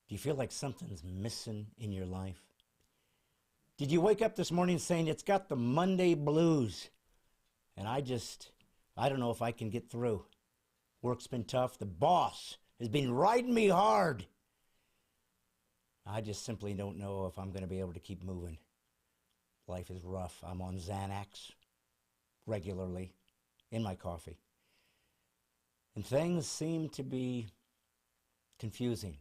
Do you feel like something's missing in your life? Did you wake up this morning saying it's got the Monday blues? And I don't know if I can get through. Work's been tough. The boss has been riding me hard. I just simply don't know if I'm going to be able to keep moving. Life is rough. I'm on Xanax regularly in my coffee. And things seem to be confusing.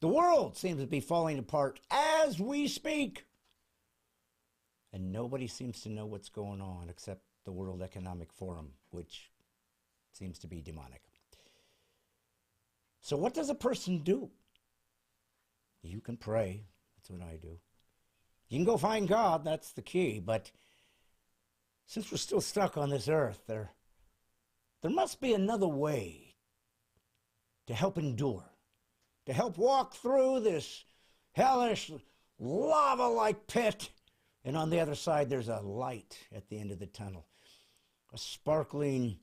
The world seems to be falling apart as we speak. And nobody seems to know what's going on except the World Economic Forum, which seems to be demonic. So what does a person do? You can pray. That's what I do. You can go find God. That's the key. But since we're still stuck on this earth, there must be another way to help endure, to help walk through this hellish lava-like pit. And on the other side, there's a light at the end of the tunnel, a sparkling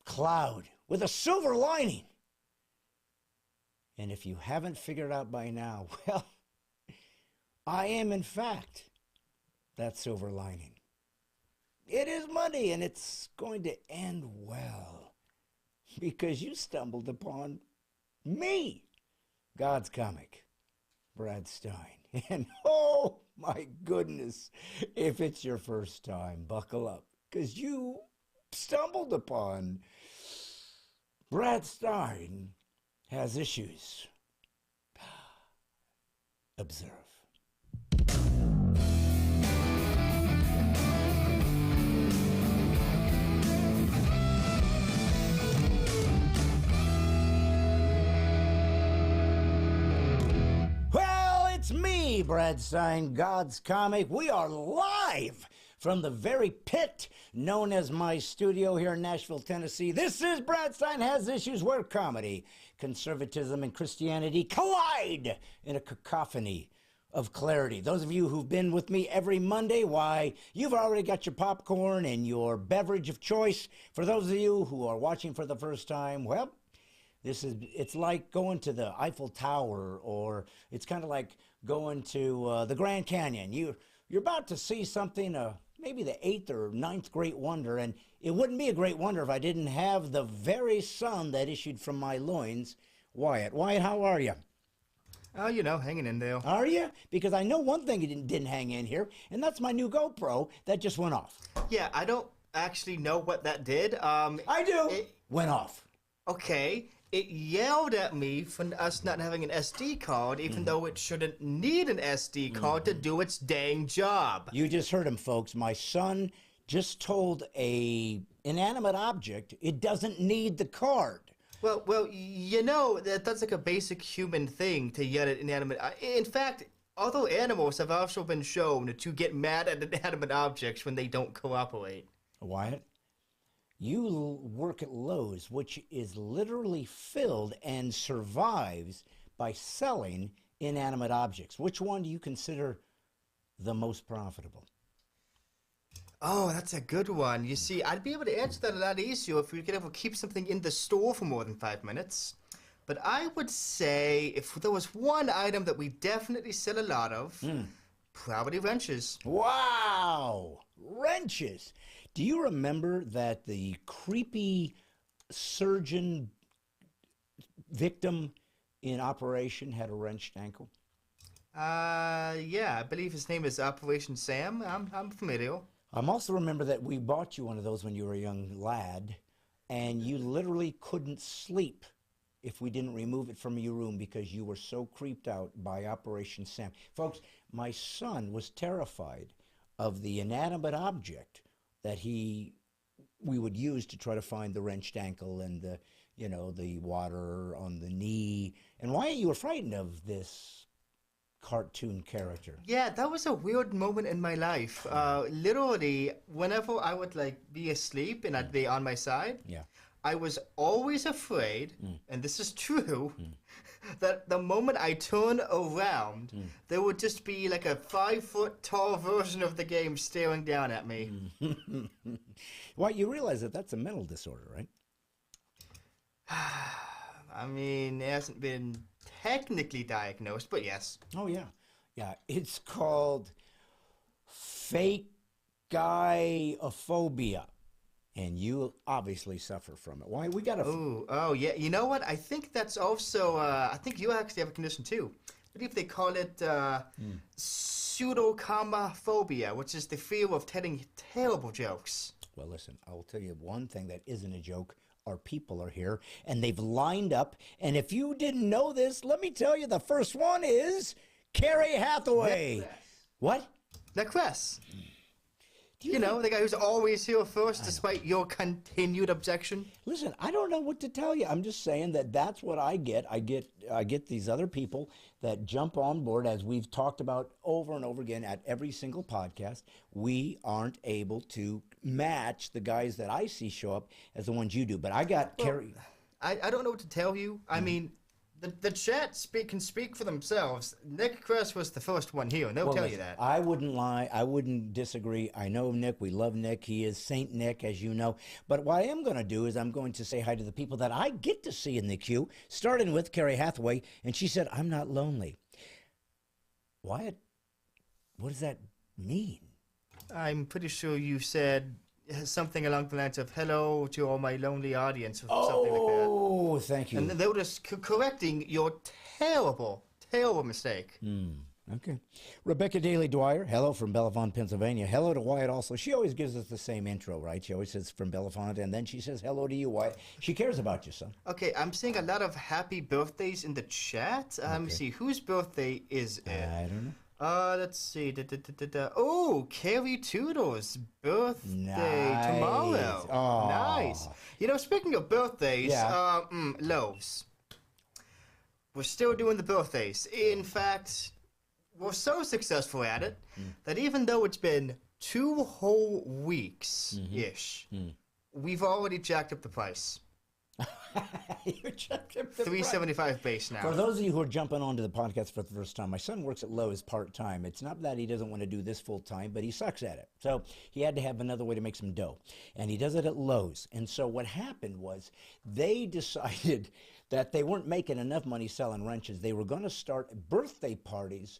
cloud with a silver lining. And if you haven't figured out by now, well, I am, in fact, that silver lining. It is Monday, and it's going to end well because you stumbled upon me, God's comic, Brad Stine. And oh my goodness, if it's your first time, buckle up, because you stumbled upon Brad Stine Has Issues. Observe. Me, Brad Stine, God's comic. We are live from the very pit known as my studio here in Nashville, Tennessee. This is Brad Stine Has Issues, where comedy, conservatism, and Christianity collide in a cacophony of clarity. Those of you who've been with me every Monday, why, you've already got your popcorn and your beverage of choice. For those of you who are watching for the first time, well, it's like going to the Eiffel Tower, or it's kind of like going to the Grand Canyon. You're about to see something, maybe the 8th or 9th great wonder, and it wouldn't be a great wonder if I didn't have the very son that issued from my loins, Wyatt. Wyatt, how are you? Oh, hanging in there. Are you? Because I know one thing didn't hang in here, and that's my new GoPro that just went off. Yeah, I don't actually know what that did. I do. It went off. Okay. It yelled at me for us not having an SD card, even though it shouldn't need an SD card to do its dang job. You just heard him, folks. My son just told a inanimate object it doesn't need the card. Well, that's like a basic human thing to yell at inanimate. In fact, other animals have also been shown to get mad at inanimate objects when they don't cooperate. Wyatt? You work at Lowe's, which is literally filled and survives by selling inanimate objects. Which one do you consider the most profitable? Oh, that's a good one. You see, I'd be able to answer that a lot easier if we could ever keep something in the store for more than 5 minutes. But I would say if there was one item that we definitely sell a lot of, probably wrenches. Wow! Wrenches! Do you remember that the creepy surgeon victim in Operation had a wrenched ankle? Yeah, I believe his name is Operation Sam. I'm familiar. I also remember that we bought you one of those when you were a young lad, and you literally couldn't sleep if we didn't remove it from your room because you were so creeped out by Operation Sam. Folks, my son was terrified of the inanimate object that we would use to try to find the wrenched ankle and the water on the knee. And why are you frightened of this cartoon character? Yeah, that was a weird moment in my life. Literally, whenever I would be asleep and I'd be on my side, I was always afraid, and this is true, that the moment I turn around, there would just be like a 5-foot-tall version of the game staring down at me. Well, you realize that that's a mental disorder, right? I mean, it hasn't been technically diagnosed, but yes. Oh, yeah. Yeah, it's called fake guyophobia. And you obviously suffer from it. Why? We got to... Oh, yeah. You know what? I think that's also... I think you actually have a condition, too. I believe they call it pseudocomophobia, which is the fear of telling terrible jokes. Well, listen, I will tell you one thing that isn't a joke. Our people are here, and they've lined up. And if you didn't know this, let me tell you, the first one is Carrie Hathaway. What? Necress. You know, the guy who's always here first, despite your continued objection. Listen, I don't know what to tell you. I'm just saying that that's what I get. I get these other people that jump on board, as we've talked about over and over again at every single podcast. We aren't able to match the guys that I see show up as the ones you do. But I got Carrie. I don't know what to tell you. I mean, the chat can speak for themselves. Nick Kress was the first one here, and they'll tell you that. I wouldn't lie. I wouldn't disagree. I know Nick. We love Nick. He is Saint Nick, as you know. But what I am going to do is I'm going to say hi to the people that I get to see in the queue, starting with Carrie Hathaway, and she said, I'm not lonely. Wyatt, what does that mean? I'm pretty sure you said something along the lines of hello to all my lonely audience or something like that. Oh, thank you. And they were just correcting your terrible, terrible mistake. Okay. Rebecca Daly Dwyer, hello from Bellefonte, Pennsylvania. Hello to Wyatt also. She always gives us the same intro, right? She always says from Bellefonte, and then she says hello to you, Wyatt. She cares about you, son. Okay, I'm seeing a lot of happy birthdays in the chat. Let me see, whose birthday is it? I don't know. Let's see. Oh, Carrie Tudor's birthday tomorrow. Oh. Nice. You know, speaking of birthdays, Lowe's. We're still doing the birthdays. In fact, we're so successful at it that even though it's been 2 whole weeks-ish, we've already jacked up the price. You're $375 base now. For those of you who are jumping onto the podcast for the first time, my son works at Lowe's part-time. It's not that he doesn't want to do this full-time, but he sucks at it. So he had to have another way to make some dough. And he does it at Lowe's. And so what happened was they decided that they weren't making enough money selling wrenches. They were going to start birthday parties.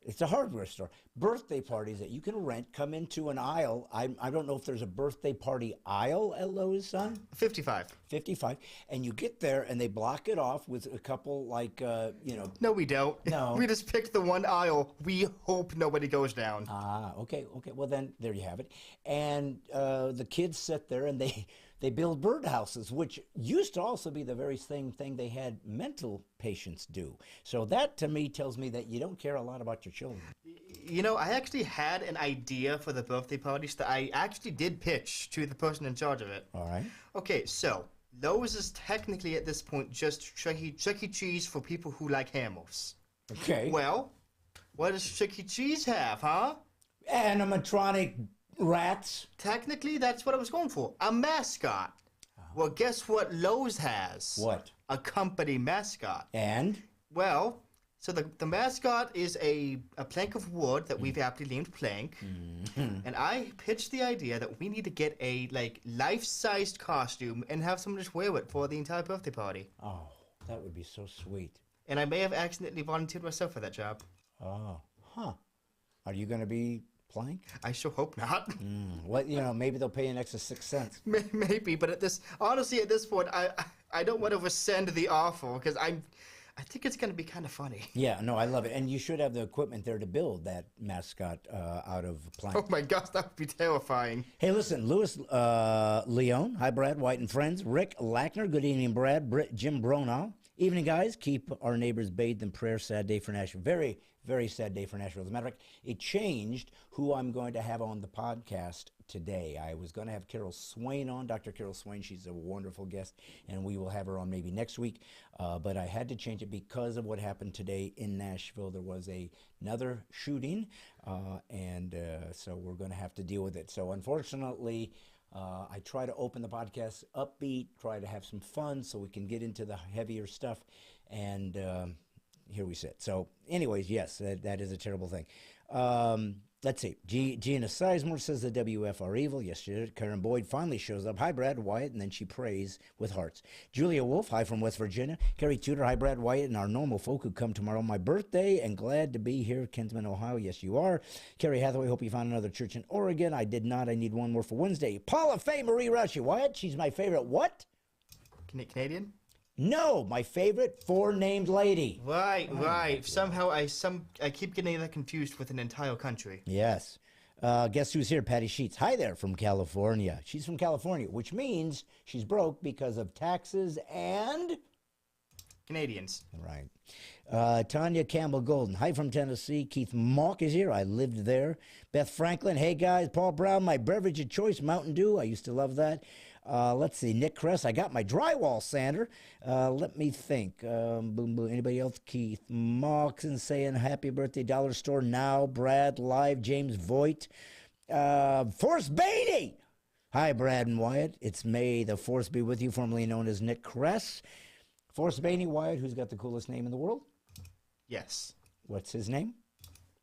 It's a hardware store. Birthday parties that you can rent, come into an aisle. I don't know if there's a birthday party aisle at Lowe's, son. 55. 55. And you get there, and they block it off with a couple, like, No, we don't. No. We just picked the one aisle. We hope nobody goes down. Okay. Well, then, there you have it. And the kids sit there, and they build birdhouses, which used to also be the very same thing they had mental patients do. So that, to me, tells me that you don't care a lot about your children. You know, I actually had an idea for the birthday parties that I actually did pitch to the person in charge of it. All right. Okay, so Lowe's is technically at this point just Chuck E. Cheese for people who like hammers. Okay. Well, what does Chuck E. Cheese have, huh? Animatronic rats. Technically, that's what I was going for. A mascot. Well, guess what Lowe's has? What? A company mascot. And? Well, so the mascot is a plank of wood that we've aptly named Plank. And I pitched the idea that we need to get a, like, life-sized costume and have someone just wear it for the entire birthday party. Oh, that would be so sweet. And I may have accidentally volunteered myself for that job. Oh, huh. Are you going to be Plank? I sure hope not. What, maybe they'll pay an extra 6 cents. Maybe, but at this point, I don't want to rescind the offer because I think it's going to be kind of funny. Yeah, no, I love it. And you should have the equipment there to build that mascot out of Plank. Oh my gosh, that would be terrifying. Hey, listen, Louis Leone. Hi, Brad, White and friends. Rick Lackner. Good evening, Brad. Jim Bronaugh. Evening, guys. Keep our neighbors bathed in prayer. Sad day for Nashville. Very, very sad day for Nashville. As a matter of fact, it changed who I'm going to have on the podcast today. I was going to have Carol Swain on, Dr. Carol Swain. She's a wonderful guest, and we will have her on maybe next week. But I had to change it because of what happened today in Nashville. There was another shooting, and so we're going to have to deal with it. So unfortunately, I try to open the podcast upbeat, try to have some fun so we can get into the heavier stuff, and here we sit. So anyways, yes, that is a terrible thing. Let's see. Gina Sizemore says the WF are evil. Yes, she did. Karen Boyd finally shows up. Hi, Brad Wyatt. And then she prays with hearts. Julia Wolf, hi from West Virginia. Carrie Tudor, hi, Brad Wyatt. And our normal folk who come tomorrow. My birthday and glad to be here. Kinsman, Ohio. Yes, you are. Carrie Hathaway, hope you found another church in Oregon. I did not. I need one more for Wednesday. Paula Faye Marie Rushy. Wyatt, she's my favorite what? Canadian? No, my favorite four-named lady. Right. Somehow I keep getting that confused with an entire country. Yes. Guess who's here? Patty Sheets. Hi there from California. She's from California, which means she's broke because of taxes and... Canadians. Right. Tanya Campbell Golden. Hi from Tennessee. Keith Mock is here. I lived there. Beth Franklin. Hey, guys. Paul Brown, my beverage of choice, Mountain Dew. I used to love that. Let's see. Nick Kress. I got my drywall sander. Let me think. Boom, boom. Anybody else? Keith Moxon saying happy birthday, Dollar Store Now. Brad Live. James Voigt. Forrest Beatty. Hi, Brad and Wyatt. It's May the Force be with you, formerly known as Nick Kress. Forrest Beatty, Wyatt, who's got the coolest name in the world? Yes. What's his name?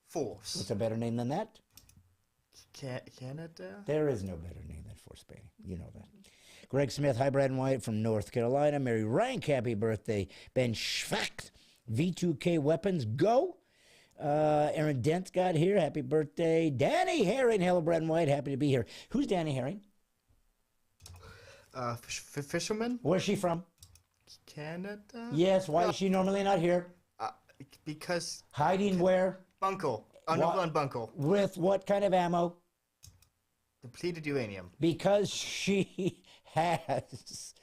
Force. What's a better name than that? Canada? There is no better name than Forrest Beatty. You know that. Greg Smith, hi, Brad and Wyatt from North Carolina. Mary Rank, happy birthday. Ben Schwacht, V2K Weapons, go. Aaron Dent got here, happy birthday. Danny Herring, hello, Brad and Wyatt, happy to be here. Who's Danny Herring? Fisherman? Where's she from? Canada? Yes, why is she normally not here? Because... Hiding where? Bunko. Underground bunko. With what kind of ammo? Depleted uranium. Because she has...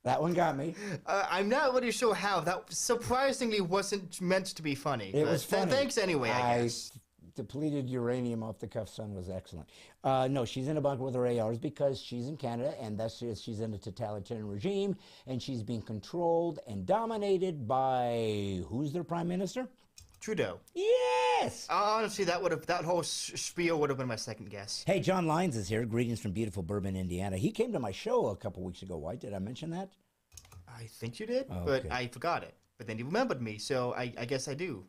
That one got me. I'm not really sure how. That surprisingly wasn't meant to be funny. It was funny. Thanks anyway, I guess. Depleted uranium off the cuff son was excellent. No, she's in a bunker with her ARs because she's in Canada and she's in a totalitarian regime and she's being controlled and dominated by who's their prime minister? Trudeau. Yes. Honestly, that whole spiel would have been my second guess. Hey, John Lyons is here. Greetings from beautiful Bourbon, Indiana. He came to my show a couple weeks ago. Why did I mention that? I think you did, but I forgot it. But then you remembered me, so I guess I do.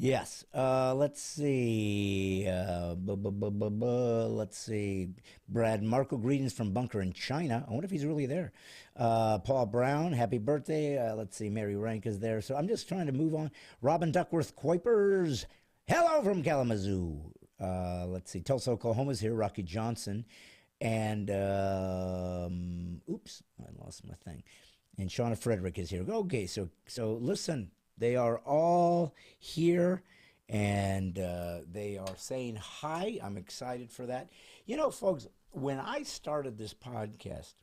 Yes. Let's see. Let's see. Brad Marco, greetings from Bunker in China. I wonder if he's really there. Paul Brown, happy birthday. Let's see. Mary Rank is there. So I'm just trying to move on. Robin Duckworth Kuipers, hello from Kalamazoo. Let's see. Tulsa, Oklahoma's here. Rocky Johnson. And, oops, I lost my thing. And Shauna Frederick is here. Okay, so listen. They are all here, and they are saying hi. I'm excited for that. You know, folks, when I started this podcast,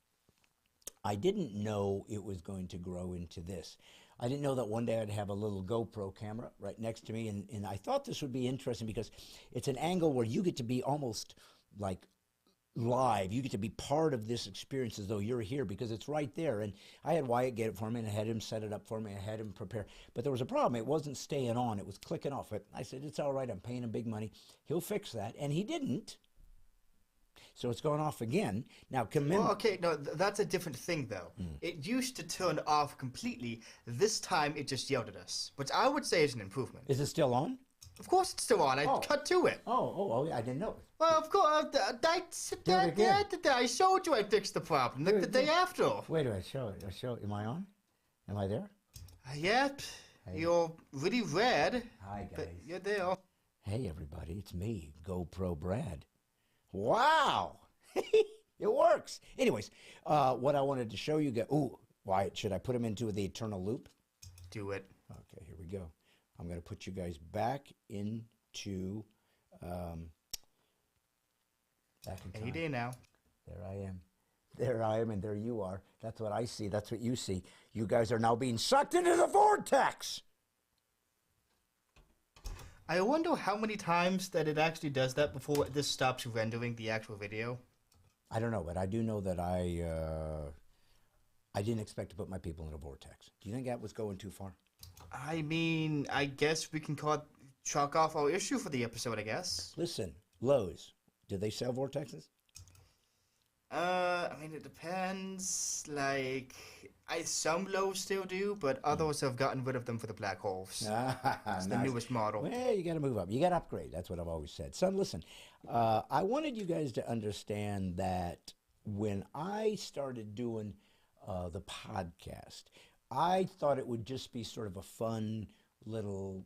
I didn't know it was going to grow into this. I didn't know that one day I'd have a little GoPro camera right next to me, and I thought this would be interesting because it's an angle where you get to be almost like live. You get to be part of this experience as though you're here because it's right there. And I had Wyatt get it for me and I had him set it up for me. I had him prepare. But there was a problem. It wasn't staying on. It was clicking off. I said, it's all right. I'm paying him big money. He'll fix that. And he didn't. So it's going off again. Now, well, okay, no, that's a different thing, though. It used to turn off completely. This time, it just yelled at us, which I would say is an improvement. Is it still on? Of course it's still on. I cut to it. Oh, I didn't know. Well, of course. I showed you I fixed the problem the day after. Wait a minute. Show it. Am I on? Am I there? Yep. Hey. You're really red. Hi, guys. You're there. Hey, everybody. It's me, GoPro Brad. Wow. It works. Anyways, what I wanted to show you guys. Ooh, Wyatt, should I put him into the eternal loop? Do it. Okay, here we go. I'm going to put you guys back into back in time. Any day now. There I am. There I am, and there you are. That's what I see. That's what you see. You guys are now being sucked into the vortex. I wonder how many times that it actually does that before this stops rendering the actual video. I don't know, but I do know that I didn't expect to put my people in a vortex. Do you think that was going too far? I mean, I guess we can chalk off our issue for the episode, I guess. Listen, Lowe's, do they sell vortexes? I mean, it depends. Like, Some lows still do, but others have gotten rid of them for the black holes. It's the Nice. newest model. Well, you got to move up. You got to upgrade. That's what I've always said. Son, listen, I wanted you guys to understand that when I started doing the podcast, I thought it would just be sort of a fun little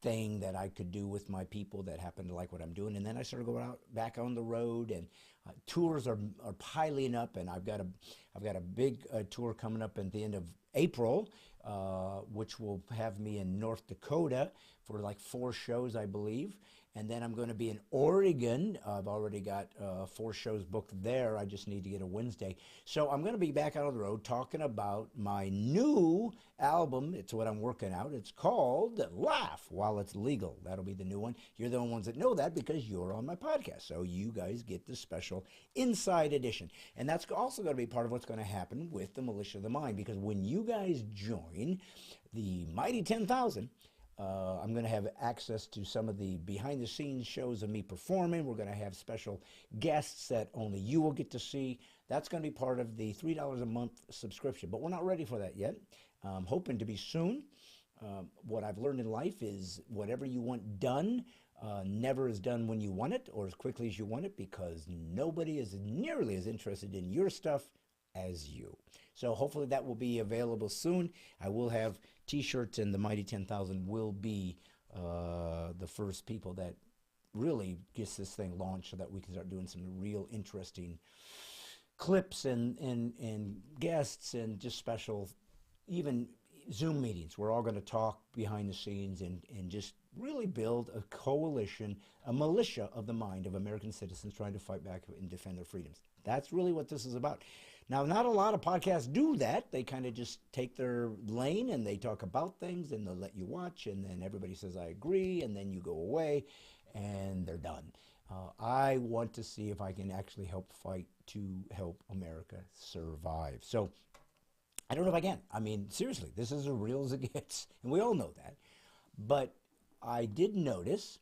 thing that I could do with my people that happen to like what I'm doing. And then I started going out back on the road, and tours are piling up, and I've got a big tour coming up at the end of April, which will have me in North Dakota for like 4 shows, I believe. And then I'm going to be in Oregon. I've already got 4 shows booked there. I just need to get a Wednesday. So I'm going to be back out on the road talking about my new album. It's what I'm working out. It's called Laugh While It's Legal. That'll be the new one. You're the only ones that know that because you're on my podcast. So you guys get the special Inside Edition. And that's also going to be part of what's going to happen with the Militia of the Mind, because when you guys join the Mighty 10,000, I'm going to have access to some of the behind-the-scenes shows of me performing. We're going to have special guests that only you will get to see. That's going to be part of the $3 a month subscription, but we're not ready for that yet. I'm hoping to be soon. What I've learned in life is whatever you want done never is done when you want it or as quickly as you want it, because nobody is nearly as interested in your stuff as you. So hopefully that will be available soon. I will have T-shirts, and the Mighty 10,000 will be the first people that really gets this thing launched so that we can start doing some real interesting clips and guests and just special, even Zoom meetings. We're all going to talk behind the scenes and just really build a coalition, a militia of the mind of American citizens trying to fight back and defend their freedoms. That's really what this is about. Now, not a lot of podcasts do that. They kind of just take their lane and they talk about things and they'll let you watch, and then everybody says, I agree, and then you go away and they're done. I want to see if I can actually help fight to help America survive. So I don't know if I can. I mean, seriously, this is as real as it gets, and we all know that. But I did notice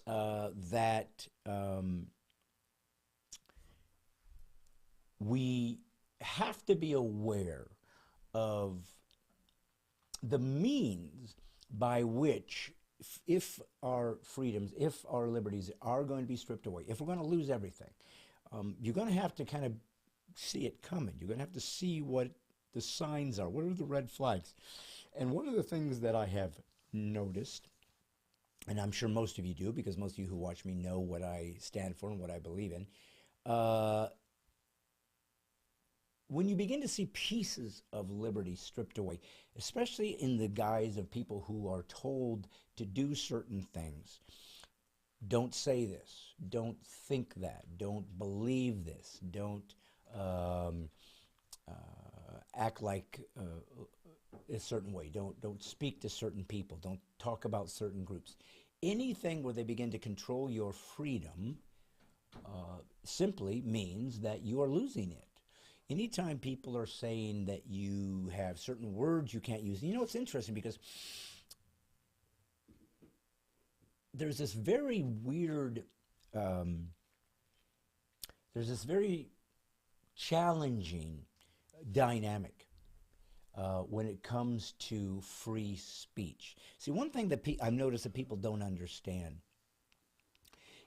that we have to be aware of the means by which, if our freedoms, if our liberties are going to be stripped away, if we're going to lose everything, you're going to have to kind of see it coming. You're going to have to see what the signs are. What are the red flags? And one of the things that I have noticed, and I'm sure most of you do, because most of you who watch me know what I stand for and what I believe in, when you begin to see pieces of liberty stripped away, especially in the guise of people who are told to do certain things, don't say this, don't think that, don't believe this, don't act like a certain way, don't speak to certain people, don't talk about certain groups. Anything where they begin to control your freedom simply means that you are losing it. Anytime people are saying that you have certain words you can't use, you know, it's interesting because there's this very weird, there's this very challenging dynamic when it comes to free speech. See, one thing that I've noticed that people don't understand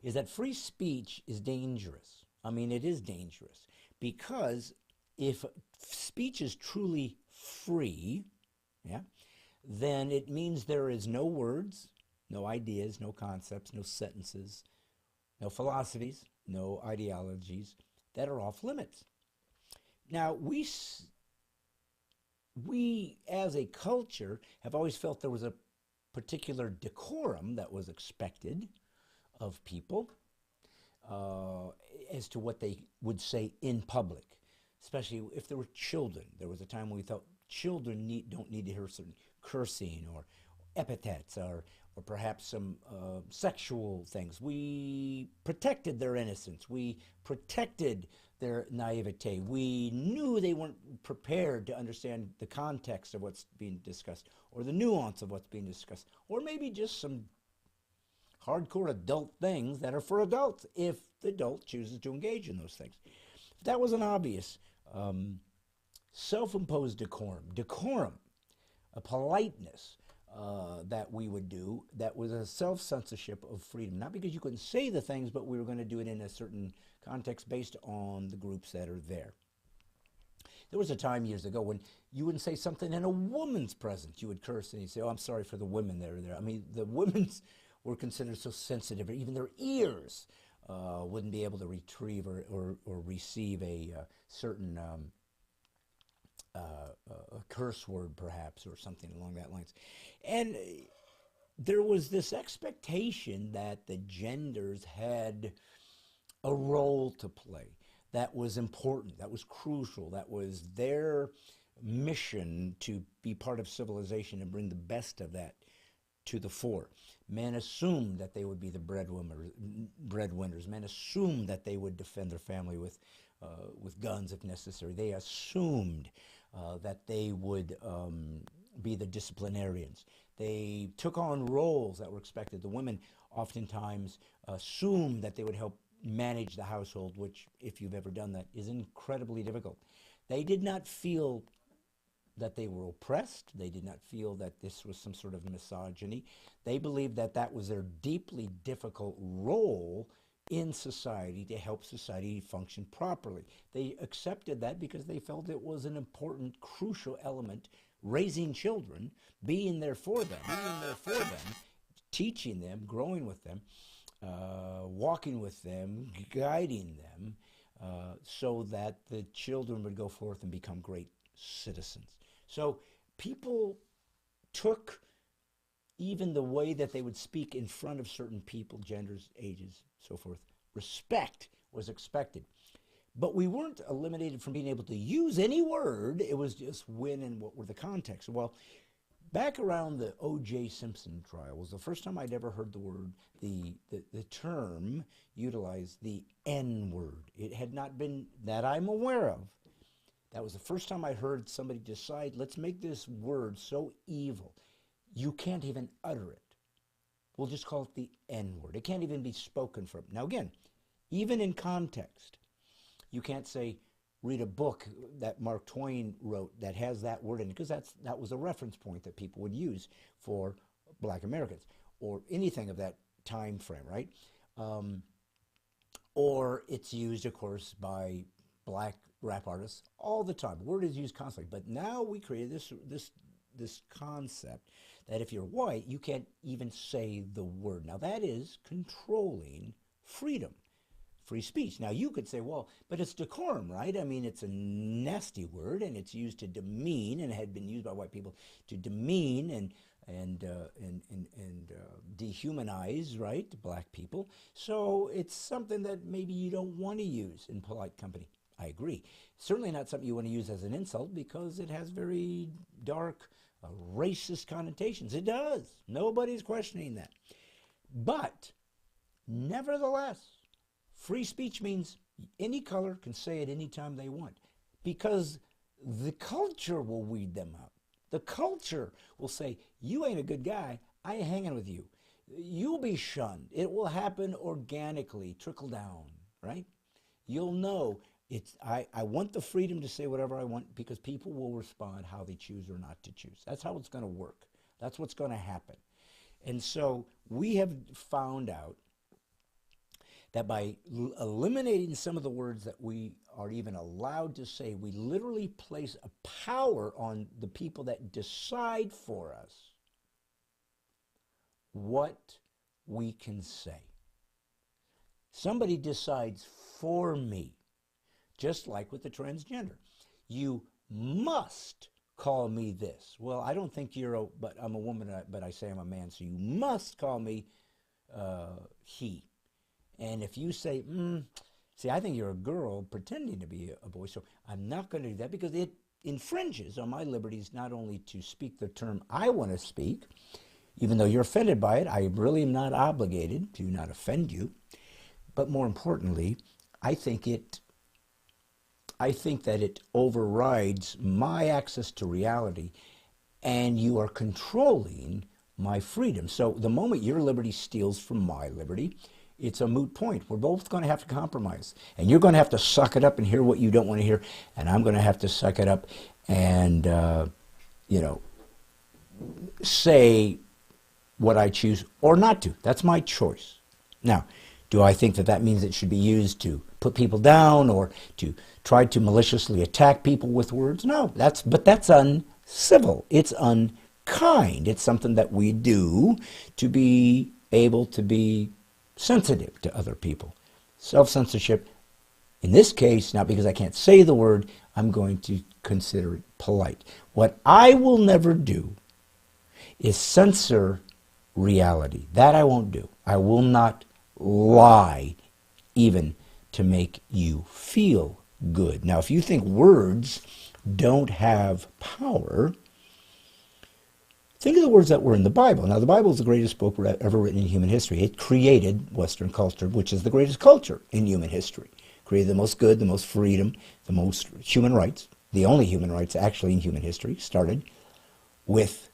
is that free speech is dangerous. I mean, it is dangerous because if speech is truly free, yeah, then it means there is no words, no ideas, no concepts, no sentences, no philosophies, no ideologies that are off limits. Now, we as a culture have always felt there was a particular decorum that was expected of people as to what they would say in public, especially if there were children. There was a time when we thought children don't need to hear certain cursing or epithets or perhaps some sexual things. We protected their innocence. We protected their naivete. We knew they weren't prepared to understand the context of what's being discussed or the nuance of what's being discussed, or maybe just some hardcore adult things that are for adults if the adult chooses to engage in those things. If that wasn't obvious, self-imposed decorum, a politeness that we would do that was a self-censorship of freedom. Not because you couldn't say the things, but we were going to do it in a certain context based on the groups that are there. There was a time years ago when you wouldn't say something in a woman's presence. You would curse and you'd say, oh, I'm sorry for the women that are there. I mean, the women's were considered so sensitive, even their ears wouldn't be able to retrieve or receive a certain a curse word, perhaps, or something along that lines. And there was this expectation that the genders had a role to play that was important, that was crucial, that was their mission to be part of civilization and bring the best of that to the fore. Men assumed that they would be the breadwinners. Men assumed that they would defend their family with guns if necessary. They assumed that they would be the disciplinarians. They took on roles that were expected. The women oftentimes assumed that they would help manage the household, which, if you've ever done that, is incredibly difficult. They did not feel that they were oppressed. They did not feel that this was some sort of misogyny. They believed that that was their deeply difficult role in society to help society function properly. They accepted that because they felt it was an important, crucial element, raising children, being there for them, teaching them, growing with them, walking with them, guiding them, so that the children would go forth and become great citizens. So people took even the way that they would speak in front of certain people, genders, ages, so forth. Respect was expected. But we weren't eliminated from being able to use any word. It was just when and what were the contexts. Well, back around the O.J. Simpson trial was the first time I'd ever heard the word, the term utilized, the N-word. It had not been, that I'm aware of. That was the first time I heard somebody decide, let's make this word so evil, you can't even utter it. We'll just call it the N-word. It can't even be spoken from. Now again, even in context, you can't say, read a book that Mark Twain wrote that has that word in it, because that was a reference point that people would use for Black Americans, or anything of that time frame, right? Or it's used, of course, by Black rap artists all the time. The word is used constantly. But now we created this concept that if you're white, you can't even say the word. Now that is controlling freedom, free speech. Now you could say, well, but it's decorum, right? I mean, it's a nasty word, and it's used to demean, and it had been used by white people to demean and dehumanize, right, Black people. So it's something that maybe you don't want to use in polite company. I agree. Certainly not something you want to use as an insult, because it has very dark racist connotations. It does. Nobody's questioning that. But nevertheless, free speech means any color can say it any time they want, because the culture will weed them out. The culture will say, you ain't a good guy, I ain't hanging with you. You'll be shunned. It will happen organically, trickle down, right? You'll know. I want the freedom to say whatever I want, because people will respond how they choose or not to choose. That's how it's going to work. That's what's going to happen. And so we have found out that by eliminating some of the words that we are even allowed to say, we literally place a power on the people that decide for us what we can say. Somebody decides for me. Just like with the transgender. You must call me this. Well, I don't think but I'm a woman, but I say I'm a man, so you must call me he. And if you say, see, I think you're a girl pretending to be a boy, so I'm not going to do that, because it infringes on my liberties not only to speak the term I want to speak, even though you're offended by it, I really am not obligated to not offend you, but more importantly, I think that it overrides my access to reality, and you are controlling my freedom. So the moment your liberty steals from my liberty, it's a moot point. We're both going to have to compromise. And you're going to have to suck it up and hear what you don't want to hear. And I'm going to have to suck it up and, say what I choose or not to. That's my choice. Now, do I think that that means it should be used to put people down or to try to maliciously attack people with words? No, but that's uncivil. It's unkind. It's something that we do to be able to be sensitive to other people. Self-censorship, in this case, not because I can't say the word, I'm going to consider it polite. What I will never do is censor reality. That I won't do. I will not lie even to make you feel good. Now, if you think words don't have power, think of the words that were in the Bible. Now, the Bible is the greatest book ever written in human history. It created Western culture, which is the greatest culture in human history. Created the most good, the most freedom, the most human rights. The only human rights actually in human history started with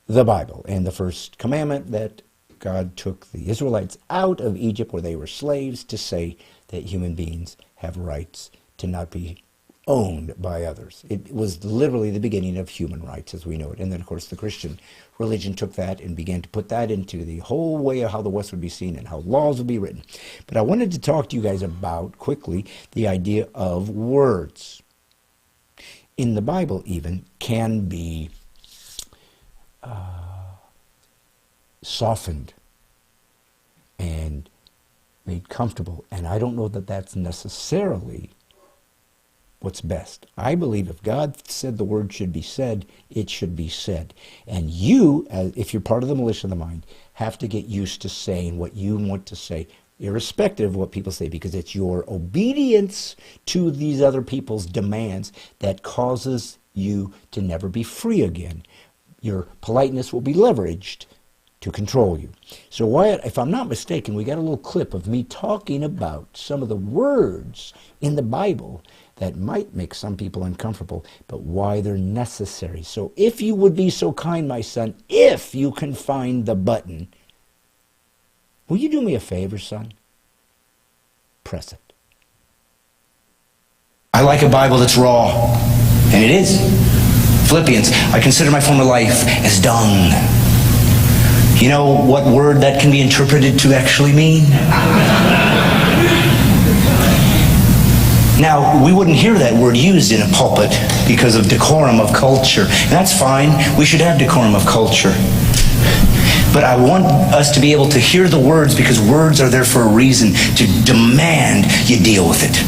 the Bible. And the first commandment that God took the Israelites out of Egypt where they were slaves to say that human beings have rights to not be owned by others. It was literally the beginning of human rights as we know it. And then, of course, the Christian religion took that and began to put that into the whole way of how the West would be seen and how laws would be written. But I wanted to talk to you guys about, quickly, the idea of words. In the Bible, even, can be softened and made comfortable. And I don't know that that's necessarily what's best. I believe if God said the word should be said, it should be said. And you, if you're part of the militia of the mind, have to get used to saying what you want to say, irrespective of what people say, because it's your obedience to these other people's demands that causes you to never be free again. Your politeness will be leveraged to control you. So Wyatt, if I'm not mistaken, we got a little clip of me talking about some of the words in the Bible that might make some people uncomfortable, but why they're necessary. So if you would be so kind, my son, if you can find the button, will you do me a favor, son? Press it. I like a Bible that's raw, and it is. Philippians, I consider my former life as dung. You know what word that can be interpreted to actually mean? Now, we wouldn't hear that word used in a pulpit because of decorum of culture. And that's fine. We should have decorum of culture. But I want us to be able to hear the words because words are there for a reason, to demand you deal with it.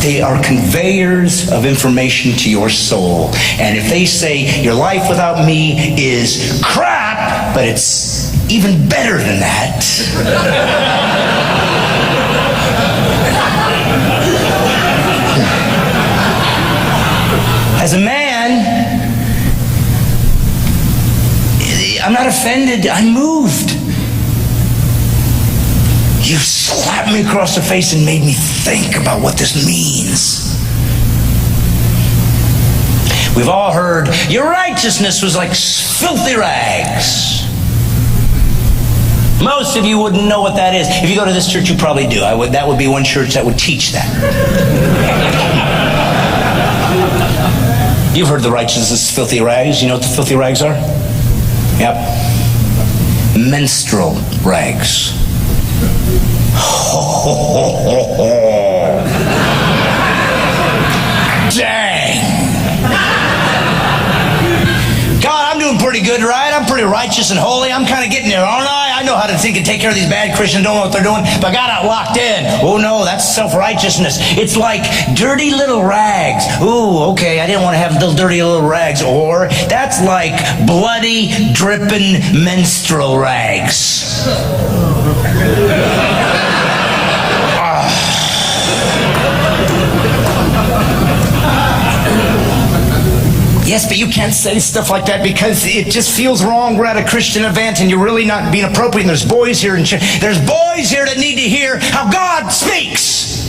They are conveyors of information to your soul. And if they say, your life without me is crap, but it's even better than that, as a man, I'm not offended, I'm moved. You slapped me across the face and made me think about what this means. We've all heard, your righteousness was like filthy rags. Most of you wouldn't know what that is. If you go to this church, you probably do. That would be one church that would teach that. You've heard the righteousness is filthy rags. You know what the filthy rags are? Yep. Menstrual rags. Dang. God, I'm doing pretty good, right? I'm pretty righteous and holy. I'm kind of getting there, aren't I? I know how to think and take care of these bad Christians, don't know what they're doing, but God, I'm locked in. Oh no, that's self-righteousness. It's like dirty little rags. Ooh, okay, I didn't want to have little dirty little rags. Or that's like bloody, dripping menstrual rags. Yes, but you can't say stuff like that because it just feels wrong. We're at a Christian event and you're really not being appropriate. And there's boys here, there's boys here that need to hear how God speaks.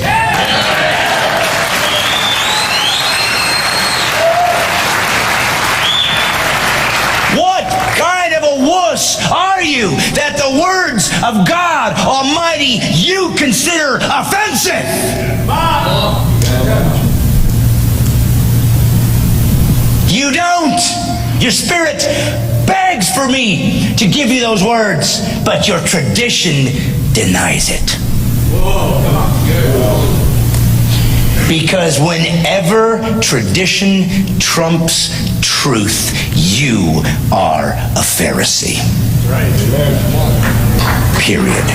What kind of a wuss are you that the consider offensive. You don't. Your spirit begs for me to give you those words, but your tradition denies it. Because whenever tradition trumps truth, you are a Pharisee. Period.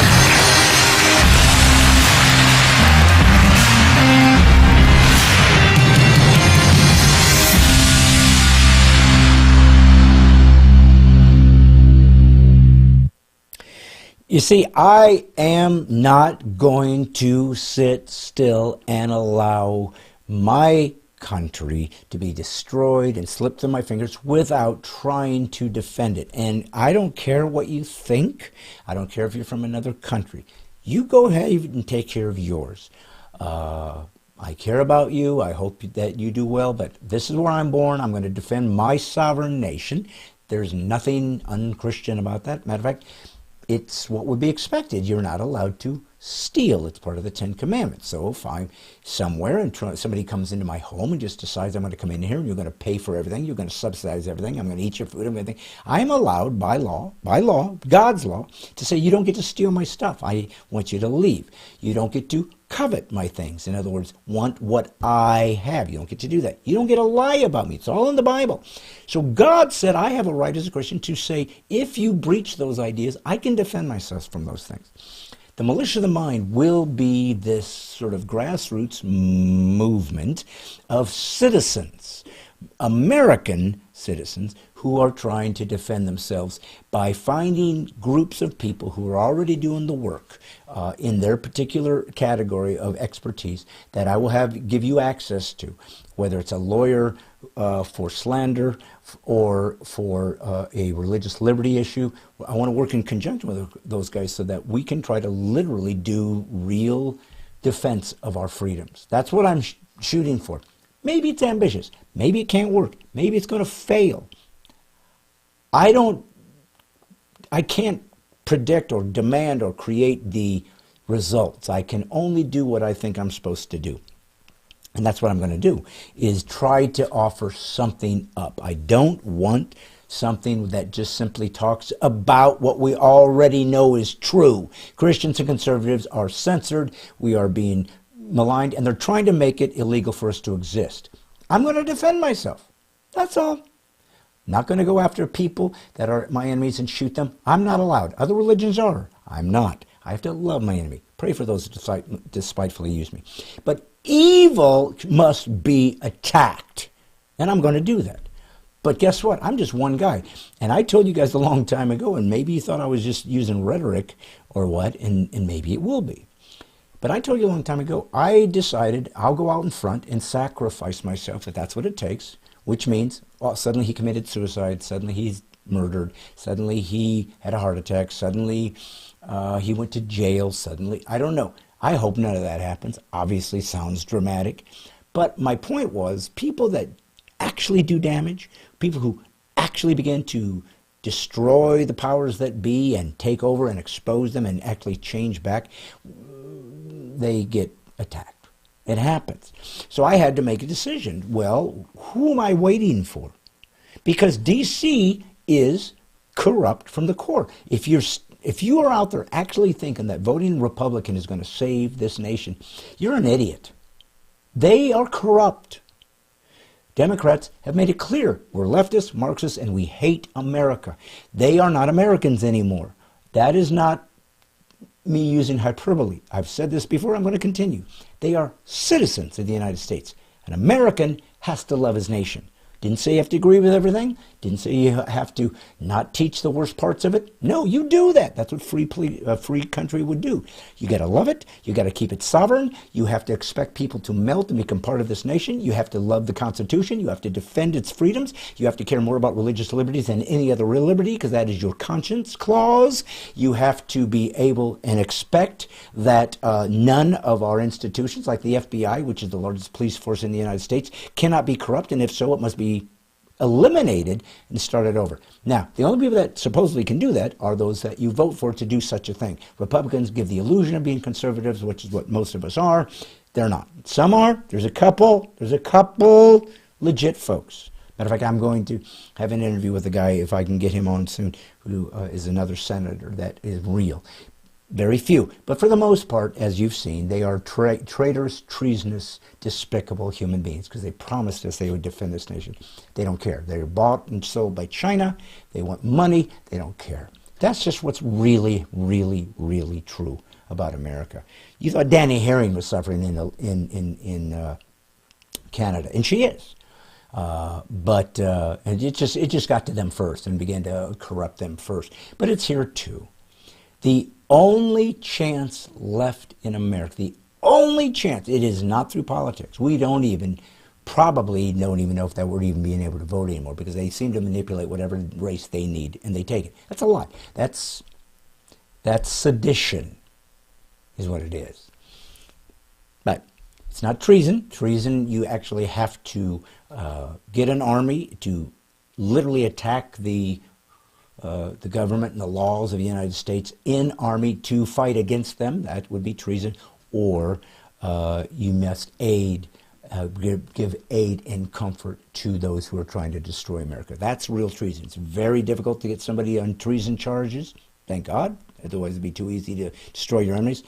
You see, I am not going to sit still and allow my country to be destroyed and slip through my fingers without trying to defend it. And I don't care what you think. I don't care if you're from another country. You go ahead and take care of yours. I care about you. I hope that you do well, but this is where I'm born. I'm going to defend my sovereign nation. There's nothing unchristian about that. Matter of fact, it's what would be expected. You're not allowed to steal. It's part of the 10 Commandments. So if I'm somewhere and somebody comes into my home and just decides I'm going to come in here and you're going to pay for everything, you're going to subsidize everything, I'm going to eat your food, I'm allowed by law, God's law, to say you don't get to steal my stuff. I want you to leave. You don't get to covet my things. In other words, want what I have. You don't get to do that. You don't get to lie about me. It's all in the Bible. So God said I have a right as a Christian to say, if you breach those ideas, I can defend myself from those things. The militia of the mind will be this sort of grassroots movement of citizens, American citizens, who are trying to defend themselves by finding groups of people who are already doing the work in their particular category of expertise that I will give you access to, whether it's a lawyer for slander or for a religious liberty issue. I want to work in conjunction with those guys so that we can try to literally do real defense of our freedoms. That's what I'm shooting for. Maybe it's ambitious. Maybe it can't work. Maybe it's going to fail. I can't predict or demand or create the results. I can only do what I think I'm supposed to do. And that's what I'm going to do, is try to offer something up. I don't want something that just simply talks about what we already know is true. Christians and conservatives are censored. We are being maligned, and they're trying to make it illegal for us to exist. I'm going to defend myself. That's all. Not going to go after people that are my enemies and shoot them. I'm not allowed. Other religions are. I'm not. I have to love my enemy. Pray for those who despitefully use me. But evil must be attacked. And I'm going to do that. But guess what? I'm just one guy. And I told you guys a long time ago, and maybe you thought I was just using rhetoric or what, and maybe it will be. But I told you a long time ago, I decided I'll go out in front and sacrifice myself, if that's what it takes, which means suddenly he committed suicide, suddenly he's murdered, suddenly he had a heart attack, suddenly he went to jail, suddenly, I don't know. I hope none of that happens. Obviously sounds dramatic. But my point was, people that actually do damage, people who actually begin to destroy the powers that be and take over and expose them and actually change back, they get attacked. It happens. So I had to make a decision. Well, who am I waiting for? Because D.C. is corrupt from the core. If you are out there actually thinking that voting Republican is going to save this nation, you're an idiot. They are corrupt. Democrats have made it clear we're leftists, Marxists, and we hate America. They are not Americans anymore. That is not me using hyperbole. I've said this before, I'm going to continue. They are citizens of the United States. An American has to love his nation. Didn't say you have to agree with everything. Didn't say you have to not teach the worst parts of it. No, you do that. That's what a free country would do. You got to love it. You got to keep it sovereign. You have to expect people to melt and become part of this nation. You have to love the Constitution. You have to defend its freedoms. You have to care more about religious liberties than any other real liberty, because that is your conscience clause. You have to be able and expect that none of our institutions, like the FBI, which is the largest police force in the United States, cannot be corrupt, and if so, it must be eliminated and started over. Now, the only people that supposedly can do that are those that you vote for to do such a thing. Republicans give the illusion of being conservatives, which is what most of us are. They're not. Some are. There's a couple legit folks. Matter of fact, I'm going to have an interview with a guy, if I can get him on soon, who is another senator that is real. Very few. But for the most part, as you've seen, they are traitors, treasonous, despicable human beings because they promised us they would defend this nation. They don't care. They're bought and sold by China. They want money. They don't care. That's just what's really, really, really true about America. You thought Danny Herring was suffering in Canada, and she is. And it just got to them first and began to corrupt them first. But it's here too. The only chance left in America, the only chance, it is not through politics. We probably don't even know if that we're even being able to vote anymore because they seem to manipulate whatever race they need and they take it. That's a lie. That's sedition is what it is. But it's not treason. Treason, you actually have to get an army to literally attack the government and the laws of the United States in army to fight against them. That would be treason. Or you must give aid and comfort to those who are trying to destroy America. That's real treason. It's very difficult to get somebody on treason charges. Thank God. Otherwise, it'd be too easy to destroy your enemies.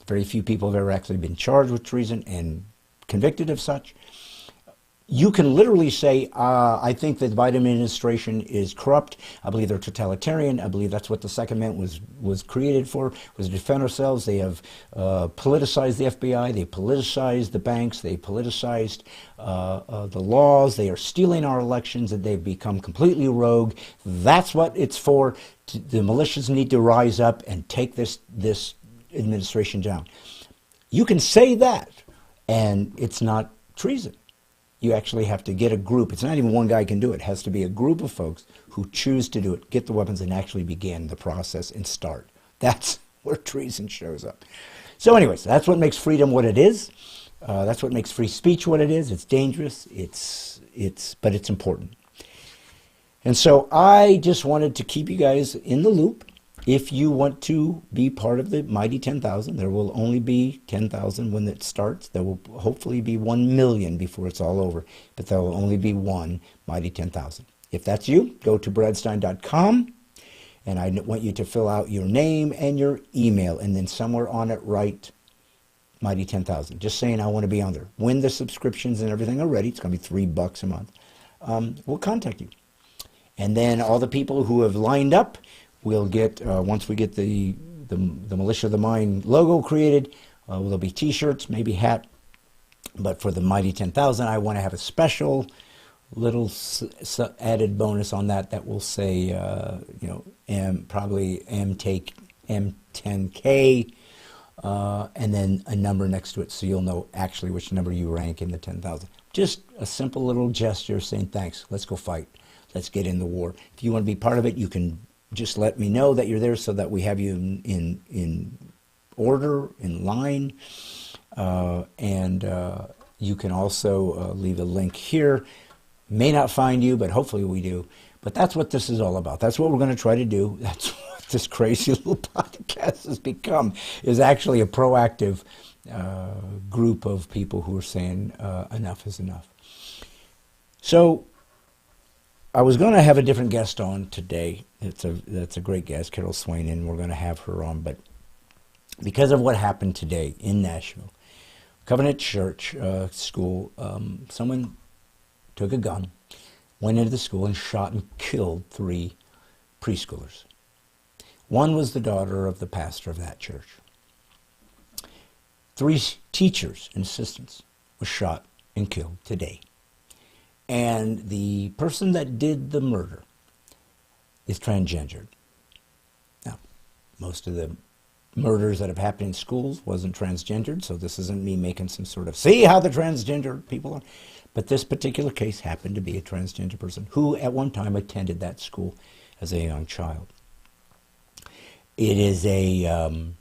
Very few people have ever actually been charged with treason and convicted of such. You can literally say, I think that the Biden administration is corrupt. I believe they're totalitarian. I believe that's what the Second Amendment was created for, was to defend ourselves. They have politicized the FBI. They politicized the banks. They politicized the laws. They are stealing our elections, and they've become completely rogue. That's what it's for. The militias need to rise up and take this administration down. You can say that, and it's not treason. You actually have to get a group. It's not even one guy can do it. It has to be a group of folks who choose to do it, get the weapons, and actually begin the process and start. That's where treason shows up. So anyways, that's what makes freedom what it is. That's what makes free speech what it is. It's dangerous, but it's important. And so I just wanted to keep you guys in the loop. If you want to be part of the mighty 10,000, there will only be 10,000 when it starts. There will hopefully be 1 million before it's all over, but there will only be one mighty 10,000. If that's you, go to bradstine.com, and I want you to fill out your name and your email, and then somewhere on it write mighty 10,000. Just saying I want to be on there. When the subscriptions and everything are ready, it's going to be $3 a month, we'll contact you. And then all the people who have lined up, we'll get, once we get the Militia of the Mind logo created, there'll be T-shirts, maybe hat. But for the Mighty 10,000, I want to have a special little added bonus on that will say, probably M10K, and then a number next to it so you'll know actually which number you rank in the 10,000. Just a simple little gesture saying thanks, let's go fight, let's get in the war. If you want to be part of it, you can just let me know that you're there so that we have you in order, in line. And you can also leave a link here. May not find you, but hopefully we do. But that's what this is all about. That's what we're going to try to do. That's what this crazy little podcast has become, is actually a proactive group of people who are saying enough is enough. So I was going to have a different guest on today. That's a great guest, Carol Swain, and we're going to have her on. But because of what happened today in Nashville, Covenant Church school, someone took a gun, went into the school and shot and killed 3 preschoolers. One was the daughter of the pastor of that church. 3 teachers and assistants were shot and killed today. And the person that did the murder is transgendered. Now, most of the murders that have happened in schools wasn't transgendered, so this isn't me making some sort of, see how the transgender people are. But this particular case happened to be a transgender person who at one time attended that school as a young child. It is a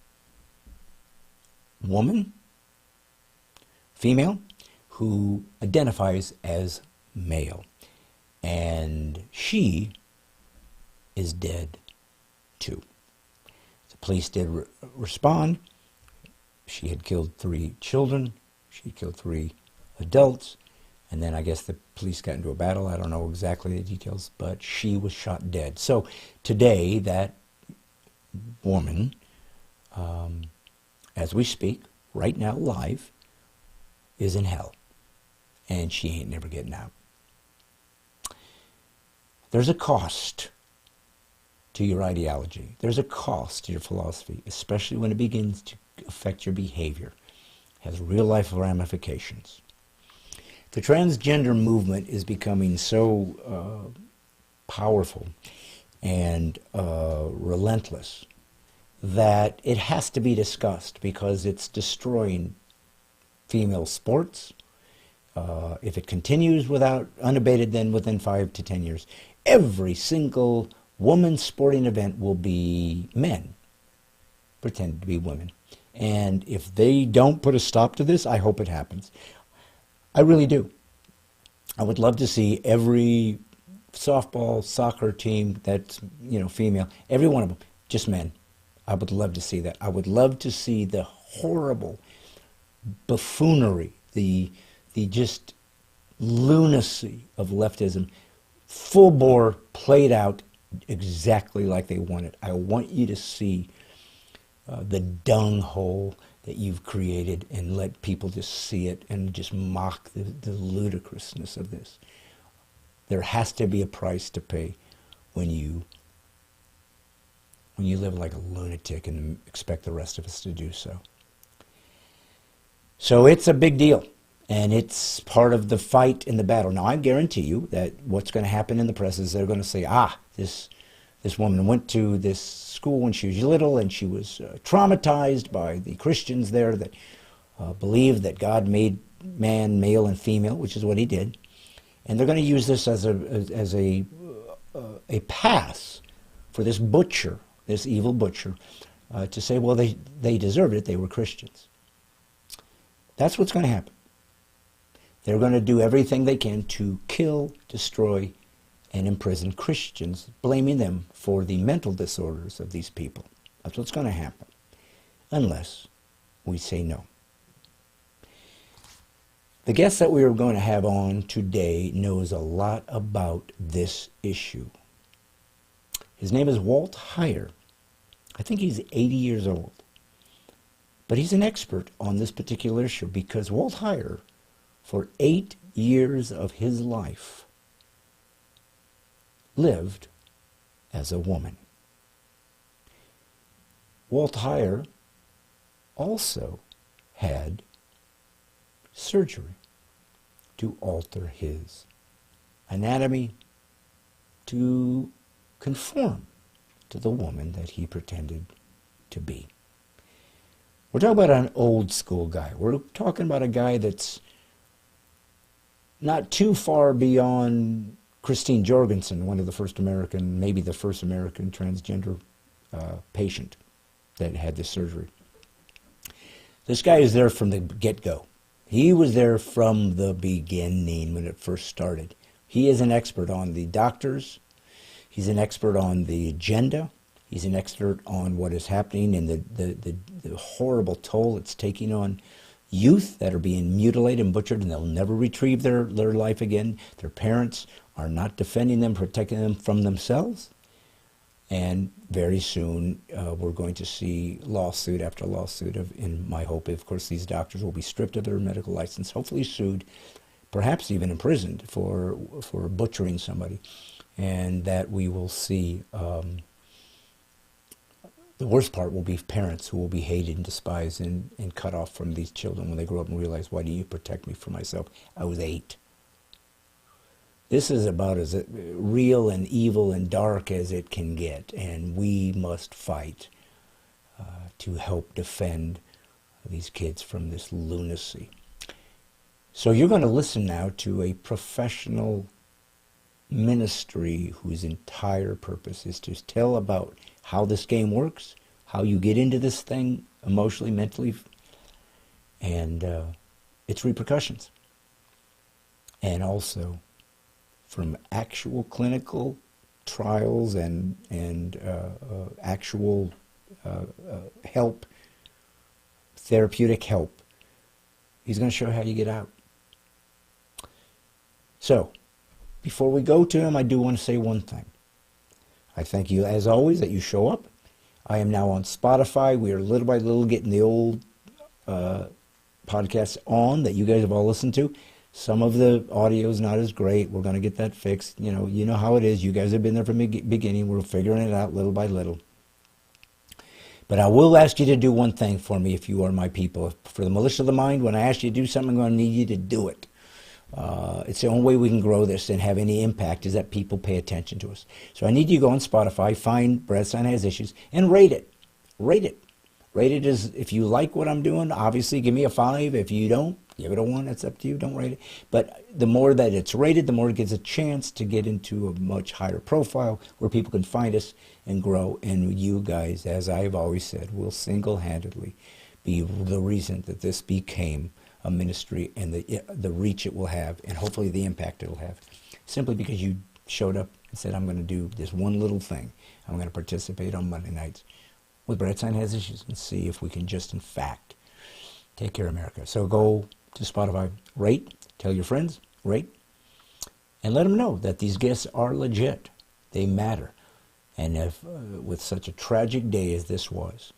woman, female, who identifies as male. and she is dead too. The police did respond. She had killed 3 children. She had killed 3 adults. And then I guess the police got into a battle. I don't know exactly the details, but she was shot dead. So today, that woman, as we speak, right now, live, is in hell. And she ain't never getting out. There's a cost to your ideology. There's a cost to your philosophy, especially when it begins to affect your behavior. It has real-life ramifications. The transgender movement is becoming so powerful and relentless that it has to be discussed because it's destroying female sports. If it continues unabated, then within 5 to 10 years, every single woman's sporting event will be men pretending to be women. And if they don't put a stop to this, I hope it happens. I really do. I would love to see every softball, soccer team that's, female, every one of them, just men. I would love to see that. I would love to see the horrible buffoonery, the just lunacy of leftism, full bore, played out exactly like they want it. I want you to see the dung hole that you've created and let people just see it and just mock the ludicrousness of this. There has to be a price to pay when you live like a lunatic and expect the rest of us to do so. So it's a big deal, and it's part of the fight in the battle. Now, I guarantee you that what's going to happen in the press is they're going to say, this woman went to this school when she was little, and she was traumatized by the Christians there that believed that God made man male and female, which is what he did. And they're going to use this as a pass for this butcher, this evil butcher, to say, well, they deserved it. They were Christians. That's what's going to happen. They're going to do everything they can to kill, destroy, and imprison Christians, blaming them for the mental disorders of these people. That's what's going to happen, unless we say no. The guest that we are going to have on today knows a lot about this issue. His name is Walt Heyer. I think he's 80 years old. But he's an expert on this particular issue because Walt Heyer, for 8 years of his life, lived as a woman. Walt Heyer also had surgery to alter his anatomy to conform to the woman that he pretended to be. We're talking about an old school guy. We're talking about a guy that's not too far beyond Christine Jorgensen, one of the first American, maybe the first American transgender patient that had this surgery. This guy is there from the get-go. He was there from the beginning when it first started. He is an expert on the doctors. He's an expert on the agenda. He's an expert on what is happening and the horrible toll it's taking on youth that are being mutilated and butchered, and they'll never retrieve their life again. Their parents are not defending them, protecting them from themselves. And very soon, we're going to see lawsuit after lawsuit. In my hope, of course, these doctors will be stripped of their medical license, hopefully sued, perhaps even imprisoned for butchering somebody. And that we will see, the worst part will be parents who will be hated and despised and cut off from these children when they grow up and realize, why didn't you protect me from myself? I was 8. This is about as real and evil and dark as it can get, and we must fight to help defend these kids from this lunacy. So you're going to listen now to a professional ministry whose entire purpose is to tell about how this game works, how you get into this thing emotionally, mentally, and its repercussions. And also from actual clinical trials and actual help, therapeutic help. He's going to show how you get out. So, before we go to him, I do want to say one thing. I thank you, as always, that you show up. I am now on Spotify. We are little by little getting the old podcasts on that you guys have all listened to. Some of the audio is not as great. We're going to get that fixed. You know how it is. You guys have been there from the beginning. We're figuring it out little by little. But I will ask you to do one thing for me if you are my people. For the Militia of the Mind, when I ask you to do something, I'm going to need you to do it. It's the only way we can grow this and have any impact is that people pay attention to us. So I need you to go on Spotify, find Brad Stine Has Issues, and rate it. Rate it. Rate it as, if you like what I'm doing, obviously give me a 5. If you don't, give it a 1. That's up to you. Don't rate it. But the more that it's rated, the more it gets a chance to get into a much higher profile where people can find us and grow. And you guys, as I've always said, will single-handedly be the reason that this became a ministry and the reach it will have and hopefully the impact it will have. Simply because you showed up and said, I'm going to do this one little thing. I'm going to participate on Monday nights with Brad Stine Has Issues and see if we can just, in fact, take care of America. So go to Spotify, rate, tell your friends, rate, and let them know that these guests are legit. They matter. And if with such a tragic day as this was,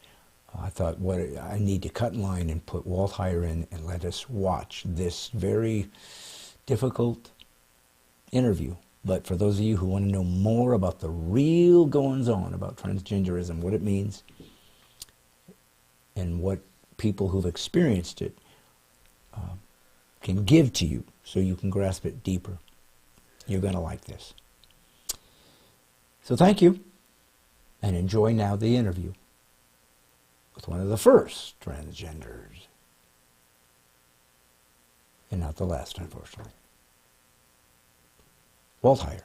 I thought, I need to cut in line and put Walt Heyer in and let us watch this very difficult interview. But for those of you who want to know more about the real goings-on about transgenderism, what it means, and what people who've experienced it can give to you so you can grasp it deeper, you're going to like this. So thank you, and enjoy now the interview with one of the first transgenders, and not the last, unfortunately, Walt Heyer.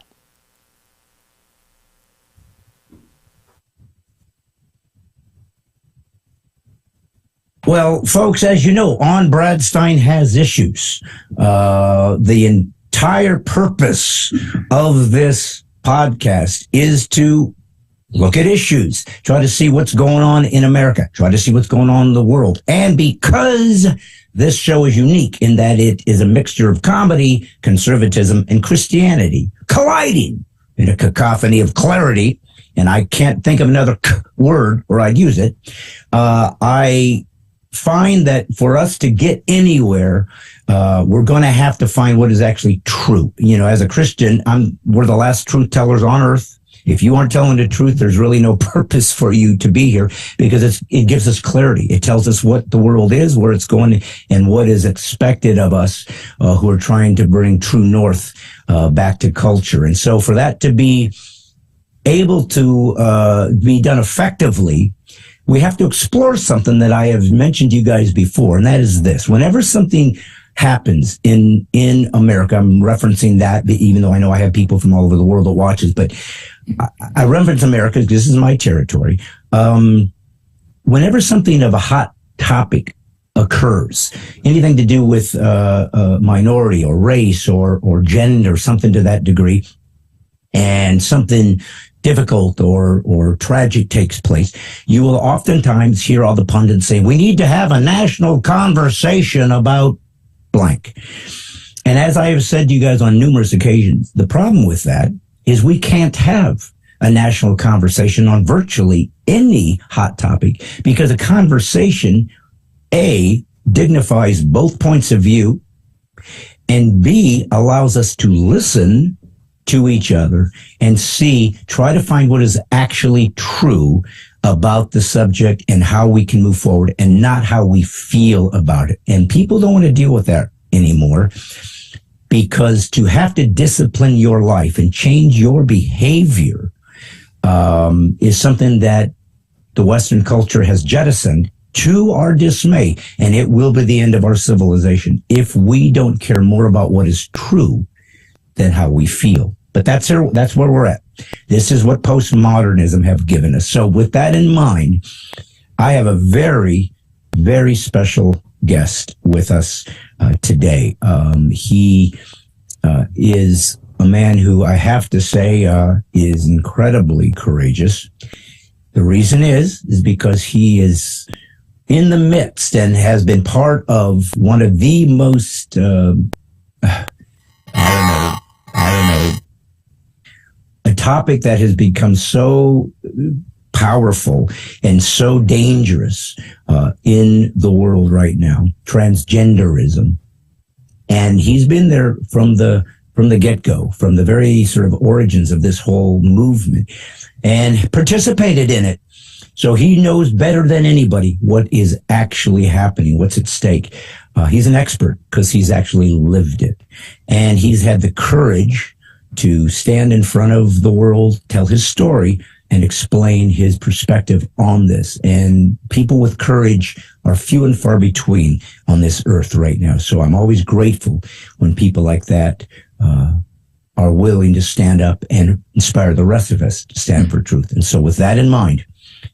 Well, folks, as you know, on Brad Stine Has Issues, the entire purpose of this podcast is to look at issues, try to see what's going on in America, try to see what's going on in the world. And because this show is unique in that it is a mixture of comedy, conservatism, and Christianity colliding in a cacophony of clarity, and I can't think of another word or I'd use it, I find that for us to get anywhere, we're going to have to find what is actually true. You know, as a Christian, we're the last truth tellers on earth. If you aren't telling the truth, there's really no purpose for you to be here because it gives us clarity. It tells us what the world is, where it's going, and what is expected of us who are trying to bring true north back to culture. And so for that to be able to be done effectively, we have to explore something that I have mentioned to you guys before, and that is this. Whenever something happens in America, I'm referencing that, even though I know I have people from all over the world that watches, but I reference America because this is my territory. Whenever something of a hot topic occurs, anything to do with a minority or race or gender, something to that degree, and something difficult or tragic takes place, you will oftentimes hear all the pundits say, we need to have a national conversation about blank. And as I have said to you guys on numerous occasions, the problem with that is we can't have a national conversation on virtually any hot topic because a conversation, A, dignifies both points of view, and B, allows us to listen to each other, and C, try to find what is actually true about the subject and how we can move forward and not how we feel about it. And people don't want to deal with that anymore because to have to discipline your life and change your behavior is something that the Western culture has jettisoned to our dismay, and it will be the end of our civilization if we don't care more about what is true than how we feel. But that's where we're at. This is what postmodernism have given us. So with that in mind, I have a very, very special guest with us today. He is a man who I have to say is incredibly courageous. The reason is because he is in the midst and has been part of one of the most, I don't know, a topic that has become so powerful and so dangerous in the world right now, transgenderism. And he's been there from the get-go, from the very sort of origins of this whole movement, and participated in it. So he knows better than anybody what is actually happening, what's at stake. He's an expert because he's actually lived it. And he's had the courage to stand in front of the world, tell his story, and explain his perspective on this. And people with courage are few and far between on this earth right now. So I'm always grateful when people like that are willing to stand up and inspire the rest of us to stand for truth. And so with that in mind,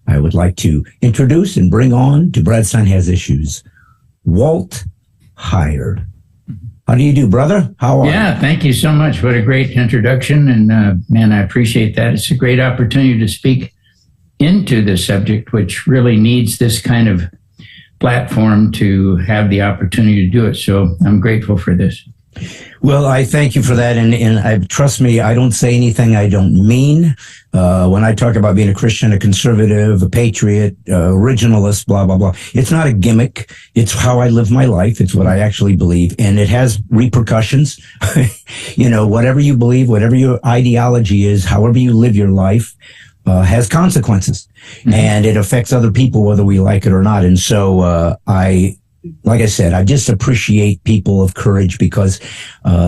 I would like to introduce and bring on to Brad Stine Has Issues, Walt Heyer. How do you do, brother? How are you? Yeah, thank you so much. What a great introduction. And man, I appreciate that. It's a great opportunity to speak into this subject, which really needs this kind of platform to have the opportunity to do it. So I'm grateful for this. Well, I thank you for that. And trust me, I don't say anything I don't mean. When I talk about being a Christian, a conservative, a patriot, originalist, blah, blah, blah, it's not a gimmick. It's how I live my life. It's what I actually believe. And it has repercussions. Whatever you believe, whatever your ideology is, however you live your life, has consequences. Mm-hmm. And it affects other people, whether we like it or not. And so like I said, I just appreciate people of courage because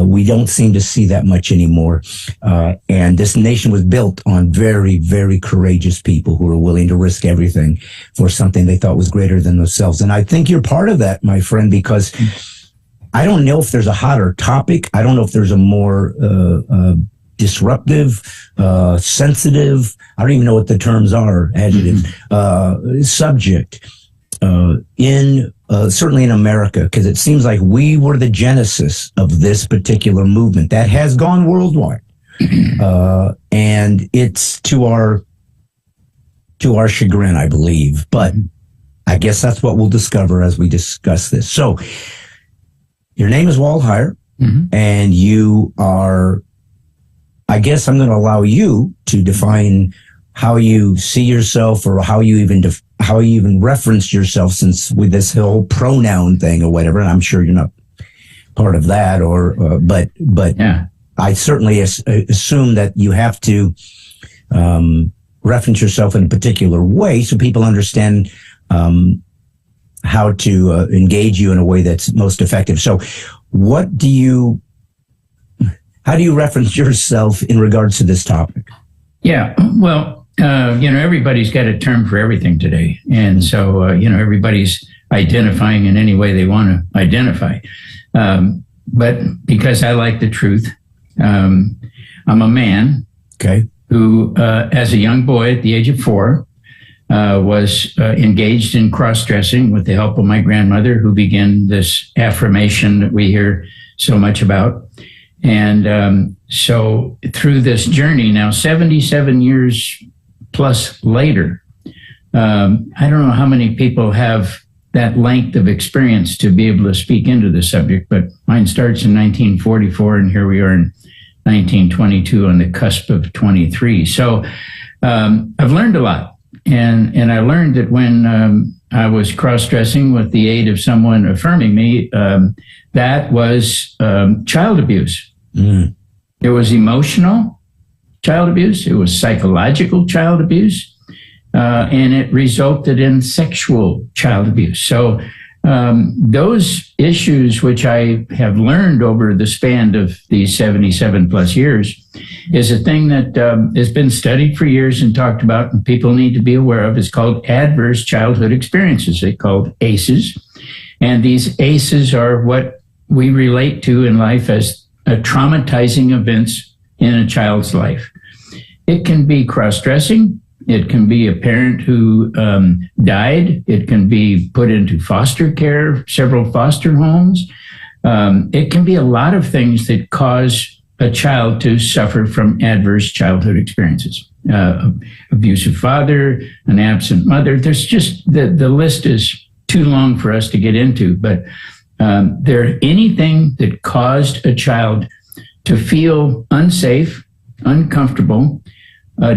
we don't seem to see that much anymore. And this nation was built on very, very courageous people who are willing to risk everything for something they thought was greater than themselves. And I think you're part of that, my friend, because I don't know if there's a hotter topic. I don't know if there's a more disruptive, sensitive, I don't even know what the terms are, adjective, subject certainly in America, because it seems like we were the genesis of this particular movement that has gone worldwide. And it's to our chagrin, I believe. But I guess that's what we'll discover as we discuss this. So your name is Walt Heyer, and you are, I guess I'm going to allow you to define how you see yourself or how you even reference yourself, since with this whole pronoun thing or whatever. And I'm sure you're not part of that, but yeah. I certainly assume that you have to reference yourself in a particular way so people understand how to engage you in a way that's most effective. So how do you reference yourself in regards to this topic? Yeah, well, everybody's got a term for everything today. And so, everybody's identifying in any way they want to identify. But because I like the truth, I'm a man who, as a young boy at the age of 4, was engaged in cross-dressing with the help of my grandmother, who began this affirmation that we hear so much about. And so through this journey now, 77 years plus later, I don't know how many people have that length of experience to be able to speak into the subject, but mine starts in 1944, and here we are in 1922 on the cusp of 23. So I've learned a lot. And I learned that when I was cross-dressing with the aid of someone affirming me, that was child abuse. Mm. It was emotional child abuse. It was psychological child abuse. And it resulted in sexual child abuse. So those issues, which I have learned over the span of these 77 plus years, is a thing that has been studied for years and talked about, and people need to be aware of. It's called adverse childhood experiences. They're called ACEs. And these ACEs are what we relate to in life as traumatizing events in a child's life. It can be cross-dressing. It can be a parent who died. It can be put into foster care, several foster homes. It can be a lot of things that cause a child to suffer from adverse childhood experiences. Abusive father, an absent mother. There's just, the list is too long for us to get into, but anything that caused a child to feel unsafe, uncomfortable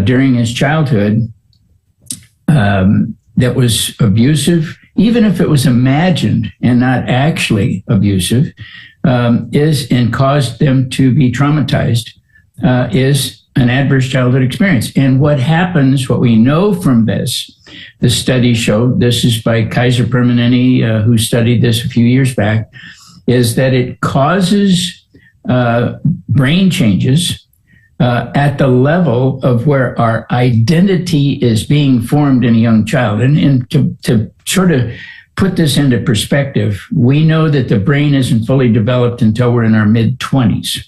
during his childhood, that was abusive, even if it was imagined and not actually abusive, and caused them to be traumatized, is an adverse childhood experience. And what happens, what we know from this, the study showed, this is by Kaiser Permanente, who studied this a few years back, is that it causes brain changes at the level of where our identity is being formed in a young child. And to sort of put this into perspective, we know that the brain isn't fully developed until we're in our mid-20s.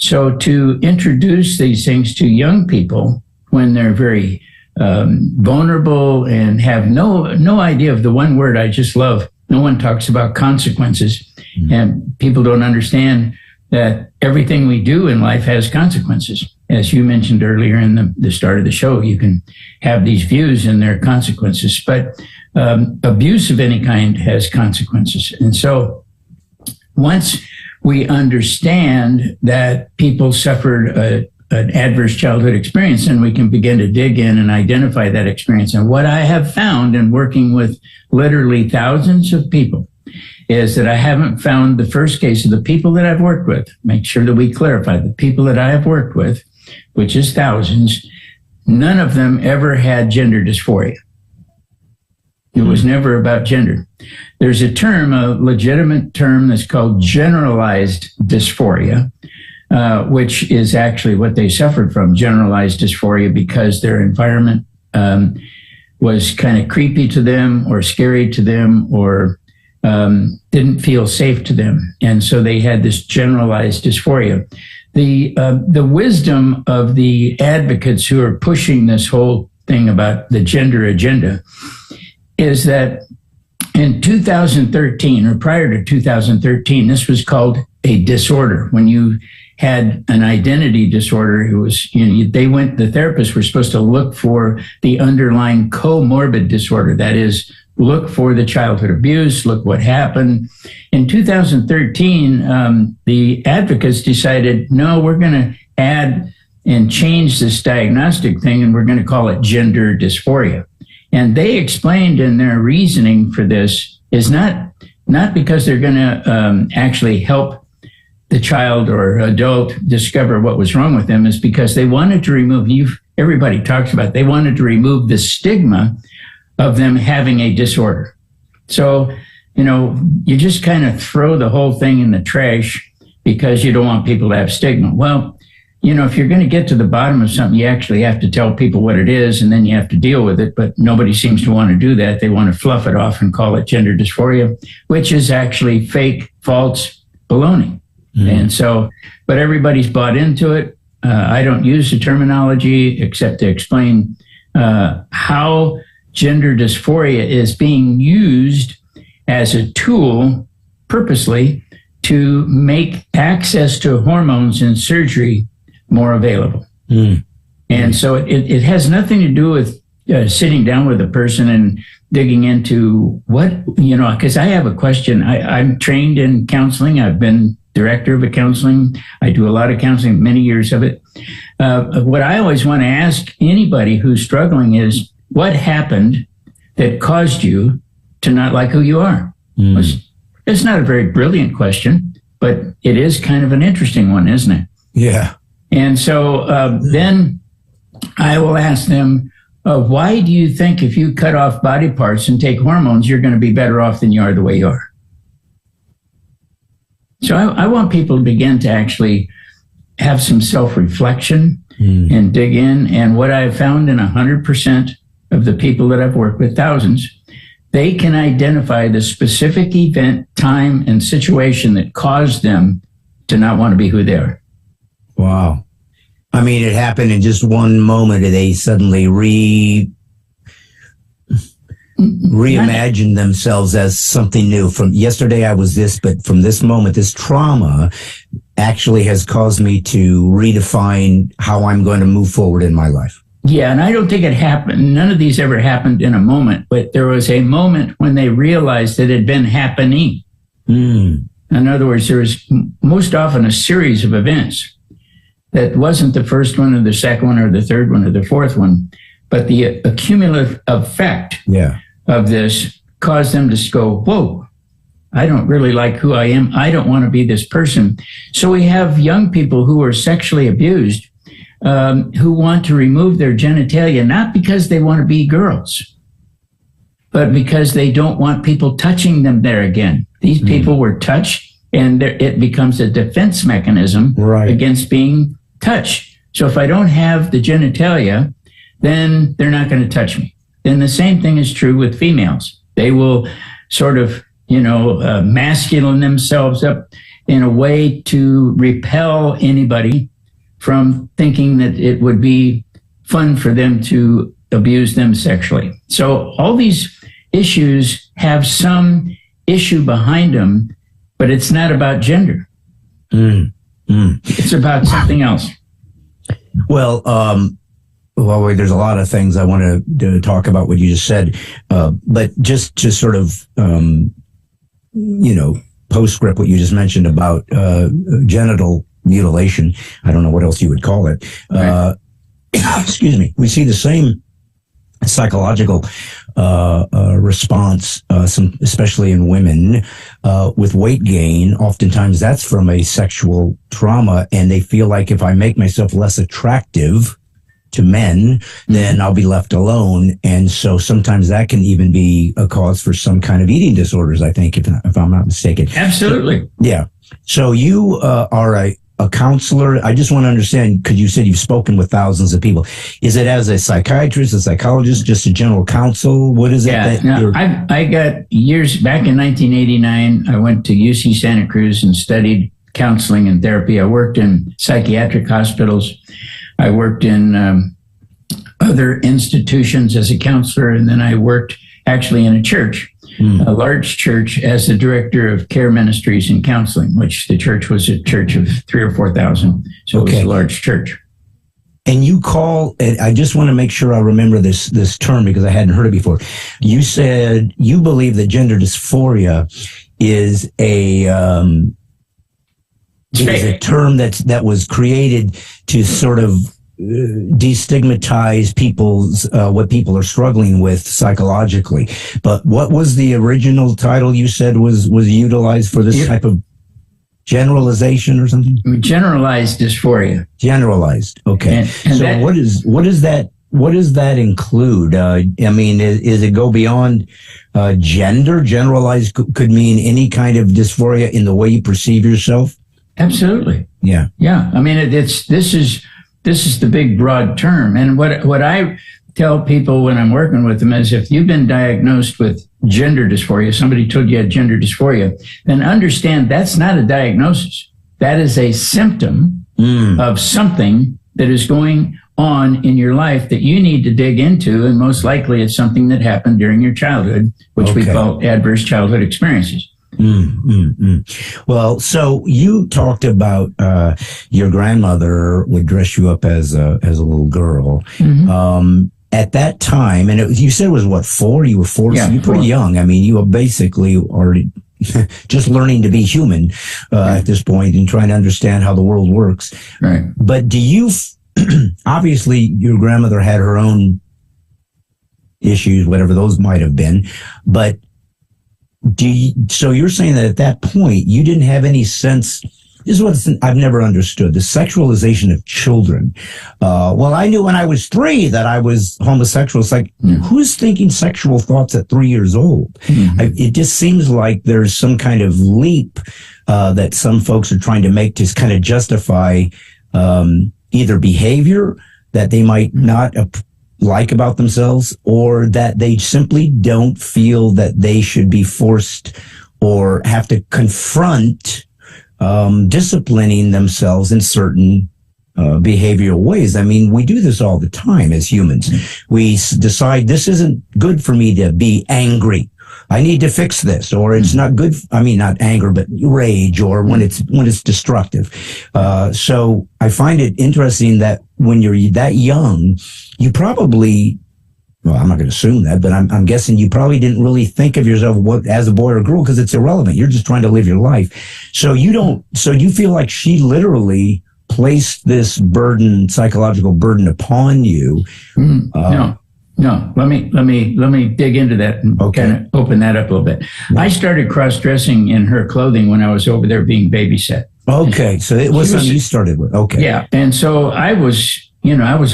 So to introduce these things to young people when they're very vulnerable and have no idea of the one word I just love, no one talks about consequences. Mm-hmm. And people don't understand that everything we do in life has consequences. As you mentioned earlier in the start of the show, you can have these views and there are consequences, but abuse of any kind has consequences. And so once we understand that people suffered an adverse childhood experience, and we can begin to dig in and identify that experience. And what I have found in working with literally thousands of people is that I haven't found the first case of the people that I've worked with. Make sure that we clarify the people that I have worked with, which is thousands, none of them ever had gender dysphoria. It was never about gender. There's a term, a legitimate term that's called generalized dysphoria, which is actually what they suffered from, generalized dysphoria, because their environment was kind of creepy to them or scary to them or didn't feel safe to them. And so they had this generalized dysphoria. The wisdom of the advocates who are pushing this whole thing about the gender agenda is that in 2013 or prior to 2013, this was called a disorder. When you had an identity disorder, it was, the therapists were supposed to look for the underlying comorbid disorder. That is, look for the childhood abuse, look what happened. In 2013, the advocates decided, no, we're going to add and change this diagnostic thing, and we're going to call it gender dysphoria. And they explained in their reasoning for this is not because they're going to actually help the child or adult discover what was wrong with them, is because they wanted to remove, everybody talks about, they wanted to remove the stigma of them having a disorder. So, you just kind of throw the whole thing in the trash because you don't want people to have stigma. Well, if you're going to get to the bottom of something, you actually have to tell people what it is, and then you have to deal with it. But nobody seems to want to do that. They want to fluff it off and call it gender dysphoria, which is actually fake, false baloney. Mm-hmm. And so, but everybody's bought into it. I don't use the terminology except to explain how gender dysphoria is being used as a tool purposely to make access to hormones and surgery more available. Mm. And so it has nothing to do with sitting down with a person and digging into what, because I have a question. I'm trained in counseling. I've been director of a counseling. I do a lot of counseling, many years of it. What I always want to ask anybody who's struggling is, what happened that caused you to not like who you are? Mm. It's not a very brilliant question, but it is kind of an interesting one, isn't it? Yeah. And so then I will ask them, why do you think if you cut off body parts and take hormones, you're going to be better off than you are the way you are? So I want people to begin to actually have some self-reflection and dig in. And what I've found in 100% of the people that I've worked with, thousands, they can identify the specific event, time, and situation that caused them to not want to be who they are. Wow. I mean, it happened in just one moment, and they suddenly reimagine themselves as something new. From yesterday I was this, but from this moment, this trauma actually has caused me to redefine how I'm going to move forward in my life. Yeah, and I don't think it happened. None of these ever happened in a moment, but there was a moment when they realized it had been happening. In other words, there was most often a series of events that wasn't the first one or the second one or the third one or the fourth one, but the accumulative effect of this caused them to go, whoa, I don't really like who I am. I don't want to be this person. So we have young people who are sexually abused who want to remove their genitalia, not because they want to be girls, but because they don't want people touching them there again. These people were touched, and it becomes a defense mechanism against being touched. So if I don't have the genitalia, then they're not going to touch me. Then the same thing is true with females. They will sort of, masculine themselves up in a way to repel anybody from thinking that it would be fun for them to abuse them sexually. So all these issues have some issue behind them, but it's not about gender. It's about something else. Well, there's a lot of things I want to talk about what you just said, but just to sort of, postscript what you just mentioned about genital mutilation. I don't know what else you would call it. Excuse me. We see the same psychological response, especially in women, with weight gain. Oftentimes that's from a sexual trauma, and they feel like if I make myself less attractive to men, then I'll be left alone. And so sometimes that can even be a cause for some kind of eating disorders, I think, if I'm not mistaken. Absolutely. So, yeah. So you are a counselor. I just want to understand, because you said you've spoken with thousands of people. Is it as a psychiatrist, a psychologist, just a general counsel? What is it? I got years back in 1989. I went to UC Santa Cruz and studied counseling and therapy. I worked in psychiatric hospitals. I worked in other institutions as a counselor, and then I worked actually in a church, a large church, as the director of care ministries and counseling, which the church was a church of 3,000 or 4,000. So it was a large church. And you call, I just want to make sure I remember this term because I hadn't heard it before. You said you believe that gender dysphoria is a term that was created to sort of destigmatize what people are struggling with psychologically. But what was the original title you said was utilized for this type of generalization or something? Generalized dysphoria. Generalized. Okay. And so what does that include? I mean, is it go beyond gender? Generalized could mean any kind of dysphoria in the way you perceive yourself? Absolutely. Yeah. Yeah. I mean, this is the big broad term. And what I tell people when I'm working with them is, if you've been diagnosed with gender dysphoria, somebody told you had gender dysphoria, then understand that's not a diagnosis. That is a symptom of something that is going on in your life that you need to dig into. And most likely it's something that happened during your childhood, which we call adverse childhood experiences. Well, so you talked about your grandmother would dress you up as a little girl. At that time, and you said it was what, 4? You were 4, so you're pretty young. I mean, you were basically already just learning to be human at this point and trying to understand how the world works. Right. But do you, obviously your grandmother had her own issues, whatever those might have been, but so you're saying that at that point you didn't have any sense. This is what I've never understood, the sexualization of children. Well, I knew when I was 3 that I was homosexual. It's like, who's thinking sexual thoughts at 3 years old? It just seems like there's some kind of leap that some folks are trying to make to kind of justify either behavior that they might not like about themselves, or that they simply don't feel that they should be forced or have to confront disciplining themselves in certain behavioral ways. I mean, we do this all the time as humans. We decide this isn't good for me to be angry. I need to fix this, or it's not good. I mean, not anger, but rage, or when it's destructive. So I find it interesting that when you're that young, you probably, well, I'm not going to assume that, but I'm guessing you probably didn't really think of yourself as a boy or a girl, because it's irrelevant. You're just trying to live your life. So you feel like she literally placed this burden, psychological burden, upon you. No. Let me dig into that and kind of open that up a little bit. Yeah. I started cross-dressing in her clothing when I was over there being babysat. Okay, so it was something you started with. Okay. Yeah, and so I was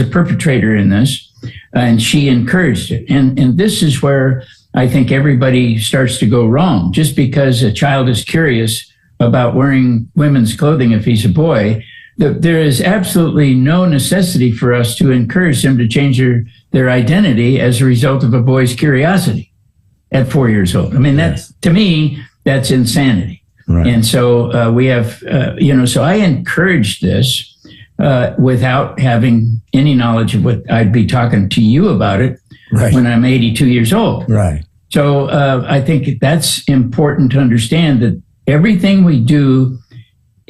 a perpetrator in this, and she encouraged it. And this is where I think everybody starts to go wrong. Just because a child is curious about wearing women's clothing if he's a boy, there is absolutely no necessity for us to encourage them to change their identity as a result of a boy's curiosity at 4 years old. I mean, to me, that's insanity. Right. And so we have, so I encouraged this without having any knowledge of what I'd be talking to you about it when I'm 82 years old. Right. So I think that's important to understand, that everything we do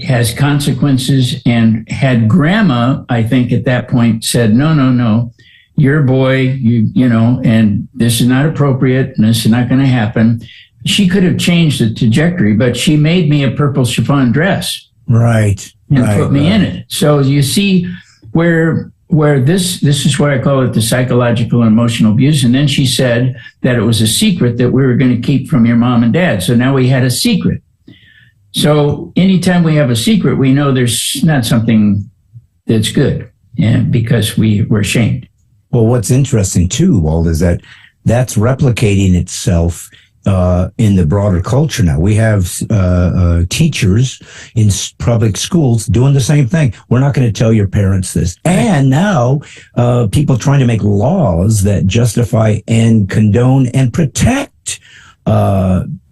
has consequences. And had grandma, I think at that point said, no, you're a boy, and this is not appropriate and this is not going to happen, she could have changed the trajectory, but she made me a purple chiffon dress. Right. And put me in it. So you see where this is why I call it the psychological and emotional abuse. And then she said that it was a secret that we were going to keep from your mom and dad. So now we had a secret. So anytime we have a secret, we know there's not something that's good, and because we're ashamed. Well, what's interesting too, Walt, is that that's replicating itself in the broader culture now. We have teachers in public schools doing the same thing. We're not going to tell your parents this. And now people trying to make laws that justify and condone and protect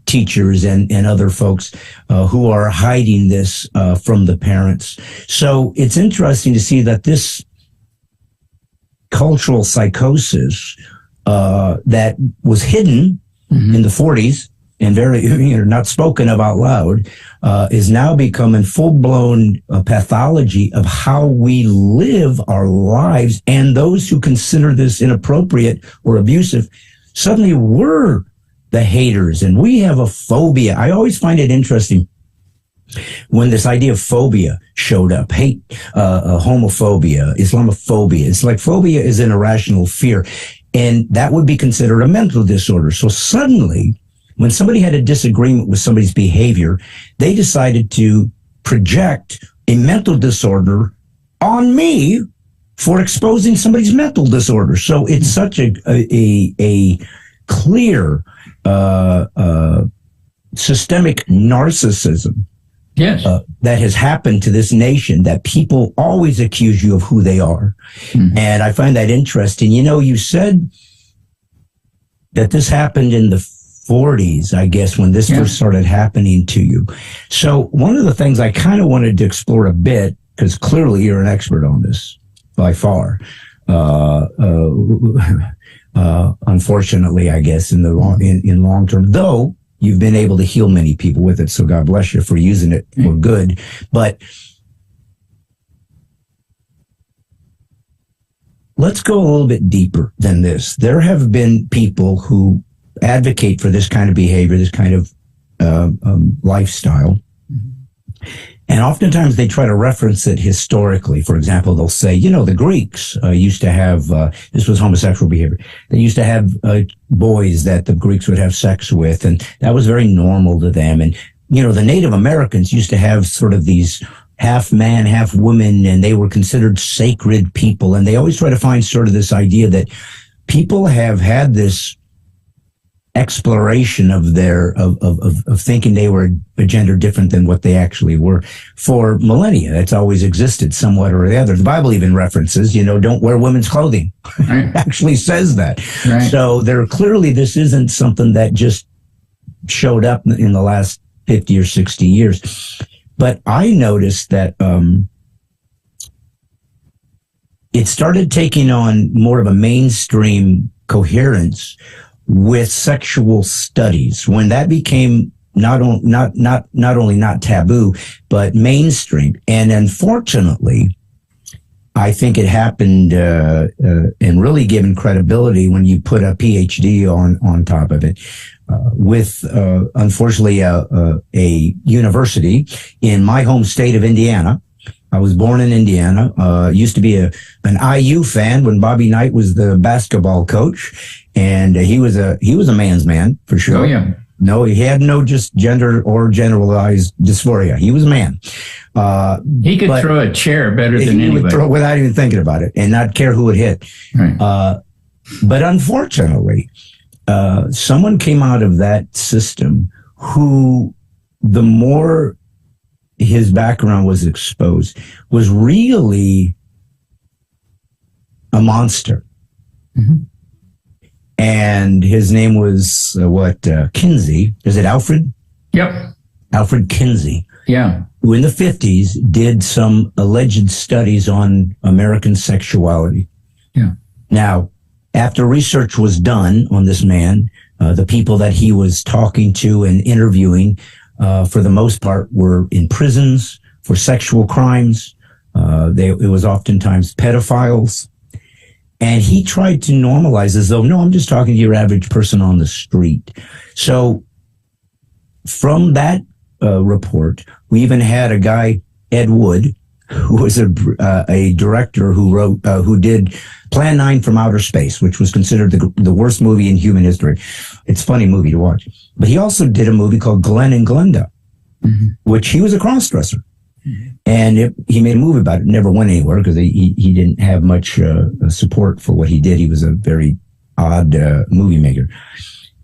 teachers and other folks who are hiding this from the parents. So it's interesting to see that this cultural psychosis that was hidden in the 40s and very not spoken of out loud is now becoming full-blown pathology of how we live our lives. And those who consider this inappropriate or abusive suddenly were the haters, and we have a phobia. I always find it interesting when this idea of phobia showed up. Hate, homophobia, Islamophobia. It's like phobia is an irrational fear, and that would be considered a mental disorder. So suddenly, when somebody had a disagreement with somebody's behavior, they decided to project a mental disorder on me for exposing somebody's mental disorder. So it's such a clear systemic narcissism that has happened to this nation, that people always accuse you of who they are. And I find that interesting. You said that this happened in the 40s, I guess, when this first started happening to you. So one of the things I kind of wanted to explore a bit, because clearly you're an expert on this by far, unfortunately, I guess, in long term, though you've been able to heal many people with it. So God bless you for using it for good. But let's go a little bit deeper than this. There have been people who advocate for this kind of behavior, this kind of lifestyle. And oftentimes they try to reference it historically. For example, they'll say, the Greeks used to have, this was homosexual behavior. They used to have boys that the Greeks would have sex with, and that was very normal to them. And, the Native Americans used to have sort of these half man, half woman, and they were considered sacred people. And they always try to find sort of this idea that people have had this exploration of their of thinking they were a gender different than what they actually were for millennia. It's always existed somewhat or the other. The Bible even references, don't wear women's clothing. Right. Actually says that. Right. So this isn't something that just showed up in the last 50 or 60 years. But I noticed that it started taking on more of a mainstream coherence with sexual studies, when that became not only not taboo, but mainstream. And unfortunately, I think it happened and really given credibility when you put a PhD on top of it. With unfortunately a university in my home state of Indiana. I was born in Indiana. Used to be an IU fan when Bobby Knight was the basketball coach, and he was a man's man for sure. Oh yeah. No, he had no just gender or generalized dysphoria. He was a man. He could throw a chair better than anybody. He would throw without even thinking about it and not care who it hit. Right. But unfortunately, someone came out of that system who, the more his background was exposed, was really a monster. Mm-hmm. And his name was Kinsey. Is it Alfred? Yep. Alfred Kinsey. Yeah. Who in the 50s did some alleged studies on American sexuality. Yeah. Now, after research was done on this man, the people that he was talking to and interviewing, for the most part, were in prisons for sexual crimes. It was oftentimes pedophiles. And he tried to normalize as though, no, I'm just talking to your average person on the street. So from that report, we even had a guy, Ed Wood, who was a director who did Plan 9 from Outer Space, which was considered the worst movie in human history. It's a funny movie to watch. But he also did a movie called Glenn and Glenda, mm-hmm. which he was a cross-dresser. Mm-hmm. And he made a movie about it. Never went anywhere because he didn't have much support for what he did. He was a very odd movie maker.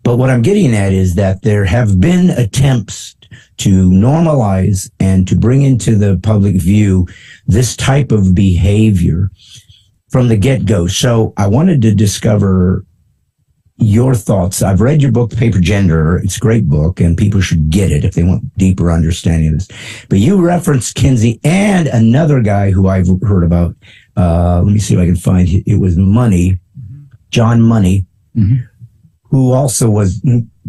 But what I'm getting at is that there have been attempts to normalize and to bring into the public view this type of behavior from the get-go. So I wanted to discover your thoughts. I've read your book, Paper Gender. It's a great book, and people should get it if they want deeper understanding of this. But you referenced Kinsey and another guy who I've heard about. Let me see if I can find it. It was Money, John Money, mm-hmm. who also was,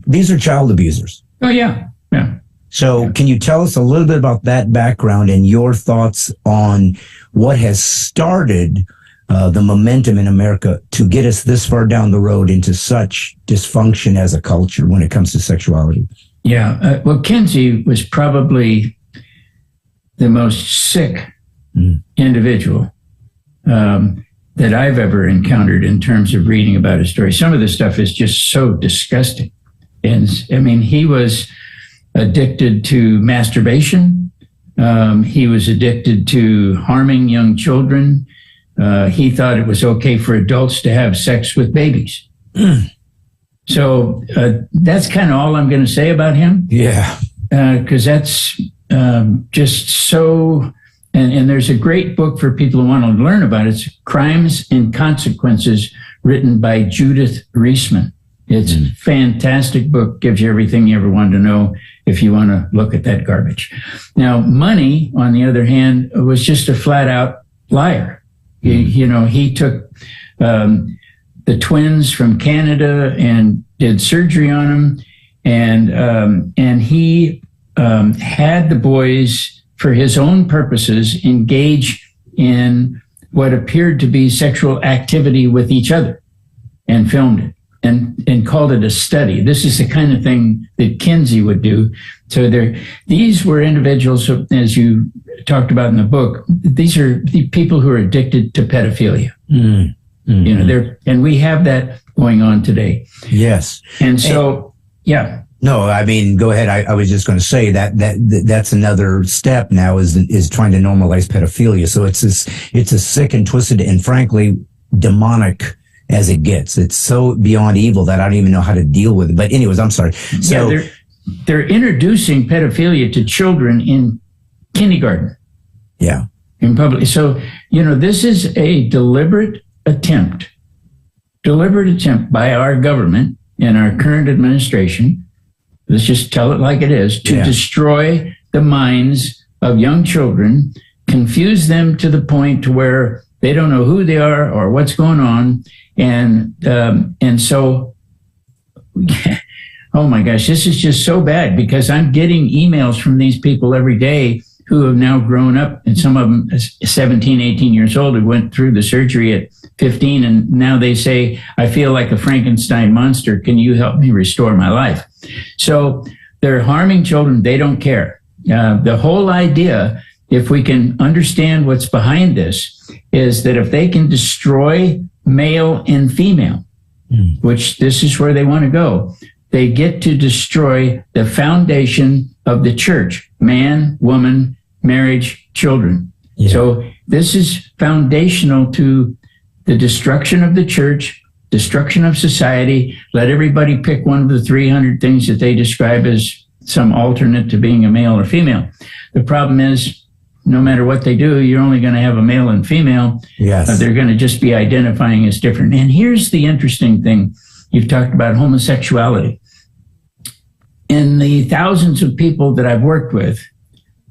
these are child abusers. Oh, yeah. Yeah. So can you tell us a little bit about that background and your thoughts on what has started the momentum in America to get us this far down the road into such dysfunction as a culture when it comes to sexuality? Yeah. Well, Kinsey was probably the most sick individual that I've ever encountered in terms of reading about his story. Some of the stuff is just so disgusting. And I mean, he was addicted to masturbation. He was addicted to harming young children. He thought it was okay for adults to have sex with babies. So that's kind of all I'm going to say about him. Yeah. Because that's just so, and there's a great book for people who want to learn about it. It's Crimes and Consequences, written by Judith Reisman. It's a fantastic book, gives you everything you ever wanted to know if you want to look at that garbage. Now, Money, on the other hand, was just a flat out liar. He took the twins from Canada and did surgery on them, and he had the boys, for his own purposes, engage in what appeared to be sexual activity with each other, and filmed it and called it a study. This is the kind of thing that Kinsey would do. So these were individuals, as you talked about in the book, these are the people who are addicted to pedophilia. Mm-hmm. And we have that going on today. Yes. And so, yeah. No, I mean, go ahead. I was just going to say that's another step now is trying to normalize pedophilia. So it's a sick and twisted and frankly demonic as it gets. It's so beyond evil that I don't even know how to deal with it. But anyways, I'm sorry. So yeah, they're introducing pedophilia to children in kindergarten. Yeah. In public. So, this is a deliberate attempt by our government and our current administration, let's just tell it like it is, to destroy the minds of young children, confuse them to the point to where they don't know who they are or what's going on. And so oh my gosh, this is just so bad, because I'm getting emails from these people every day who have now grown up, and some of them 17, 18 years old, who went through the surgery at 15, and now they say, I feel like a Frankenstein monster. Can you help me restore my life? So they're harming children. They don't care. The whole idea, if we can understand what's behind this, is that if they can destroy male and female, which this is where they want to go, they get to destroy the foundation of the church: man, woman, marriage, children. Yeah. So this is foundational to the destruction of the church, destruction of society. Let everybody pick one of the 300 things that they describe as some alternate to being a male or female. The problem is, no matter what they do, you're only going to have a male and female. Yes. They're going to just be identifying as different. And here's the interesting thing. You've talked about homosexuality. In the thousands of people that I've worked with,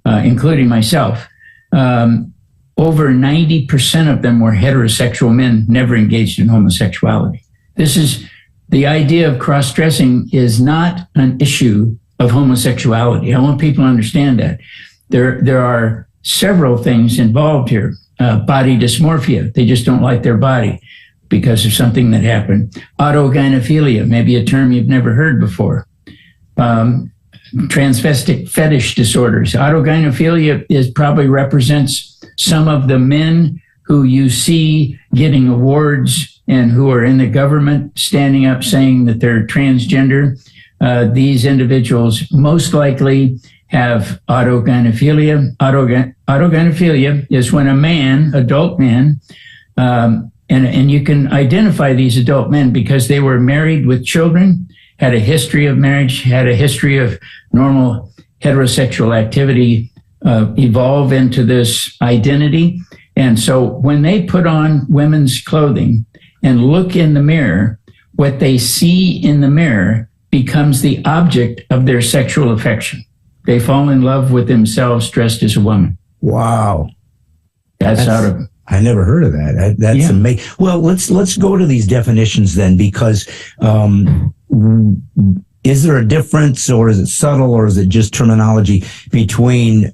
including myself, over 90% of them were heterosexual men, never engaged in homosexuality. This is the idea of cross-dressing is not an issue of homosexuality. I want people to understand that. There are several things involved here. Body dysmorphia, they just don't like their body because of something that happened. Autogynephilia, maybe a term you've never heard before. Transvestic fetish disorders. Autogynephilia probably represents some of the men who you see getting awards and who are in the government standing up saying that they're transgender. These individuals most likely have autogynephilia. Autogynephilia is when a man, adult man, and you can identify these adult men because they were married with children, had a history of marriage, had a history of normal heterosexual activity, evolve into this identity. And so when they put on women's clothing and look in the mirror, what they see in the mirror becomes the object of their sexual affection. They fall in love with themselves dressed as a woman. Wow. That's out of... I never heard of that. That's amazing. Well, let's go to these definitions then, because is there a difference, or is it subtle, or is it just terminology between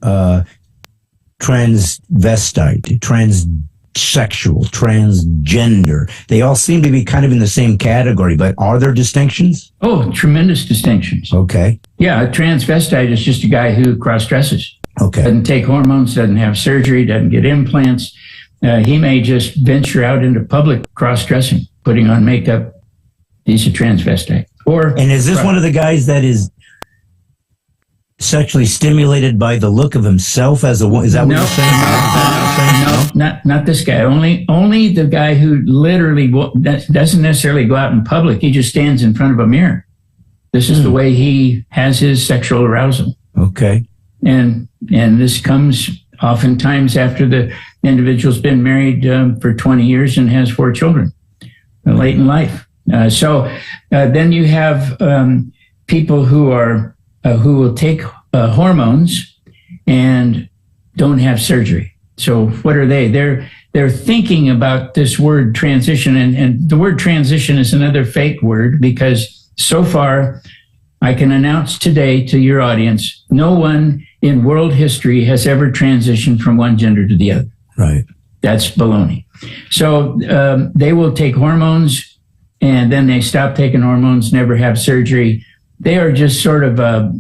transvestite, transsexual, transgender? They all seem to be kind of in the same category, but are there distinctions? Oh, tremendous distinctions. Okay. Yeah, a transvestite is just a guy who cross-dresses. Okay. Doesn't take hormones, doesn't have surgery, doesn't get implants. He may just venture out into public cross-dressing, putting on makeup. He's a transvestite. And is this one of the guys that is sexually stimulated by the look of himself as a woman? Is that what you're saying? No, not this guy. Only the guy who literally doesn't necessarily go out in public. He just stands in front of a mirror. This is the way he has his sexual arousal. Okay. And this comes oftentimes after the individual's been married for 20 years and has 4 children late in life. So then you have people who will take hormones and don't have surgery. So what are they? They're thinking about this word transition, and the word transition is another fake word, because so far I can announce today to your audience, no one in world history has ever transitioned from one gender to the other. Right. That's baloney. So they will take hormones, and then they stop taking hormones, never have surgery. They are just sort of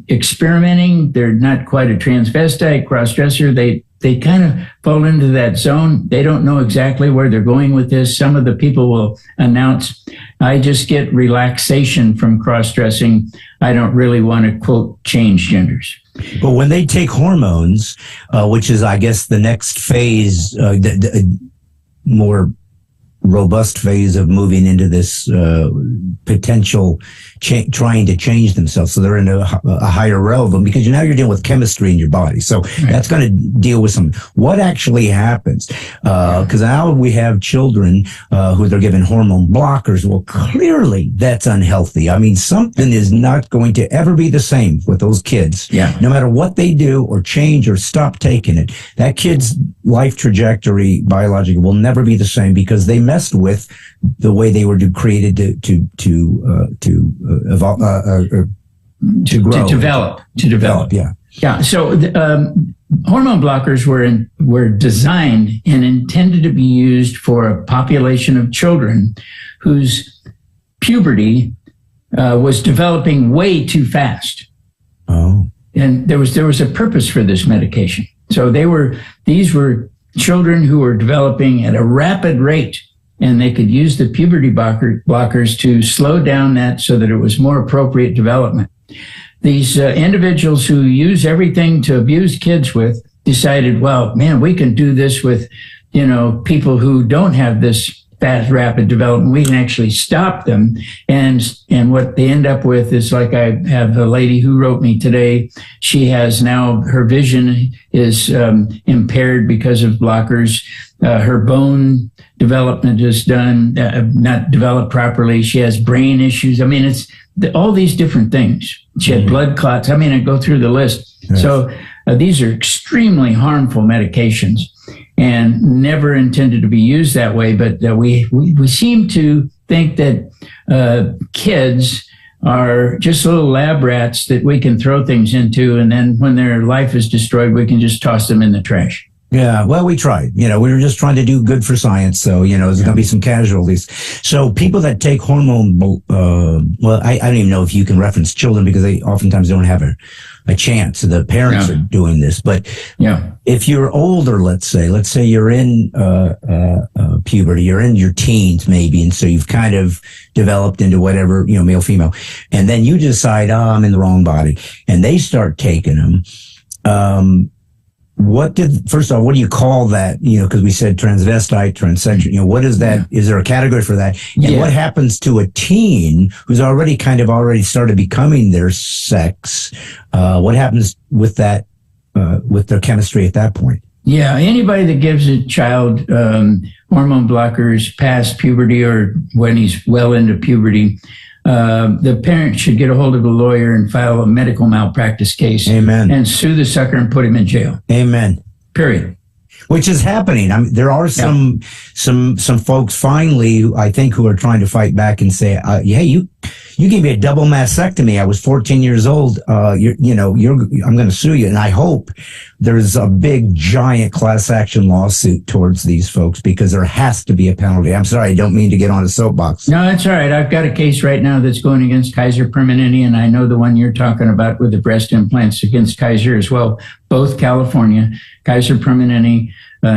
experimenting. They're not quite a transvestite, cross-dresser. They kind of fall into that zone. They don't know exactly where they're going with this. Some of the people will announce, I just get relaxation from cross-dressing. I don't really want to, quote, change genders. But when they take hormones, which is, I guess, the next phase, the more robust phase of moving into this potential trying to change themselves, so they're in a higher realm, because now you're dealing with chemistry in your body, so that's going to deal with some what actually happens, because now we have children who they're given hormone blockers. Well, clearly that's unhealthy. I mean, something is not going to ever be the same with those kids. No matter what they do or change or stop taking it, that kid's life trajectory biologically will never be the same, because they messed with the way they were created to evolve, to grow, to develop. Yeah. So hormone blockers were designed and intended to be used for a population of children whose puberty was developing way too fast. Oh. And there was a purpose for this medication. So these were children who were developing at a rapid rate, and they could use the puberty blockers to slow down that so that it was more appropriate development. These individuals who use everything to abuse kids with decided, well, man, we can do this with, people who don't have this fast, rapid development. We can actually stop them. And what they end up with is, like, I have a lady who wrote me today. She has now, her vision is impaired because of blockers. Her bone development is not developed properly. She has brain issues. I mean, it's all these different things. She had blood clots. I mean, I go through the list. Yes. So these are extremely harmful medications and never intended to be used that way. But we seem to think that kids are just little lab rats that we can throw things into, and then when their life is destroyed, we can just toss them in the trash. Yeah, well, we tried. We were just trying to do good for science. So, there's going to be some casualties. So people that take hormone, I don't even know if you can reference children because they oftentimes don't have a chance. The parents are doing this. But if you're older, let's say you're in puberty, you're in your teens maybe, and so you've kind of developed into whatever, male, female, and then you decide, I'm in the wrong body, and they start taking them. First of all, what do you call that? Because we said transvestite, transsexual, what is that? Yeah. Is there a category for that? And what happens to a teen who's already started becoming their sex? What happens with that, with their chemistry at that point? Yeah. Anybody that gives a child hormone blockers past puberty or when he's well into puberty, the parent should get a hold of a lawyer and file a medical malpractice case. Amen. And sue the sucker and put him in jail. Amen. Period. Which is happening. I mean, there are some folks finally, I think, who are trying to fight back and say, hey, you gave me a double mastectomy. I was 14 years old. I'm going to sue you. And I hope there's a big, giant class action lawsuit towards these folks because there has to be a penalty. I'm sorry, I don't mean to get on a soapbox. No, that's all right. I've got a case right now that's going against Kaiser Permanente, and I know the one you're talking about with the breast implants against Kaiser as well. Both California. Kaiser Permanente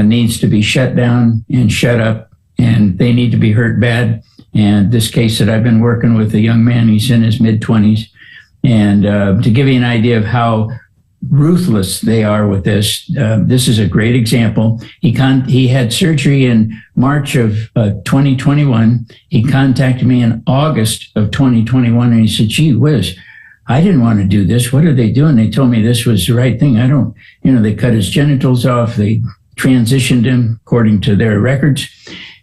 needs to be shut down and shut up, and they need to be hurt bad. And this case that I've been working with, a young man, he's in his mid-20s. And to give you an idea of how ruthless they are with this, this is a great example. He had surgery in March of 2021. He contacted me in August of 2021, and he said, gee whiz, I didn't want to do this. What are they doing? They told me this was the right thing. They cut his genitals off. They transitioned him according to their records.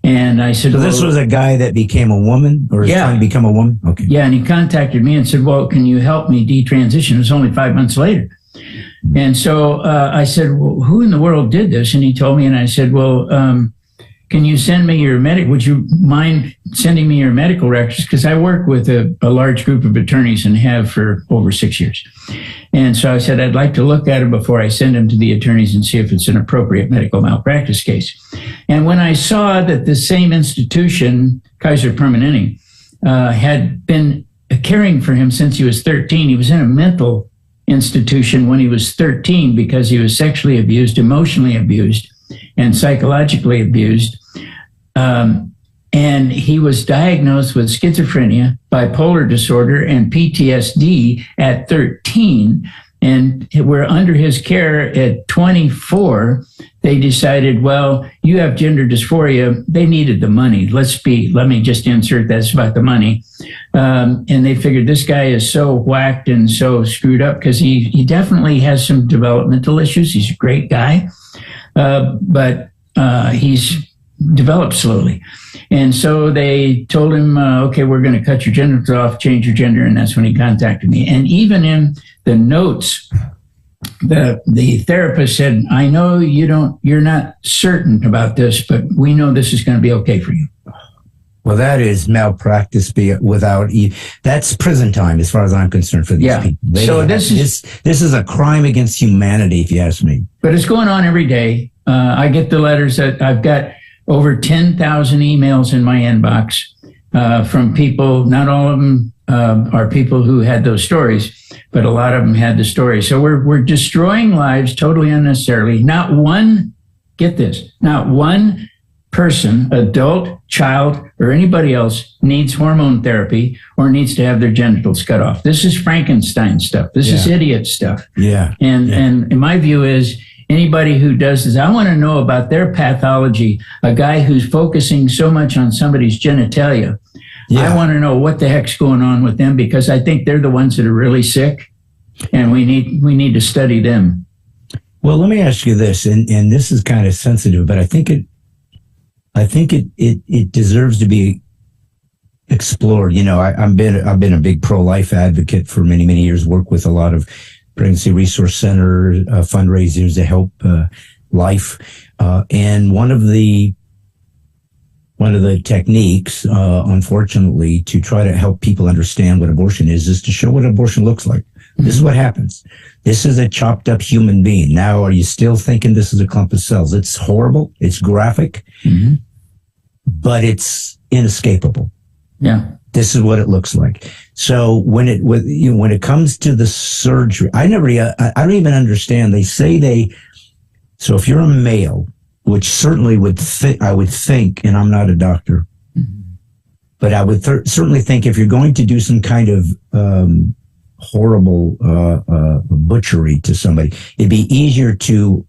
And I said, so this was a guy that became a woman or is trying to become a woman? Okay. Yeah. And he contacted me and said, well, can you help me detransition? It was only 5 months later. And so I said, well, who in the world did this? And he told me, and I said, well, can you send me your would you mind sending me your medical records? Because I work with a large group of attorneys and have for over 6 years. And so I said, I'd like to look at it before I send them to the attorneys and see if it's an appropriate medical malpractice case. And when I saw that the same institution, Kaiser Permanente, had been caring for him since he was 13, he was in a mental institution when he was 13 because he was sexually abused, emotionally abused, and psychologically abused. And he was diagnosed with schizophrenia, bipolar disorder, and PTSD at 13. And we're under his care at 24. They decided, well, you have gender dysphoria. They needed the money. Let me just insert that's about the money. And they figured this guy is so whacked and so screwed up because he definitely has some developmental issues. He's a great guy, but he's developed slowly. And so they told him, okay, we're going to cut your genitals off, change your gender. And that's when he contacted me. And even in the notes, the therapist said, I know you're not certain about this, but we know this is going to be okay for you. Well, that is malpractice without that's prison time as far as I'm concerned for these people. So this is a crime against humanity, if you ask me. But it's going on every day. I get the letters that I've got over 10,000 emails in my inbox from people. Not all of them are people who had those stories, but a lot of them had the stories. So we're destroying lives totally unnecessarily. Not one, get this, not one person, adult, child, or anybody else needs hormone therapy or needs to have their genitals cut off. This is Frankenstein stuff. This is idiot stuff. And my view is anybody who does this, I want to know about their pathology. A guy who's focusing so much on somebody's genitalia. I want to know what the heck's going on with them, because I think they're the ones that are really sick, and we need to study them. Well, let me ask you this, and this is kind of sensitive, but I think it deserves to be explored. You know, I've been a big pro-life advocate for many, many years, worked with a lot of pregnancy resource center fundraisers to help life. And one of the techniques, unfortunately, to try to help people understand what abortion is to show what abortion looks like. Mm-hmm. This is what happens. This is a chopped up human being. Now, are you still thinking this is a clump of cells? It's horrible. It's graphic, but it's inescapable. Yeah. This is what it looks like. So when it comes to the surgery, I don't even understand. They say so if you're a male, which certainly I would think, and I'm not a doctor, but I would certainly think if you're going to do some kind of horrible butchery to somebody, it'd be easier to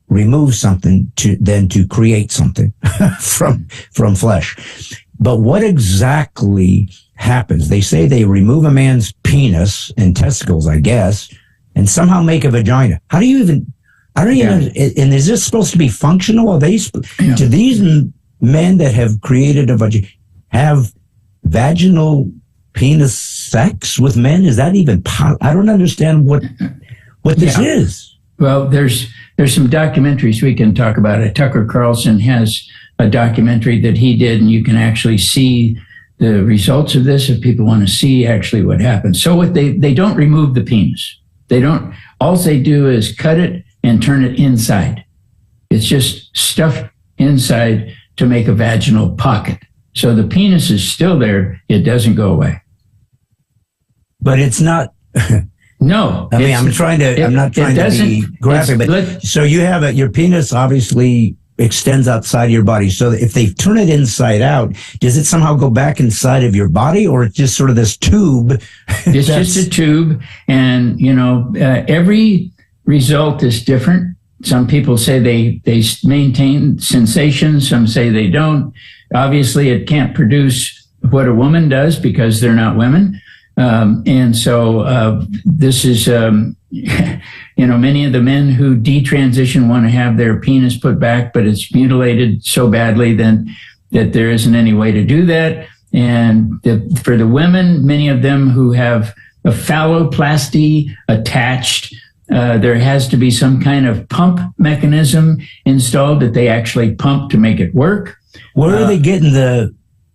remove something than to create something from flesh. But what exactly happens? They say they remove a man's penis and testicles, I guess, and somehow make a vagina. How do you even? I don't even. And is this supposed to be functional? Are they? Do these men that have created a vagina have vaginal penis sex with men? Is that even? I don't understand what this is. Well, there's some documentaries we can talk about it. Tucker Carlson has a documentary that he did, and you can actually see the results of this if people want to see actually what happens. So what they don't remove the penis. They don't. All they do is cut it and turn it inside. It's just stuff inside to make a vaginal pocket. So the penis is still there. It doesn't go away. But it's not. No. I mean, I'm not trying to be graphic, but so you have your penis obviously extends outside of your body. So if they turn it inside out, does it somehow go back inside of your body, or it's just sort of this tube? It's just a tube. And, every result is different. Some people say they maintain sensations. Some say they don't. Obviously, it can't produce what a woman does because they're not women. And so this is, many of the men who detransition want to have their penis put back, but it's mutilated so badly then that there isn't any way to do that. And for the women, many of them who have a phalloplasty attached, there has to be some kind of pump mechanism installed that they actually pump to make it work. Where are they getting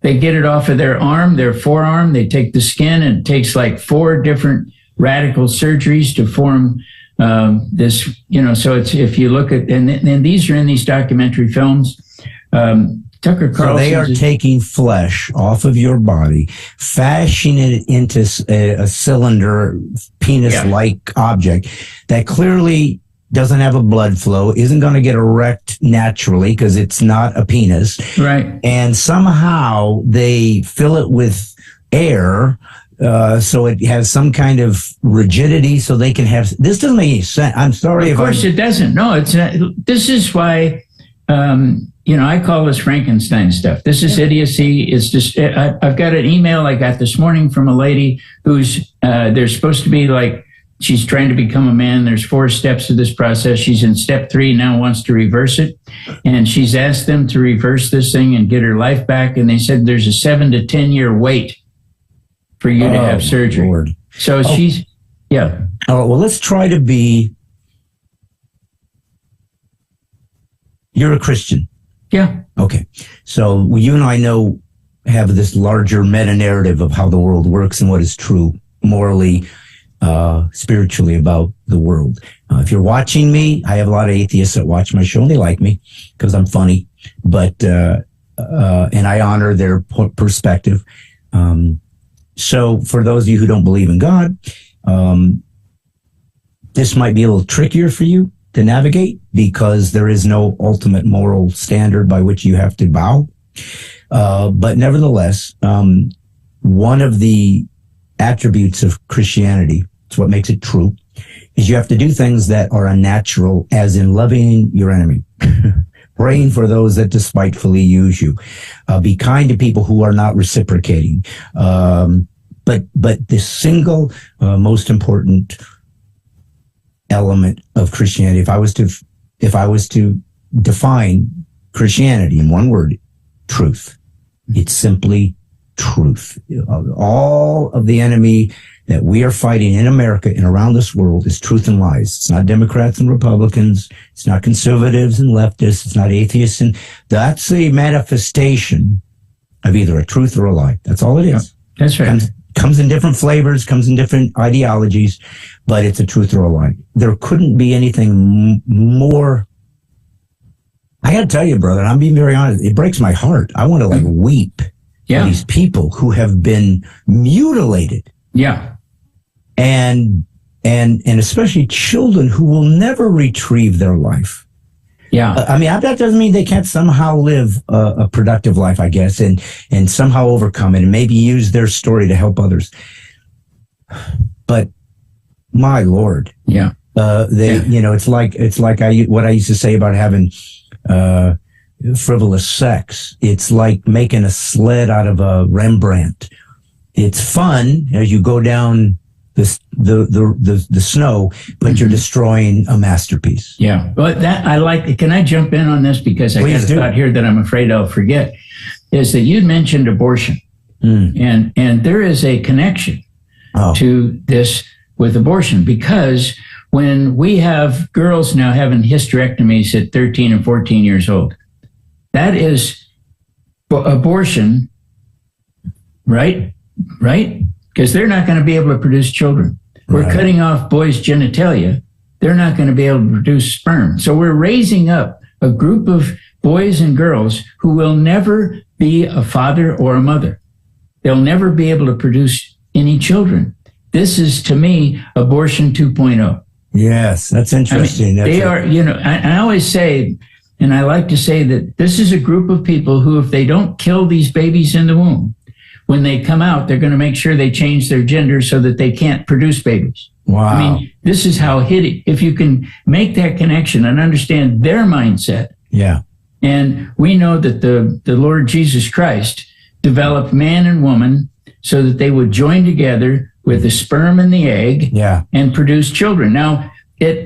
They get it off of their arm, their forearm. They take the skin, and it takes like 4 different radical surgeries to form this, so it's, if you look at, and these are in these documentary films, Tucker Carlson. So they are taking flesh off of your body, fashioning it into a cylinder, penis-like object that clearly doesn't have a blood flow, isn't going to get erect naturally because it's not a penis. Right. And somehow they fill it with air, so it has some kind of rigidity so they can have... This doesn't make any sense. I'm sorry. Of course it doesn't. No, it's not. This is why, I call this Frankenstein stuff. This is idiocy. It's just, I've got an email I got this morning from a lady who's, they're supposed to be like, she's trying to become a man. There's 4 steps to this process. She's in step 3 now, wants to reverse it. And she's asked them to reverse this thing and get her life back. And they said there's a 7 to 10 year wait for you to have surgery. Lord. So she's, yeah. Oh, well, let's try to be, you're a Christian. Yeah. Okay. So you and I know have this larger meta narrative of how the world works and what is true morally, spiritually about the world. If you're watching me, I have a lot of atheists that watch my show and they like me because I'm funny, but and I honor their perspective. So for those of you who don't believe in God, this might be a little trickier for you to navigate because there is no ultimate moral standard by which you have to bow. But nevertheless, one of the attributes of Christianity, it's what makes it true, is you have to do things that are unnatural, as in loving your enemy, praying for those that despitefully use you, be kind to people who are not reciprocating. But the single most important element of Christianity, if I was to define Christianity in one word, truth. It's simply truth. All of the enemy that we are fighting in America and around this world is truth and lies. It's not Democrats and Republicans. It's not conservatives and leftists. It's not atheists. And that's a manifestation of either a truth or a lie. That's all it is. That's right. Comes in different flavors, comes in different ideologies, but it's a truth or a lie. There couldn't be anything more. I got to tell you, brother, and I'm being very honest, it breaks my heart. I want to weep for these people who have been mutilated. Yeah. And especially children who will never retrieve their life. Yeah. I mean, that doesn't mean they can't somehow live a productive life, I guess, and somehow overcome it and maybe use their story to help others. But my Lord. Yeah. It's like what I used to say about having frivolous sex. It's like making a sled out of a Rembrandt. It's fun as you go down the snow, but you're destroying a masterpiece. Yeah. But that I like. Can I jump in on this? Because I got a thought here that I'm afraid I'll forget, is that you mentioned abortion. And there is a connection to this with abortion, because when we have girls now having hysterectomies at 13 and 14 years old, that is abortion, right? Right? Because they're not going to be able to produce children. We're cutting off boys' genitalia. They're not going to be able to produce sperm. So we're raising up a group of boys and girls who will never be a father or a mother. They'll never be able to produce any children. This is, to me, abortion 2.0. Yes, that's interesting. I mean, I always say, and I like to say that this is a group of people who, if they don't kill these babies in the womb, when they come out, they're going to make sure they change their gender so that they can't produce babies. Wow. I mean, this is how hideous. If you can make that connection and understand their mindset. Yeah. And we know that the Lord Jesus Christ developed man and woman so that they would join together with the sperm and the egg and produce children. Now,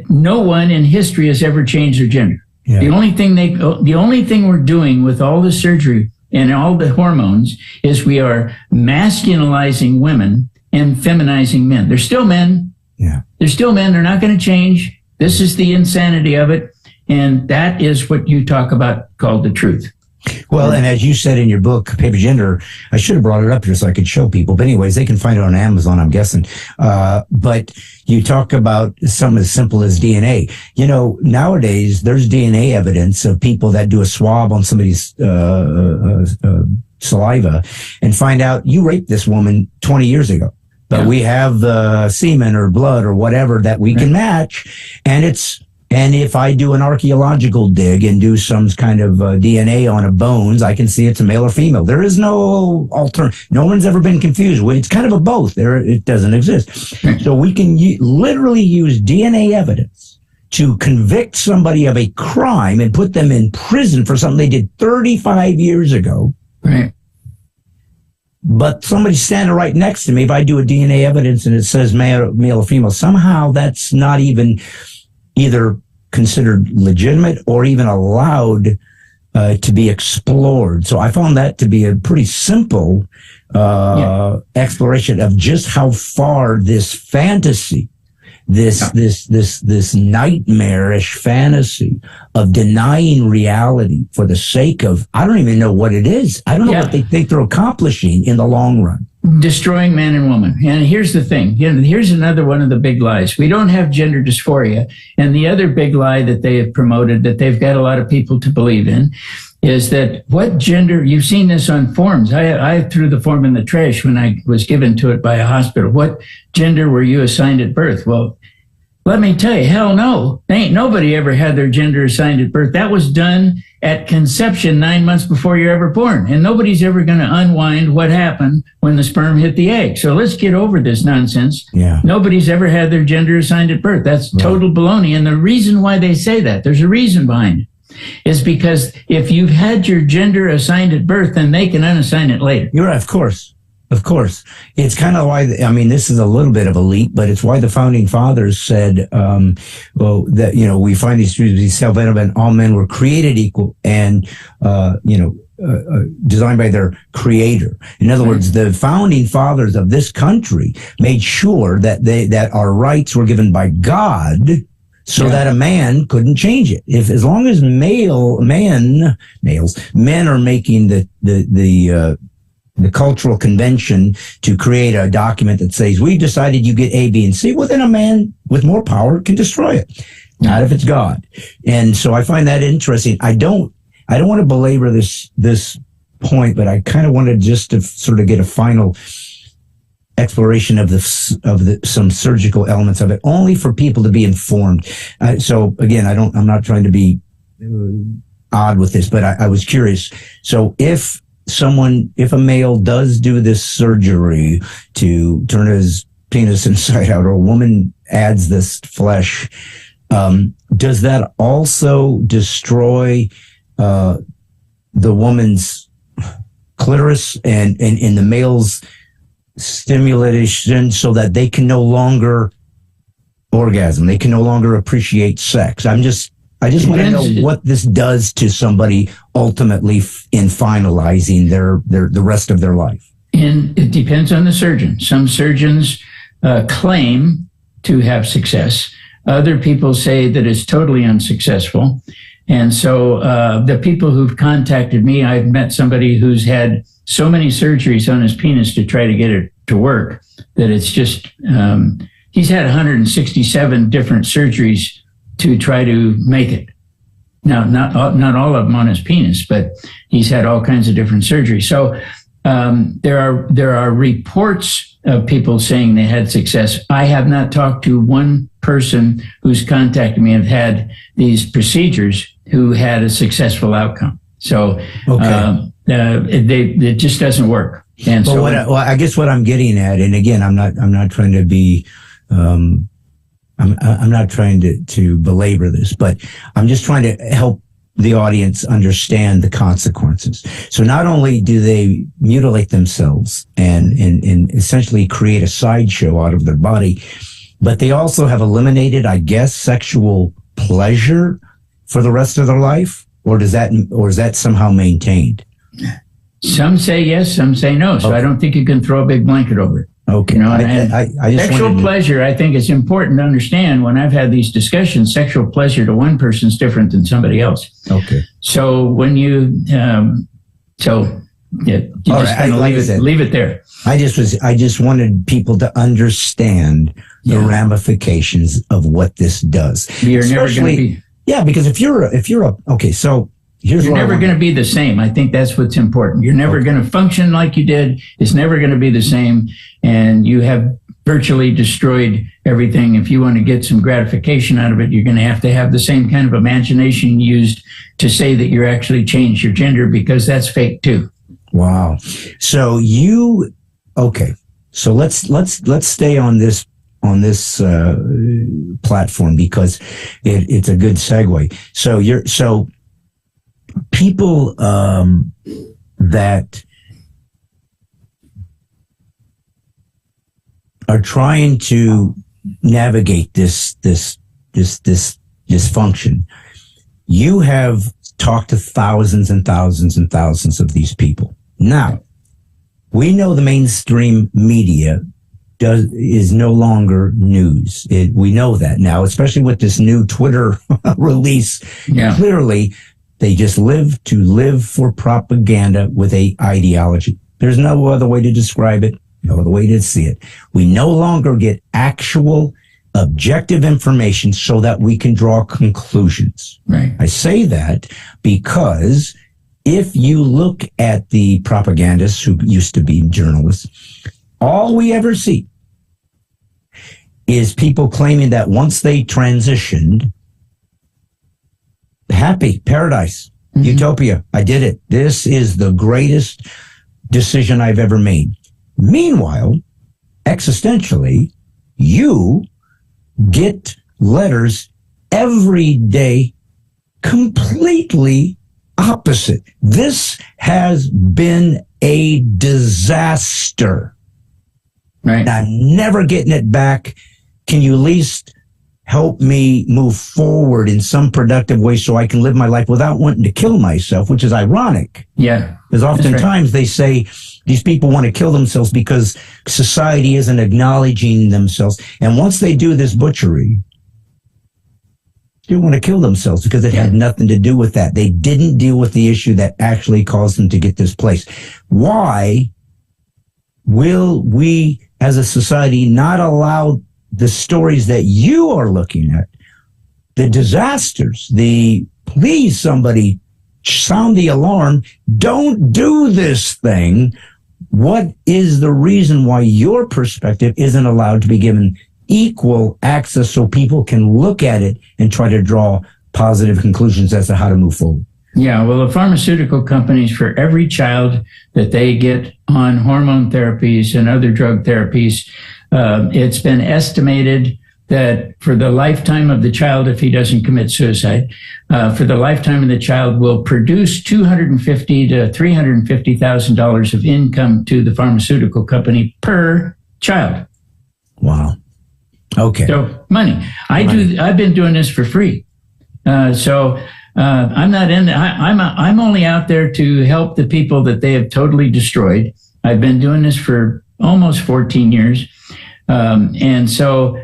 no one in history has ever changed their gender. Yeah. The only thing we're doing with all the surgery and all the hormones is we are masculinizing women and feminizing men. They're still men. Yeah. They're still men. They're not going to change. This is the insanity of it. And that is what you talk about called the truth. Well, and as you said in your book, Paper Gender, I should have brought it up here so I could show people. But anyways, they can find it on Amazon, I'm guessing. But you talk about something as simple as DNA. You know, nowadays, there's DNA evidence of people that do a swab on somebody's saliva and find out you raped this woman 20 years ago. But we have the semen or blood or whatever that we can match. And if I do an archaeological dig and do some kind of DNA on a bones, I can see it's a male or female. There is no alternative. No one's ever been confused. It's kind of a both. It doesn't exist. So we can literally use DNA evidence to convict somebody of a crime and put them in prison for something they did 35 years ago. Right. But somebody's standing right next to me. If I do a DNA evidence and it says male or female, somehow that's not even either considered legitimate or even allowed to be explored. So I found that to be a pretty simple exploration of just how far this fantasy this nightmarish fantasy of denying reality for the sake of, I don't even know what it is. I don't know what they think they're accomplishing in the long run. Destroying man and woman. And here's the thing. Here's another one of the big lies. We don't have gender dysphoria. And the other big lie that they have promoted, that they've got a lot of people to believe in, is that what gender, you've seen this on forms. I threw the form in the trash when I was given to it by a hospital. What gender were you assigned at birth? Well, let me tell you, hell no. Ain't nobody ever had their gender assigned at birth. That was done at conception 9 months before you're ever born. And nobody's ever going to unwind what happened when the sperm hit the egg. So let's get over this nonsense. Yeah. Nobody's ever had their gender assigned at birth. That's total baloney. And the reason why they say that, there's a reason behind it, is because if you've had your gender assigned at birth, then they can unassign it later. You're right, of course. Of course. It's kind of why, I mean, this is a little bit of a leap, but it's why the founding fathers said, that, we find these truths to be self-evident. All men were created equal and, designed by their creator. In other words, the founding fathers of this country made sure that our rights were given by God, so that a man couldn't change it. As long as men are making the cultural convention to create a document that says, we decided you get A, B, and C, well, then a man with more power can destroy it. Not if it's God. And so I find that interesting. I don't want to belabor this point, but I kind of wanted just to sort of get a final exploration of some surgical elements of it, only for people to be informed. So again, I'm not trying to be odd with this, but I was curious. So if a male does do this surgery to turn his penis inside out, or a woman adds this flesh, does that also destroy the woman's clitoris and in the male's stimulation, so that they can no longer orgasm, they can no longer appreciate sex? I just want to know what this does to somebody ultimately in finalizing the rest of their life. And it depends on the surgeon. Some surgeons claim to have success. Other people say that it's totally unsuccessful. And so the people who've contacted me, I've met somebody who's had so many surgeries on his penis to try to get it to work that it's just, he's had 167 different surgeries to try to make it. Now, not all of them on his penis, but he's had all kinds of different surgeries. So there are reports of people saying they had success. I have not talked to one person who's contacted me and had these procedures who had a successful outcome. So it just doesn't work. And so, I guess what I'm getting at, and again, I'm not trying to be, I'm not trying to belabor this, but I'm just trying to help the audience understand the consequences. So not only do they mutilate themselves and essentially create a sideshow out of their body, but they also have eliminated, I guess, sexual pleasure for the rest of their life, or is that somehow maintained? Some say yes, some say no. So I don't think you can throw a big blanket over it. Okay. I just sexual pleasure, I think it's important to understand when I've had these discussions, sexual pleasure to one person is different than somebody else. Okay. So when you, leave it there. I just wanted people to understand the ramifications of what this does. You're never going to be. Yeah, because if you're okay, so here's you're never going to be the same. I think that's what's important. You're never going to function like you did. It's never going to be the same. And you have virtually destroyed everything. If you want to get some gratification out of it, you're going to have the same kind of imagination used to say that you're actually changed your gender, because that's fake too. Wow. So so let's stay on this platform, because it's a good segue. So people that are trying to navigate this dysfunction, you have talked to thousands and thousands and thousands of these people. Now, we know the mainstream media is no longer news. We know that now, especially with this new Twitter release. Yeah. Clearly, they just live for propaganda with a ideology. There's no other way to describe it, no other way to see it. We no longer get actual objective information so that we can draw conclusions. Right. I say that because if you look at the propagandists who used to be journalists, all we ever see is people claiming that once they transitioned, happy, paradise, utopia, I did it. This is the greatest decision I've ever made. Meanwhile, existentially, you get letters every day completely opposite. This has been a disaster. Right. I'm never getting it back. Can you at least help me move forward in some productive way so I can live my life without wanting to kill myself, which is ironic. Yeah. Because oftentimes they say these people want to kill themselves because society isn't acknowledging themselves. And once they do this butchery, they want to kill themselves because it had nothing to do with that. They didn't deal with the issue that actually caused them to get this place. Why will we as a society not allow the stories that you are looking at, the disasters, please somebody sound the alarm, don't do this thing. What is the reason why your perspective isn't allowed to be given equal access so people can look at it and try to draw positive conclusions as to how to move forward? Yeah, well, the pharmaceutical companies, for every child that they get on hormone therapies and other drug therapies, it's been estimated that for the lifetime of the child, if he doesn't commit suicide, for the lifetime of the child will produce $250,000 to $350,000 of income to the pharmaceutical company per child. Wow. Okay. So money. I've been doing this for free. I'm not in. I'm only out there to help the people that they have totally destroyed. I've been doing this for almost 14 years. And so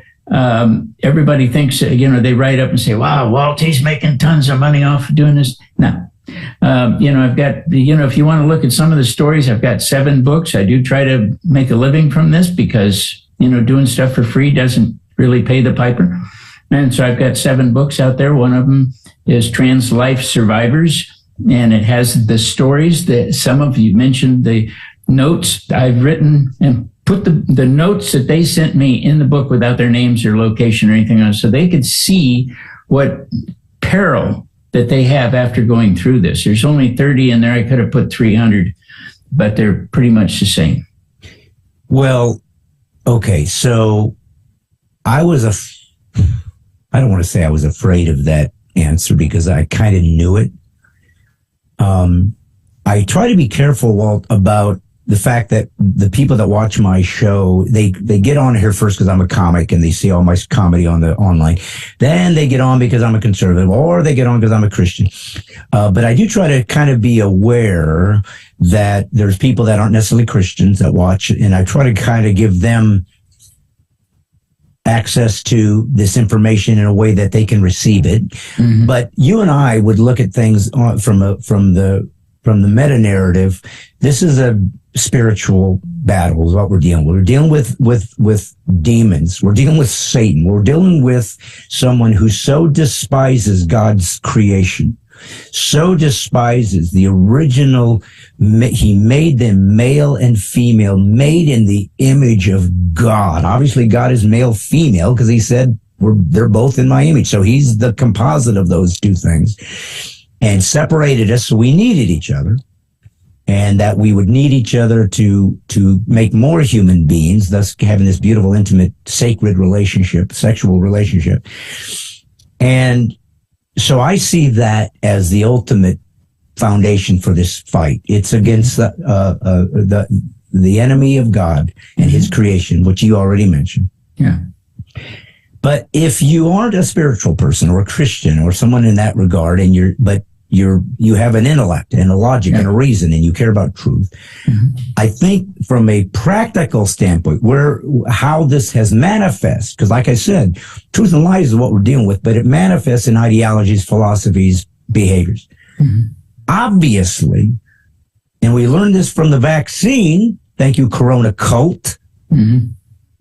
everybody thinks, they write up and say, wow, Walt, he's making tons of money off of doing this. No. I've got, if you want to look at some of the stories, I've got 7 books. I do try to make a living from this because, doing stuff for free doesn't really pay the piper. And so I've got 7 books out there. One of them is Trans Life Survivors, and it has the stories that some of you mentioned, the notes I've written and put the notes that they sent me in the book without their names or location or anything else, so they could see what peril that they have after going through this. There's only 30 in there. I could have put 300, but they're pretty much the same. Well, okay, so I don't want to say I was afraid of that answer because I kind of knew it. I try to be careful, Walt, about the fact that the people that watch my show, they get on here first because I'm a comic and they see all my comedy on the online. Then they get on because I'm a conservative, or they get on because I'm a Christian. But I do try to kind of be aware that there's people that aren't necessarily Christians that watch, and I try to kind of give them access to this information in a way that they can receive it. Mm-hmm. But you and I would look at things from the meta narrative. This is a spiritual battle is what we're dealing with. We're dealing with demons. We're dealing with Satan. We're dealing with someone who so despises God's creation, so despises the original. He made them male and female, made in the image of God. Obviously, God is male, female, because he said they're both in my image. So he's the composite of those two things, and separated us. So we needed each other, and that we would need each other to make more human beings, thus having this beautiful, intimate, sacred relationship, sexual relationship. And so I see that as the ultimate foundation for this fight. It's against the enemy of God and his creation, which you already mentioned. Yeah. But if you aren't a spiritual person or a Christian or someone in that regard, and you have an intellect and a logic and a reason, and you care about truth, I think from a practical standpoint, how this has manifest, because like I said, truth and lies is what we're dealing with, but it manifests in ideologies, philosophies, behaviors. Mm-hmm. Obviously, and we learned this from the vaccine, thank you, Corona cult, mm-hmm.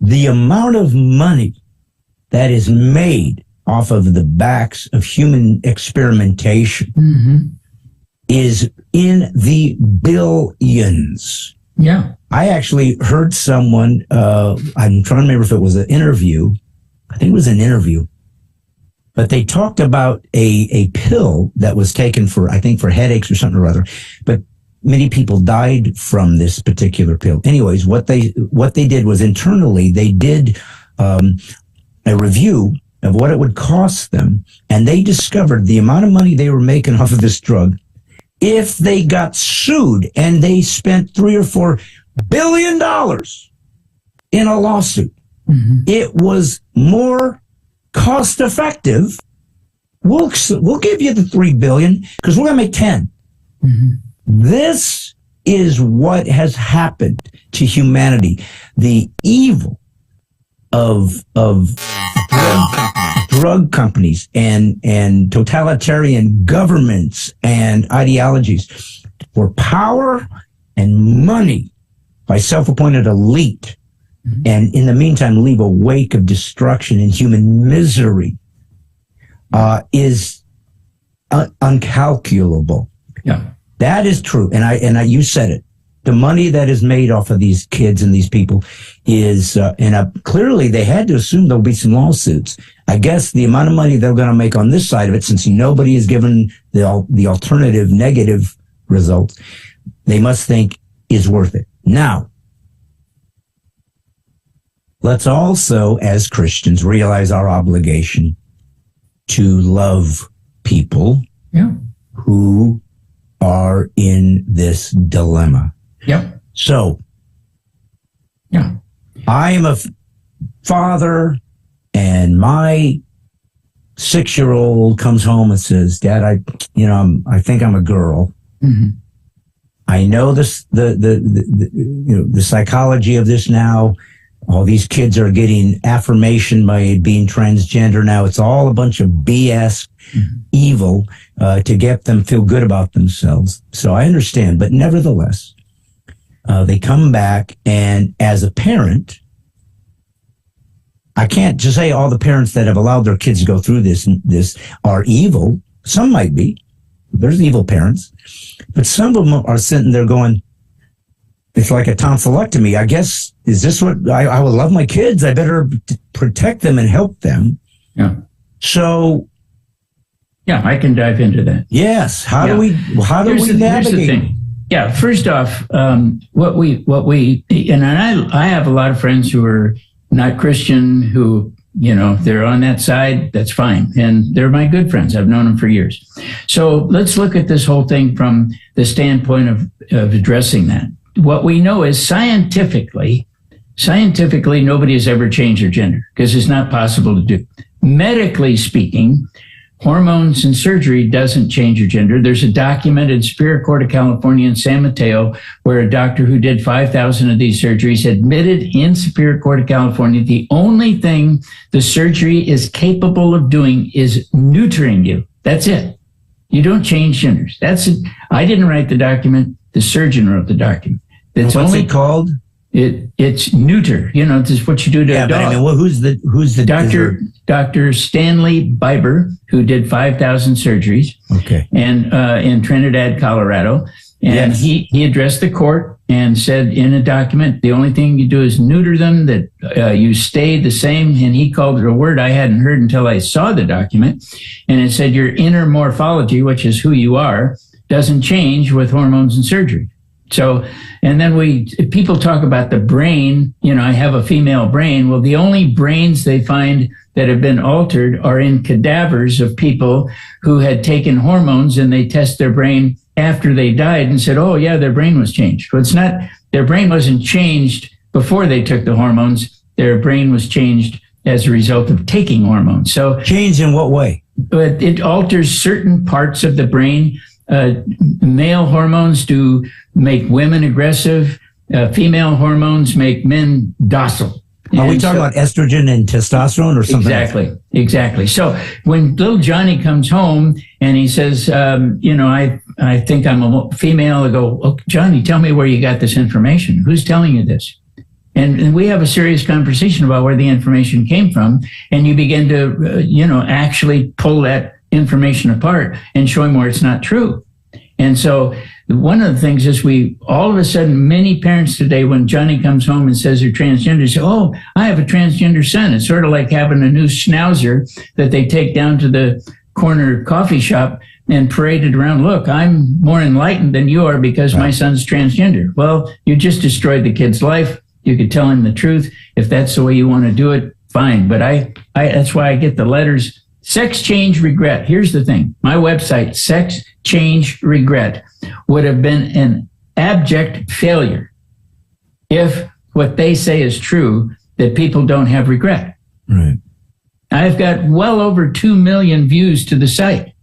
the amount of money that is made off of the backs of human experimentation mm-hmm. is in the billions. Yeah. I actually heard someone, I'm trying to remember if it was an interview. I think it was an interview. But they talked about a pill that was taken for, I think, for headaches or something or other. But many people died from this particular pill. Anyways, what they did was internally, they did a review of what it would cost them. And they discovered the amount of money they were making off of this drug. If they got sued and they spent $3 or $4 billion in a lawsuit, mm-hmm. it was more cost effective. We'll give you the $3 billion because we're going to make 10. Mm-hmm. This is what has happened to humanity. The evil of drug companies and totalitarian governments and ideologies for power and money by self-appointed elite. Mm-hmm. And in the meantime, leave a wake of destruction and human misery is uncalculable. Yeah, that is true. And you said it. The money that is made off of these kids and these people is, clearly they had to assume there'll be some lawsuits. I guess the amount of money they're going to make on this side of it, since nobody is given the alternative negative results, they must think is worth it. Now, let's also, as Christians, realize our obligation to love people who are in this dilemma. Yep. So, yeah, I am a father, and my 6-year-old comes home and says, "Dad, I think I'm a girl." Mm-hmm. I know this, the psychology of this now. All these kids are getting affirmation by being transgender now. It's all a bunch of BS, mm-hmm. evil, to get them feel good about themselves. So I understand, but nevertheless, they come back, and as a parent, I can't just say all the parents that have allowed their kids to go through this are evil. Some might be. There's evil parents. But some of them are sitting there going, it's like a tonsillectomy. I guess, is this what I will love my kids? I better protect them and help them. Yeah. So. Yeah, I can dive into that. Yes. How do we navigate? Here's the thing. Yeah. First off, what we and I have a lot of friends who are not Christian who, they're on that side. That's fine. And they're my good friends. I've known them for years. So let's look at this whole thing from the standpoint of addressing that. What we know is scientifically, nobody has ever changed their gender because it's not possible to do. Medically speaking, hormones and surgery doesn't change your gender. There's a document in Superior Court of California in San Mateo where a doctor who did 5,000 of these surgeries admitted in Superior Court of California the only thing the surgery is capable of doing is neutering you. That's it. You don't change genders. That's it. I didn't write the document. The surgeon wrote the document. What's it called? It's neuter. This is what you do to a dog. But I mean, who's the doctor? Dr. Stanley Biber, who did 5,000 surgeries. Okay. And in Trinidad, Colorado, and yes. he addressed the court and said in a document, the only thing you do is neuter them. That you stay the same. And he called it a word I hadn't heard until I saw the document, and it said your inner morphology, which is who you are, doesn't change with hormones and surgery. So, and then people talk about the brain, I have a female brain. Well, the only brains they find that have been altered are in cadavers of people who had taken hormones, and they test their brain after they died and said, oh yeah, their brain was changed. But it's not, their brain wasn't changed before they took the hormones. Their brain was changed as a result of taking hormones. So changed in what way? But it alters certain parts of the brain. Male hormones do make women aggressive. female hormones make men docile. Are we talking about estrogen and testosterone or something? Exactly. So when little Johnny comes home and he says, I think I'm a female, I go, oh, Johnny, tell me where you got this information. Who's telling you this? And we have a serious conversation about where the information came from. And you begin to, actually pull that information apart and show him where it's not true. And so one of the things is all of a sudden, many parents today, when Johnny comes home and says they're transgender, say, oh, I have a transgender son. It's sort of like having a new schnauzer that they take down to the corner coffee shop and parade it around. Look, I'm more enlightened than you are because my son's transgender. Well, you just destroyed the kid's life. You could tell him the truth. If that's the way you want to do it, fine. But I that's why I get the letters. Sex change regret. Here's the thing. My website, Sex Change Regret, would have been an abject failure if what they say is true, that people don't have regret. Right. I've got well over 2 million views to the site.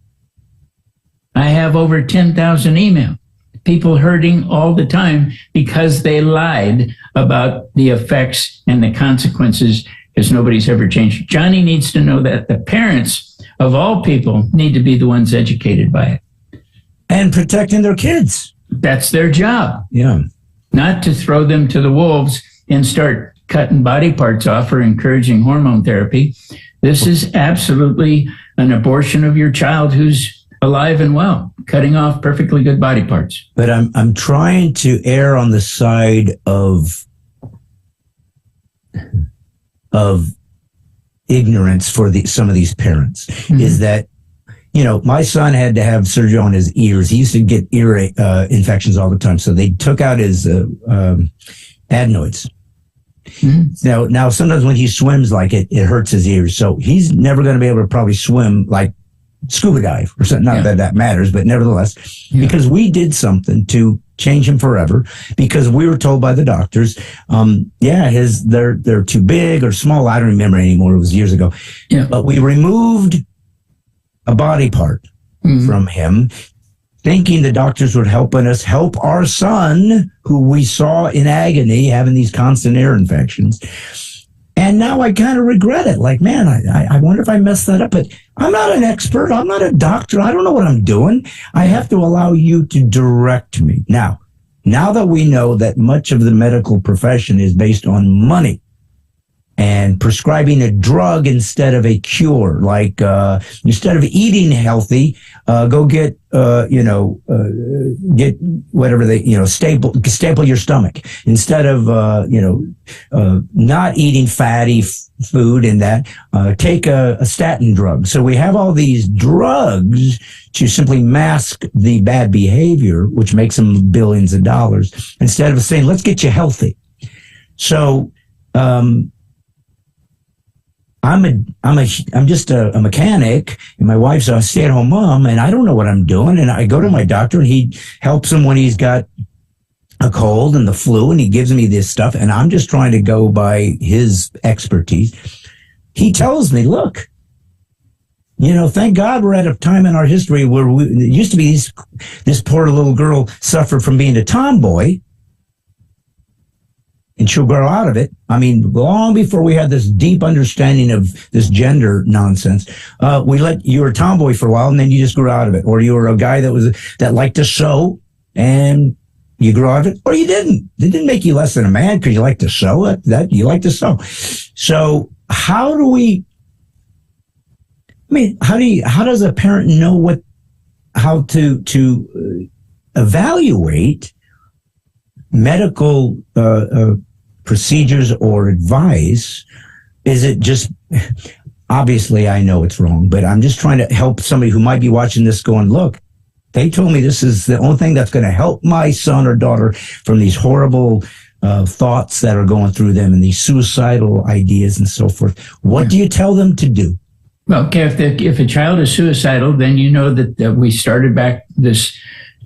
I have over 10,000 emails. People hurting all the time because they lied about the effects and the consequences, because nobody's ever changed. Johnny needs to know that the parents of all people need to be the ones educated by it. And protecting their kids. That's their job. Yeah. Not to throw them to the wolves and start cutting body parts off or encouraging hormone therapy. This is absolutely an abortion of your child who's alive and well, cutting off perfectly good body parts. But I'm trying to err on the side of ignorance for some of these parents. Mm-hmm. Is that, my son had to have surgery on his ears. He used to get ear infections all the time. So they took out his adenoids. Mm-hmm. Now sometimes when he swims, it hurts his ears. So he's never going to be able to probably swim like scuba dive or something. Not that matters, but nevertheless, because we did something to change him forever, because we were told by the doctors, they're too big or small. I don't remember anymore. It was years ago. Yeah. But we removed a body part from him, thinking the doctors would help our son, who we saw in agony, having these constant ear infections. And now I kind of regret it. Like, man, I wonder if I messed that up. But I'm not an expert. I'm not a doctor. I don't know what I'm doing. I have to allow you to direct me. Now that we know that much of the medical profession is based on money and prescribing a drug instead of a cure, like instead of eating healthy, go get whatever staple your stomach instead of not eating fatty food, and that take a statin drug. So we have all these drugs to simply mask the bad behavior, which makes them billions of dollars, instead of saying, let's get you healthy. So I'm just a mechanic, and my wife's a stay-at-home mom, and I don't know what I'm doing. And I go to my doctor, and he helps him when he's got a cold and the flu, and he gives me this stuff, and I'm just trying to go by his expertise. He tells me, look, thank God we're at a time in our history where it used to be this poor little girl suffered from being a tomboy, and she'll grow out of it. I mean, long before we had this deep understanding of this gender nonsense, you were a tomboy for a while, and then you just grew out of it. Or you were a guy that liked to sew, and you grew out of it, or you didn't. It didn't make you less than a man because you like to sew. That you like to sew. So how does a parent know how to evaluate medical procedures or advice? Is it just, obviously I know it's wrong, but I'm just trying to help somebody who might be watching this going, look, they told me this is the only thing that's going to help my son or daughter from these horrible thoughts that are going through them and these suicidal ideas and so forth. What do you tell them to do? Well, okay, if a child is suicidal, then you know that we started back this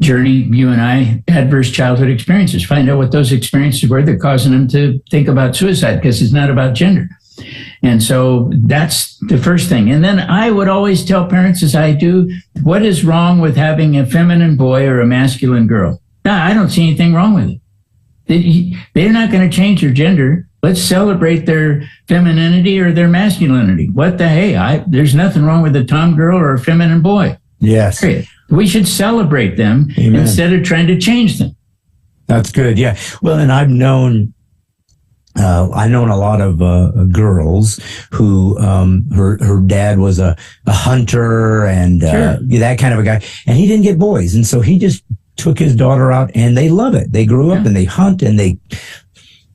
journey, you and I, adverse childhood experiences. Find out what those experiences were that causing them to think about suicide, because it's not about gender. And so that's the first thing. And then I would always tell parents, as I do, what is wrong with having a feminine boy or a masculine girl? No, I don't see anything wrong with it. They're not going to change their gender. Let's celebrate their femininity or their masculinity. What the hey? There's nothing wrong with a tom girl or a feminine boy. Yes. We should celebrate them instead of trying to change them. That's good. Yeah. Well, and I've known a lot of girls who her dad was a hunter and that kind of a guy, and he didn't get boys, and so he just took his daughter out, and they love it. They grew up and they hunt and they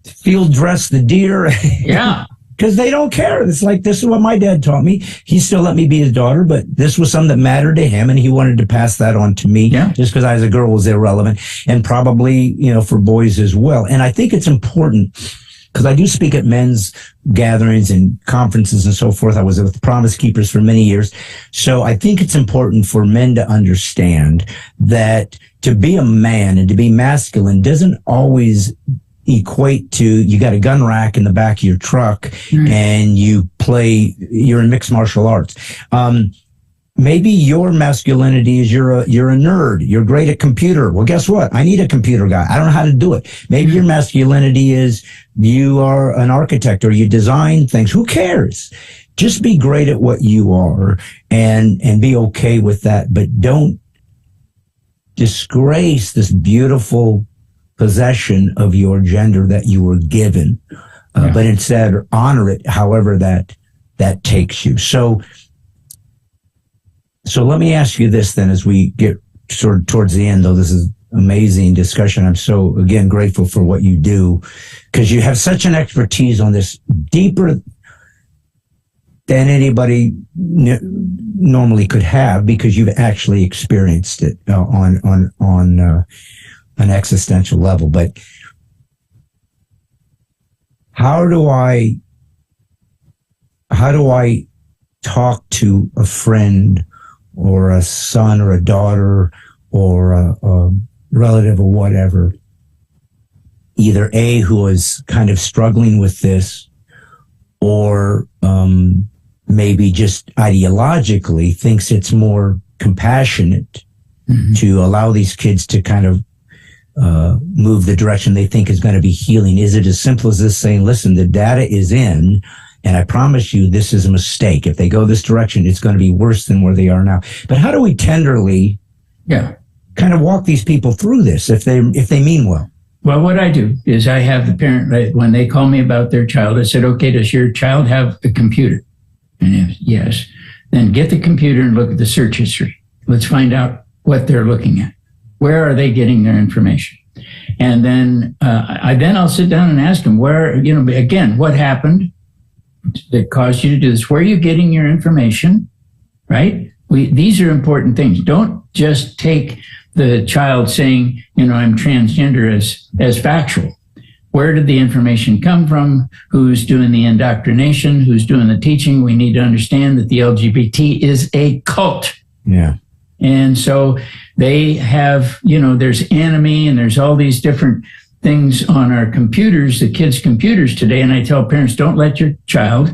field dress the deer. Yeah. Because they don't care. It's like, this is what my dad taught me. He still let me be his daughter, but this was something that mattered to him, and he wanted to pass that on to me. Yeah. Just because I, as a girl, was irrelevant, and probably, for boys as well. And I think it's important, because I do speak at men's gatherings and conferences and so forth. I was with Promise Keepers for many years. So I think it's important for men to understand that to be a man and to be masculine doesn't always equate to you got a gun rack in the back of your truck and you're in mixed martial arts. Maybe your masculinity is you're a nerd. You're great at computer. Well, guess what? I need a computer guy. I don't know how to do it. Maybe your masculinity is you are an architect or you design things. Who cares? Just be great at what you are and be okay with that. But don't disgrace this beautiful possession of your gender that you were given, but instead honor it however that takes you. So let me ask you this then, as we get sort of towards the end, though this is amazing discussion. I'm so, again, grateful for what you do, because you have such an expertise on this, deeper than anybody normally could have, because you've actually experienced it on an existential level. But how do I talk to a friend or a son or a daughter or a relative or whatever, either A, who is kind of struggling with this, or maybe just ideologically thinks it's more compassionate to allow these kids to kind of move the direction they think is going to be healing? Is it as simple as this, saying, listen, the data is in, and I promise you this is a mistake. If they go this direction, it's going to be worse than where they are now. But how do we tenderly kind of walk these people through this if they mean well? Well, what I do is I have the parent, when they call me about their child, I said, okay, does your child have a computer? And if yes, then get the computer and look at the search history. Let's find out what they're looking at. Where are they getting their information? And then I'll sit down and ask them again, what happened that caused you to do this? Where are you getting your information? Right? These are important things. Don't just take the child saying, I'm transgender as factual. Where did the information come from? Who's doing the indoctrination? Who's doing the teaching? We need to understand that the LGBT is a cult. Yeah. And so they have, there's enemy and there's all these different things on our computers, the kids' computers today. And I tell parents, don't let your child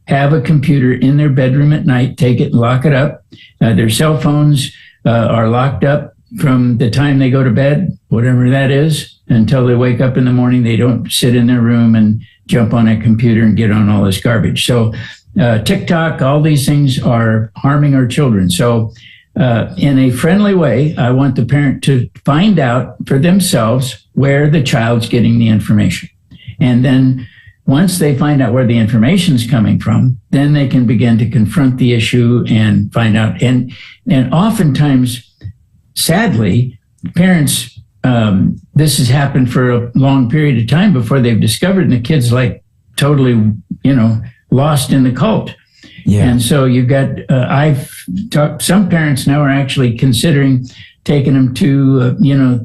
have a computer in their bedroom at night. Take it and lock it up. Their cell phones are locked up from the time they go to bed, whatever that is, until they wake up in the morning. They don't sit in their room and jump on a computer and get on all this garbage. So TikTok, all these things are harming our children. So in a friendly way, I want the parent to find out for themselves where the child's getting the information. And then once they find out where the information is coming from, then they can begin to confront the issue and find out. And oftentimes, sadly, parents, this has happened for a long period of time before they've discovered, and the kid's like totally, lost in the cult. Yeah. And so you've got, I've talked, some parents now are actually considering taking them to,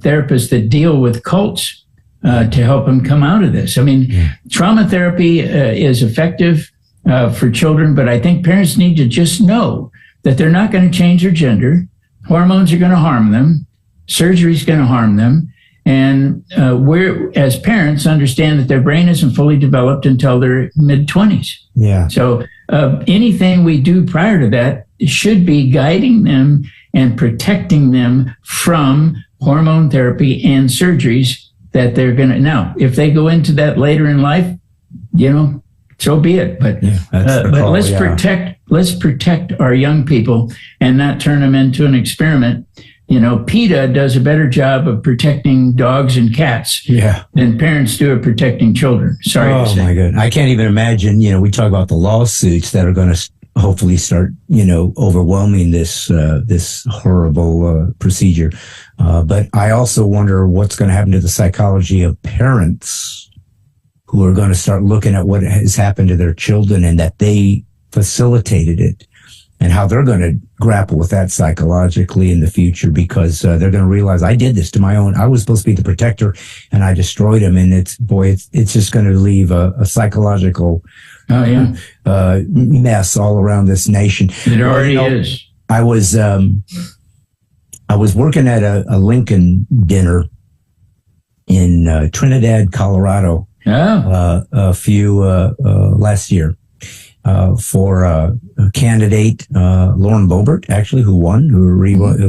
therapists that deal with cults to help them come out of this. I mean, trauma therapy is effective for children, but I think parents need to just know that they're not going to change their gender. Hormones are going to harm them. Surgery is going to harm them. And we're, as parents, understand that their brain isn't fully developed until their mid-20s. Yeah. So anything we do prior to that should be guiding them and protecting them from hormone therapy and surgeries that they're going to. Now, if they go into that later in life, so be it. But let's protect our young people and not turn them into an experiment. PETA does a better job of protecting dogs and cats than parents do of protecting children. Sorry to say. Oh, my God. I can't even imagine, we talk about the lawsuits that are going to hopefully start, overwhelming this horrible procedure. But I also wonder what's going to happen to the psychology of parents who are going to start looking at what has happened to their children and that they facilitated it, and how they're going to grapple with that psychologically in the future, because they're going to realize I did this to my own. I was supposed to be the protector and I destroyed him. And it's just going to leave a psychological mess all around this nation. It already is. I was working at a Lincoln dinner in Trinidad, Colorado, last year. For a candidate, Lauren Boebert, actually, who won,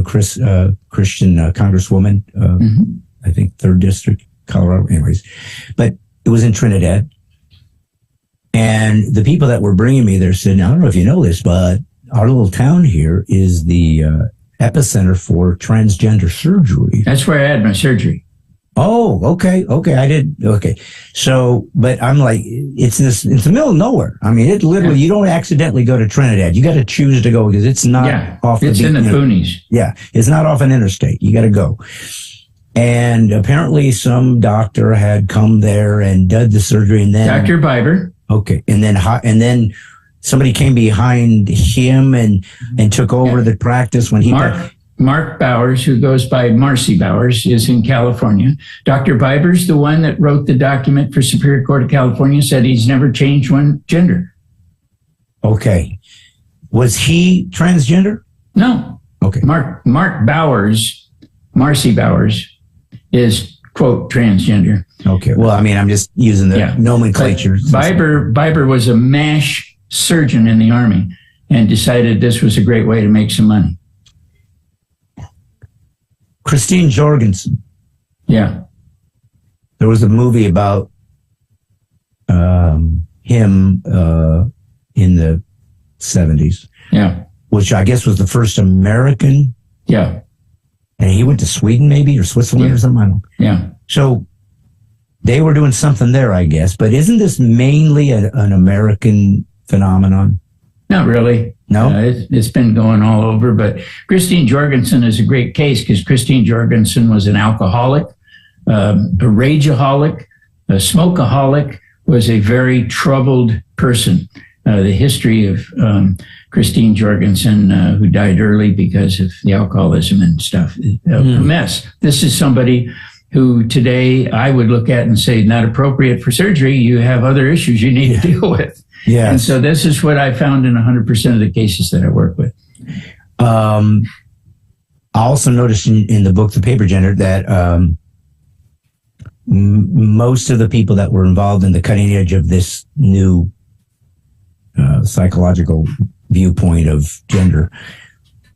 Christian congresswoman, I think 3rd District, Colorado, anyways. But it was in Trinidad. And the people that were bringing me there said, I don't know if you know this, but our little town here is the epicenter for transgender surgery. That's where I had my surgery. Oh, okay. I did. Okay. So, but I'm like, it's the middle of nowhere. I mean, it literally, you don't accidentally go to Trinidad. You got to choose to go because it's not off the It's in the boonies. Yeah. It's not off an interstate. You got to go. And apparently some doctor had come there and did the surgery, and then Dr. Biber. Okay. And then somebody came behind him and took over the practice when he Mark Bowers, who goes by Marcy Bowers, is in California. Dr. Biber's the one that wrote the document for Superior Court of California, said he's never changed one gender. Okay. Was he transgender? No. Okay. Mark Bowers, Marcy Bowers, is, quote, transgender. Okay. Well, I mean, I'm just using the nomenclature. Biber was a MASH surgeon in the Army and decided this was a great way to make some money. Christine Jorgensen. Yeah. There was a movie about him in the 70s. Yeah. Which I guess was the first American. Yeah. And he went to Sweden maybe or Switzerland or something. I don't know. Yeah. So they were doing something there, I guess. But isn't this mainly an American phenomenon? Not really. No? It's been going all over. But Christine Jorgensen is a great case because Christine Jorgensen was an alcoholic, a rageaholic, a smokeaholic, was a very troubled person. The history of Christine Jorgensen, who died early because of the alcoholism and stuff, a mess. This is somebody who today I would look at and say, not appropriate for surgery. You have other issues you need to deal with. Yeah. And so this is what I found in 100% of the cases that I work with. I also noticed in the book, The Paper Gender, that most of the people that were involved in the cutting edge of this new psychological viewpoint of gender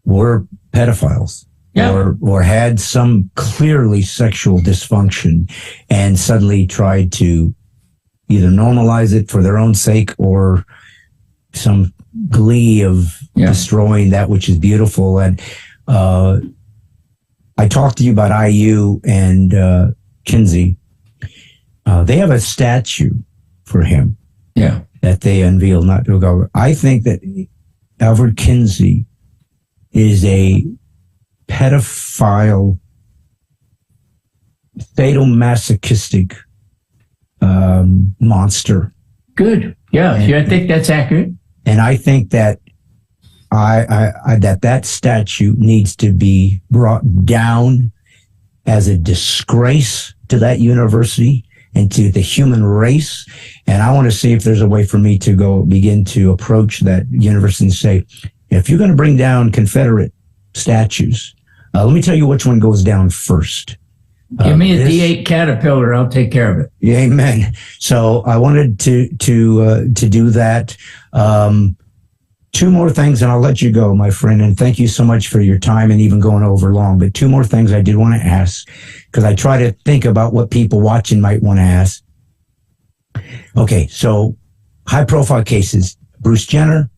were pedophiles. Or had some clearly sexual dysfunction and suddenly tried to either normalize it for their own sake or some glee of destroying that which is beautiful. And I talked to you about IU and Kinsey. They have a statue for him that they unveiled not too ago. I think that Alfred Kinsey is a pedophile, sadomasochistic monster. Good. Yeah, I think that's accurate. And I think that that statue needs to be brought down as a disgrace to that university and to the human race. And I want to see if there's a way for me to go begin to approach that university and say, if you're going to bring down Confederate statues, let me tell you which one goes down first. Give me a D8 Caterpillar. I'll take care of it. Yeah, amen. So I wanted to do that. two more things, and I'll let you go, my friend. And thank you so much for your time and even going over long. But two more things I did want to ask, because I try to think about what people watching might want to ask. Okay, so high-profile cases. Bruce Jenner,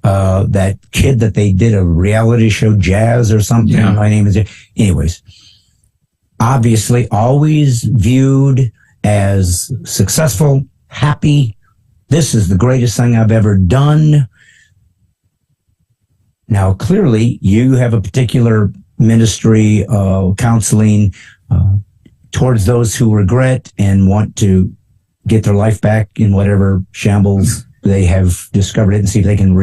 that kid that they did a reality show, Jazz or something. Yeah. My name is... Anyways, obviously always viewed as successful, happy. This is the greatest thing I've ever done. Now, clearly, you have a particular ministry, counseling towards those who regret and want to get their life back in whatever shambles they have discovered it and see if they can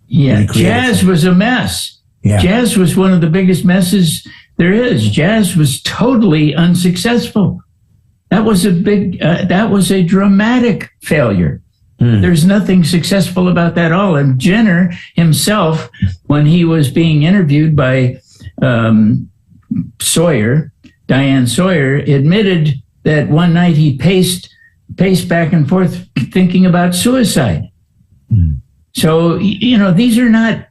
Jazz was a mess. Yeah. Jazz was one of the biggest messes there is. Jazz was totally unsuccessful. That was a dramatic failure. There's nothing successful about that at all. And Jenner himself, when he was being interviewed by Diane Sawyer, admitted that one night he paced back and forth thinking about suicide. So, these are not,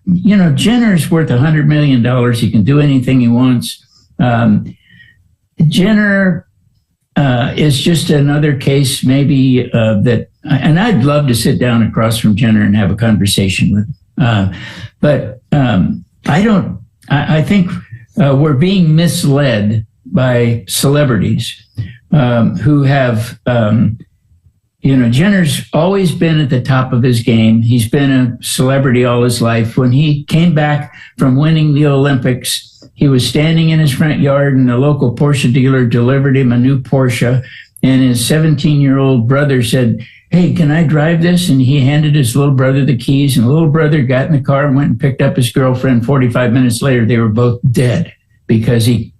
Jenner's worth $100 million. He can do anything he wants. Jenner is just another case maybe and I'd love to sit down across from Jenner and have a conversation with him. But I think we're being misled by celebrities who have, Jenner's always been at the top of his game. He's been a celebrity all his life. When he came back from winning the Olympics, he was standing in his front yard and a local Porsche dealer delivered him a new Porsche. And his 17-year-old brother said, "Hey, can I drive this?" And he handed his little brother the keys, and the little brother got in the car and went and picked up his girlfriend. 45 minutes later, they were both dead because he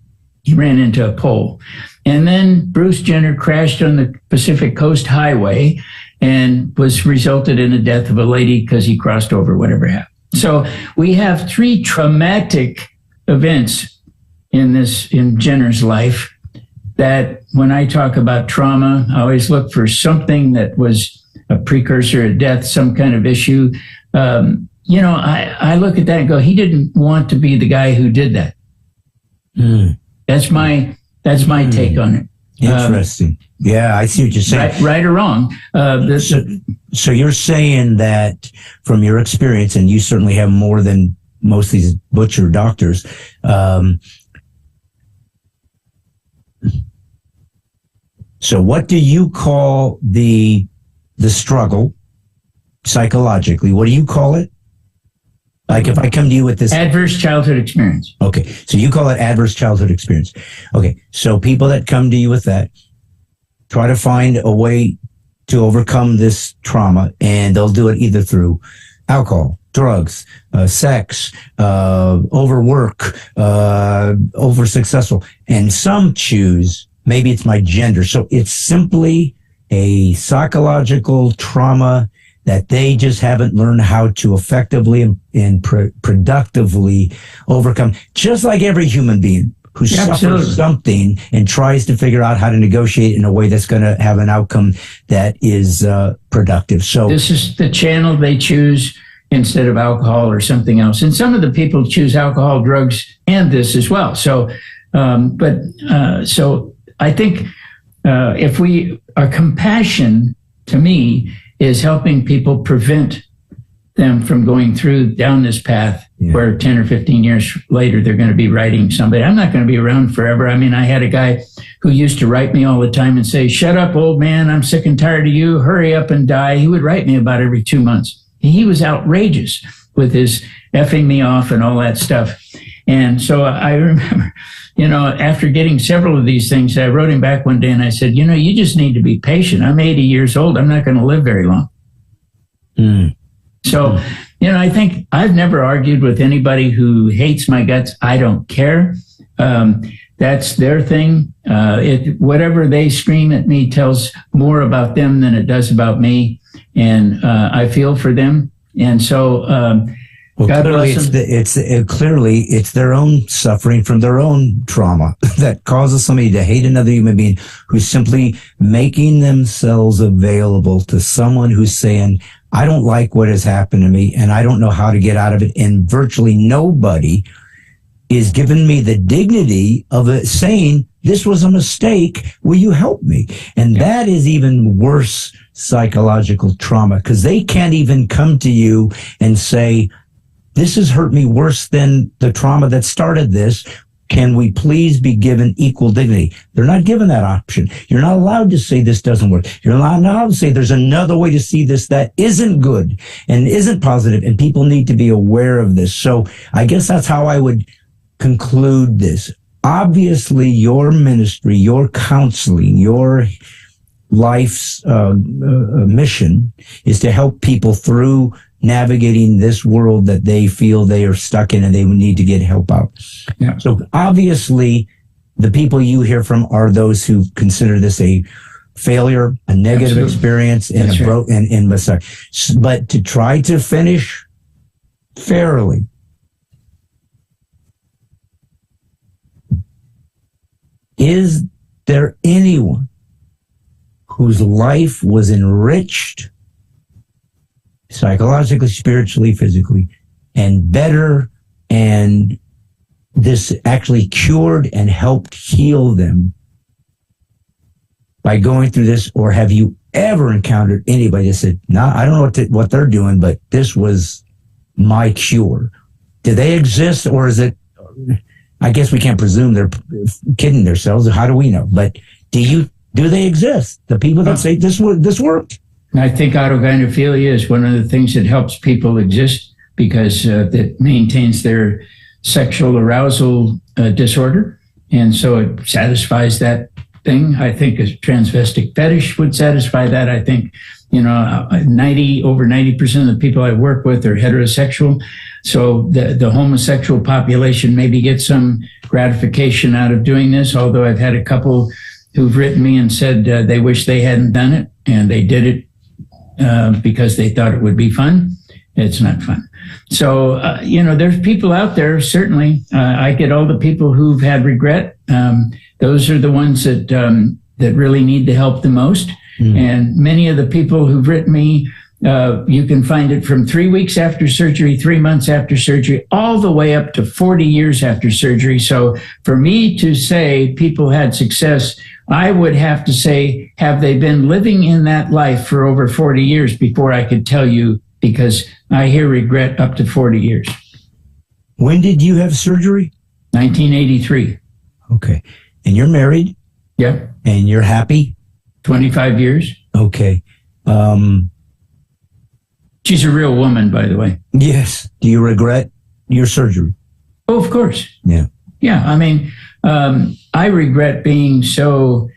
ran into a pole. And then Bruce Jenner crashed on the Pacific Coast Highway and resulted in the death of a lady because he crossed over, whatever happened. So we have three traumatic events in Jenner's life that when I talk about trauma, I always look for something that was a precursor of death, some kind of issue. I look at that and go, he didn't want to be the guy who did that. That's my take on it. Interesting. Yeah, I see what you're saying. Right or wrong. So you're saying that from your experience, and you certainly have more than most of these butcher doctors, so what do you call the struggle psychologically? What do you call it? Like if I come to you with this... Adverse childhood experience. Okay, so you call it adverse childhood experience. Okay, so people that come to you with that try to find a way to overcome this trauma, and they'll do it either through alcohol, drugs, sex, overwork, over successful, and some choose, maybe it's my gender. So it's simply a psychological trauma that they just haven't learned how to effectively and productively overcome, just like every human being who suffers something and tries to figure out how to negotiate in a way that's going to have an outcome that is productive. So this is the channel they choose instead of alcohol or something else. And some of the people choose alcohol, drugs, and this as well. So, so I think if our compassion, to me, is helping people prevent them from going down this path where 10 or 15 years later, they're going to be writing somebody. I'm not going to be around forever. I mean, I had a guy who used to write me all the time and say, "Shut up, old man. I'm sick and tired of you. Hurry up and die." He would write me about every 2 months. He was outrageous with his effing me off and all that stuff. And so I remember, after getting several of these things, I wrote him back one day and I said, you just need to be patient. I'm 80 years old. I'm not going to live very long. So, I think I've never argued with anybody who hates my guts. I don't care. That's their thing. Whatever they scream at me tells more about them than it does about me. And I feel for them. And so, well, clearly it's their own suffering from their own trauma that causes somebody to hate another human being who's simply making themselves available to someone who's saying, I don't like what has happened to me, and I don't know how to get out of it. And virtually nobody is giving me the dignity of it, saying, this was a mistake. Will you help me? And that is even worse psychological trauma, because they can't even come to you and say, this has hurt me worse than the trauma that started this. Can we please be given equal dignity? They're not given that option. You're not allowed to say this doesn't work. You're not allowed to say there's another way to see this that isn't good and isn't positive, and people need to be aware of this. So I guess that's how I would conclude this. Obviously, your ministry, your counseling, your life's mission is to help people through navigating this world that they feel they are stuck in and they need to get help out. Yeah. So obviously, the people you hear from are those who consider this a failure, a negative experience, and and mistake. But to try to finish fairly, is there anyone whose life was enriched psychologically, spiritually, physically, and better, and this actually cured and helped heal them by going through this? Or have you ever encountered anybody that said, "No, I don't know what they're doing, but this was my cure"? Do they exist, or is it? I guess we can't presume they're kidding themselves. How do we know? But do they exist? The people that say this worked? I think autogynephilia is one of the things that helps people exist, because it maintains their sexual arousal disorder. And so it satisfies that thing. I think a transvestic fetish would satisfy that. I think, over 90% of the people I work with are heterosexual. So the homosexual population maybe gets some gratification out of doing this, although I've had a couple who've written me and said they wish they hadn't done it, and they did it because they thought it would be fun. It's not fun. So, there's people out there, certainly. I get all the people who've had regret. Those are the ones that really need the help the most. And many of the people who've written me, you can find it from 3 weeks after surgery, 3 months after surgery, all the way up to 40 years after surgery. So for me to say people had success, I would have to say, have they been living in that life for over 40 years before I could tell you, because I hear regret up to 40 years. When did you have surgery? 1983. Okay. And you're married? Yeah. And you're happy? 25 years. Okay. She's a real woman, by the way. Yes. Do you regret your surgery? Oh, of course. Yeah. Yeah. I mean, I regret being so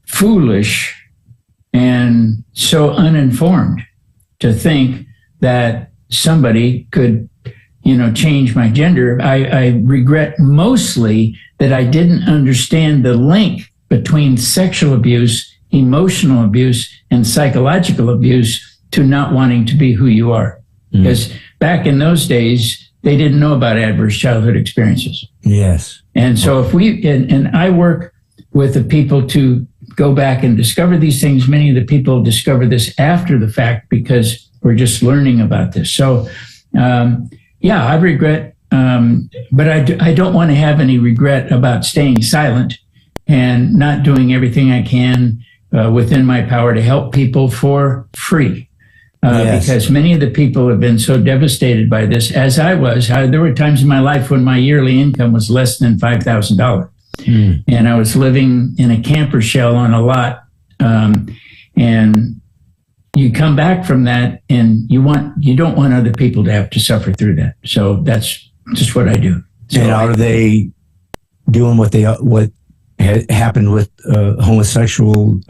foolish and so uninformed to think that somebody could, change my gender. I regret mostly that I didn't understand the link between sexual abuse, emotional abuse, and psychological abuse to not wanting to be who you are. Because back in those days, they didn't know about adverse childhood experiences. Yes. And so if and I work with the people to go back and discover these things. Many of the people discover this after the fact because we're just learning about this. So, I regret, but I don't want to have any regret about staying silent and not doing everything I can within my power to help people for free. Because many of the people have been so devastated by this, as I was. There were times in my life when my yearly income was less than $5,000. And I was living in a camper shell on a lot. And you come back from that and you don't want other people to have to suffer through that. So that's just what I do. So and are they doing what happened with homosexual,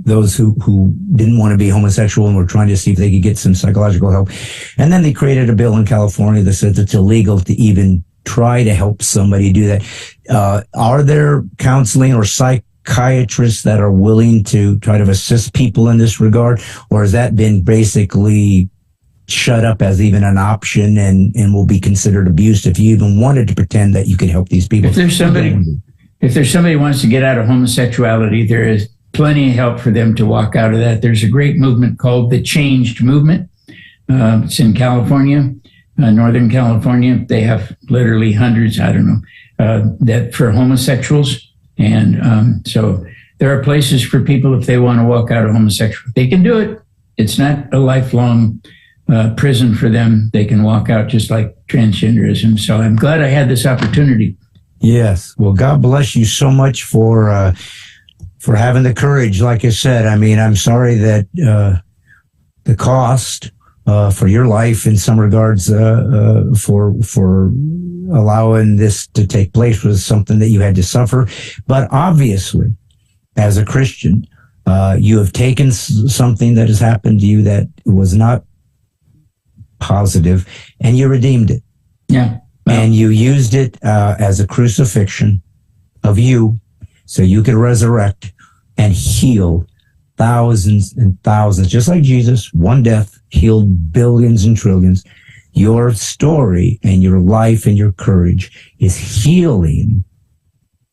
those who didn't want to be homosexual and were trying to see if they could get some psychological help? And then they created a bill in California that says it's illegal to even try to help somebody do that. Are there counseling or psychiatrists that are willing to try to assist people in this regard? Or has that been basically shut up as even an option and will be considered abuse if you even wanted to pretend that you could help these people? If there's somebody who wants to get out of homosexuality, there is plenty of help for them to walk out of that. There's a great movement called the Changed Movement. It's in California, Northern California. They have literally hundreds, I don't know, that for homosexuals. And so there are places for people if they want to walk out of homosexuality. They can do it. It's not a lifelong prison for them. They can walk out just like transgenderism. So I'm glad I had this opportunity. Yes. Well, God bless you so much for having the courage. Like I said, I mean, I'm sorry that the cost for your life in some regards for allowing this to take place was something that you had to suffer. But obviously, as a Christian, you have taken something that has happened to you that was not positive, and you redeemed it. Yeah. Well, and you used it as a crucifixion of you so you could resurrect and heal thousands and thousands, just like Jesus. One death healed billions and trillions. Your story and your life and your courage is healing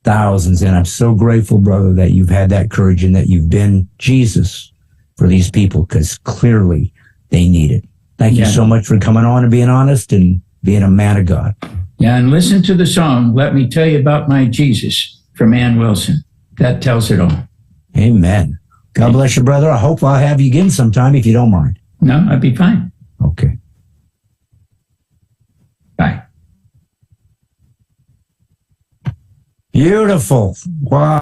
thousands. And I'm so grateful, brother, that you've had that courage and that you've been Jesus for these people, because clearly they need it. Thank you so much for coming on and being honest and being a man of God. Yeah, and listen to the song, Let Me Tell You About My Jesus, from Ann Wilson. That tells it all. Amen. God bless you, brother. I hope I'll have you again sometime if you don't mind. No, I'd be fine. Okay. Bye. Beautiful. Wow.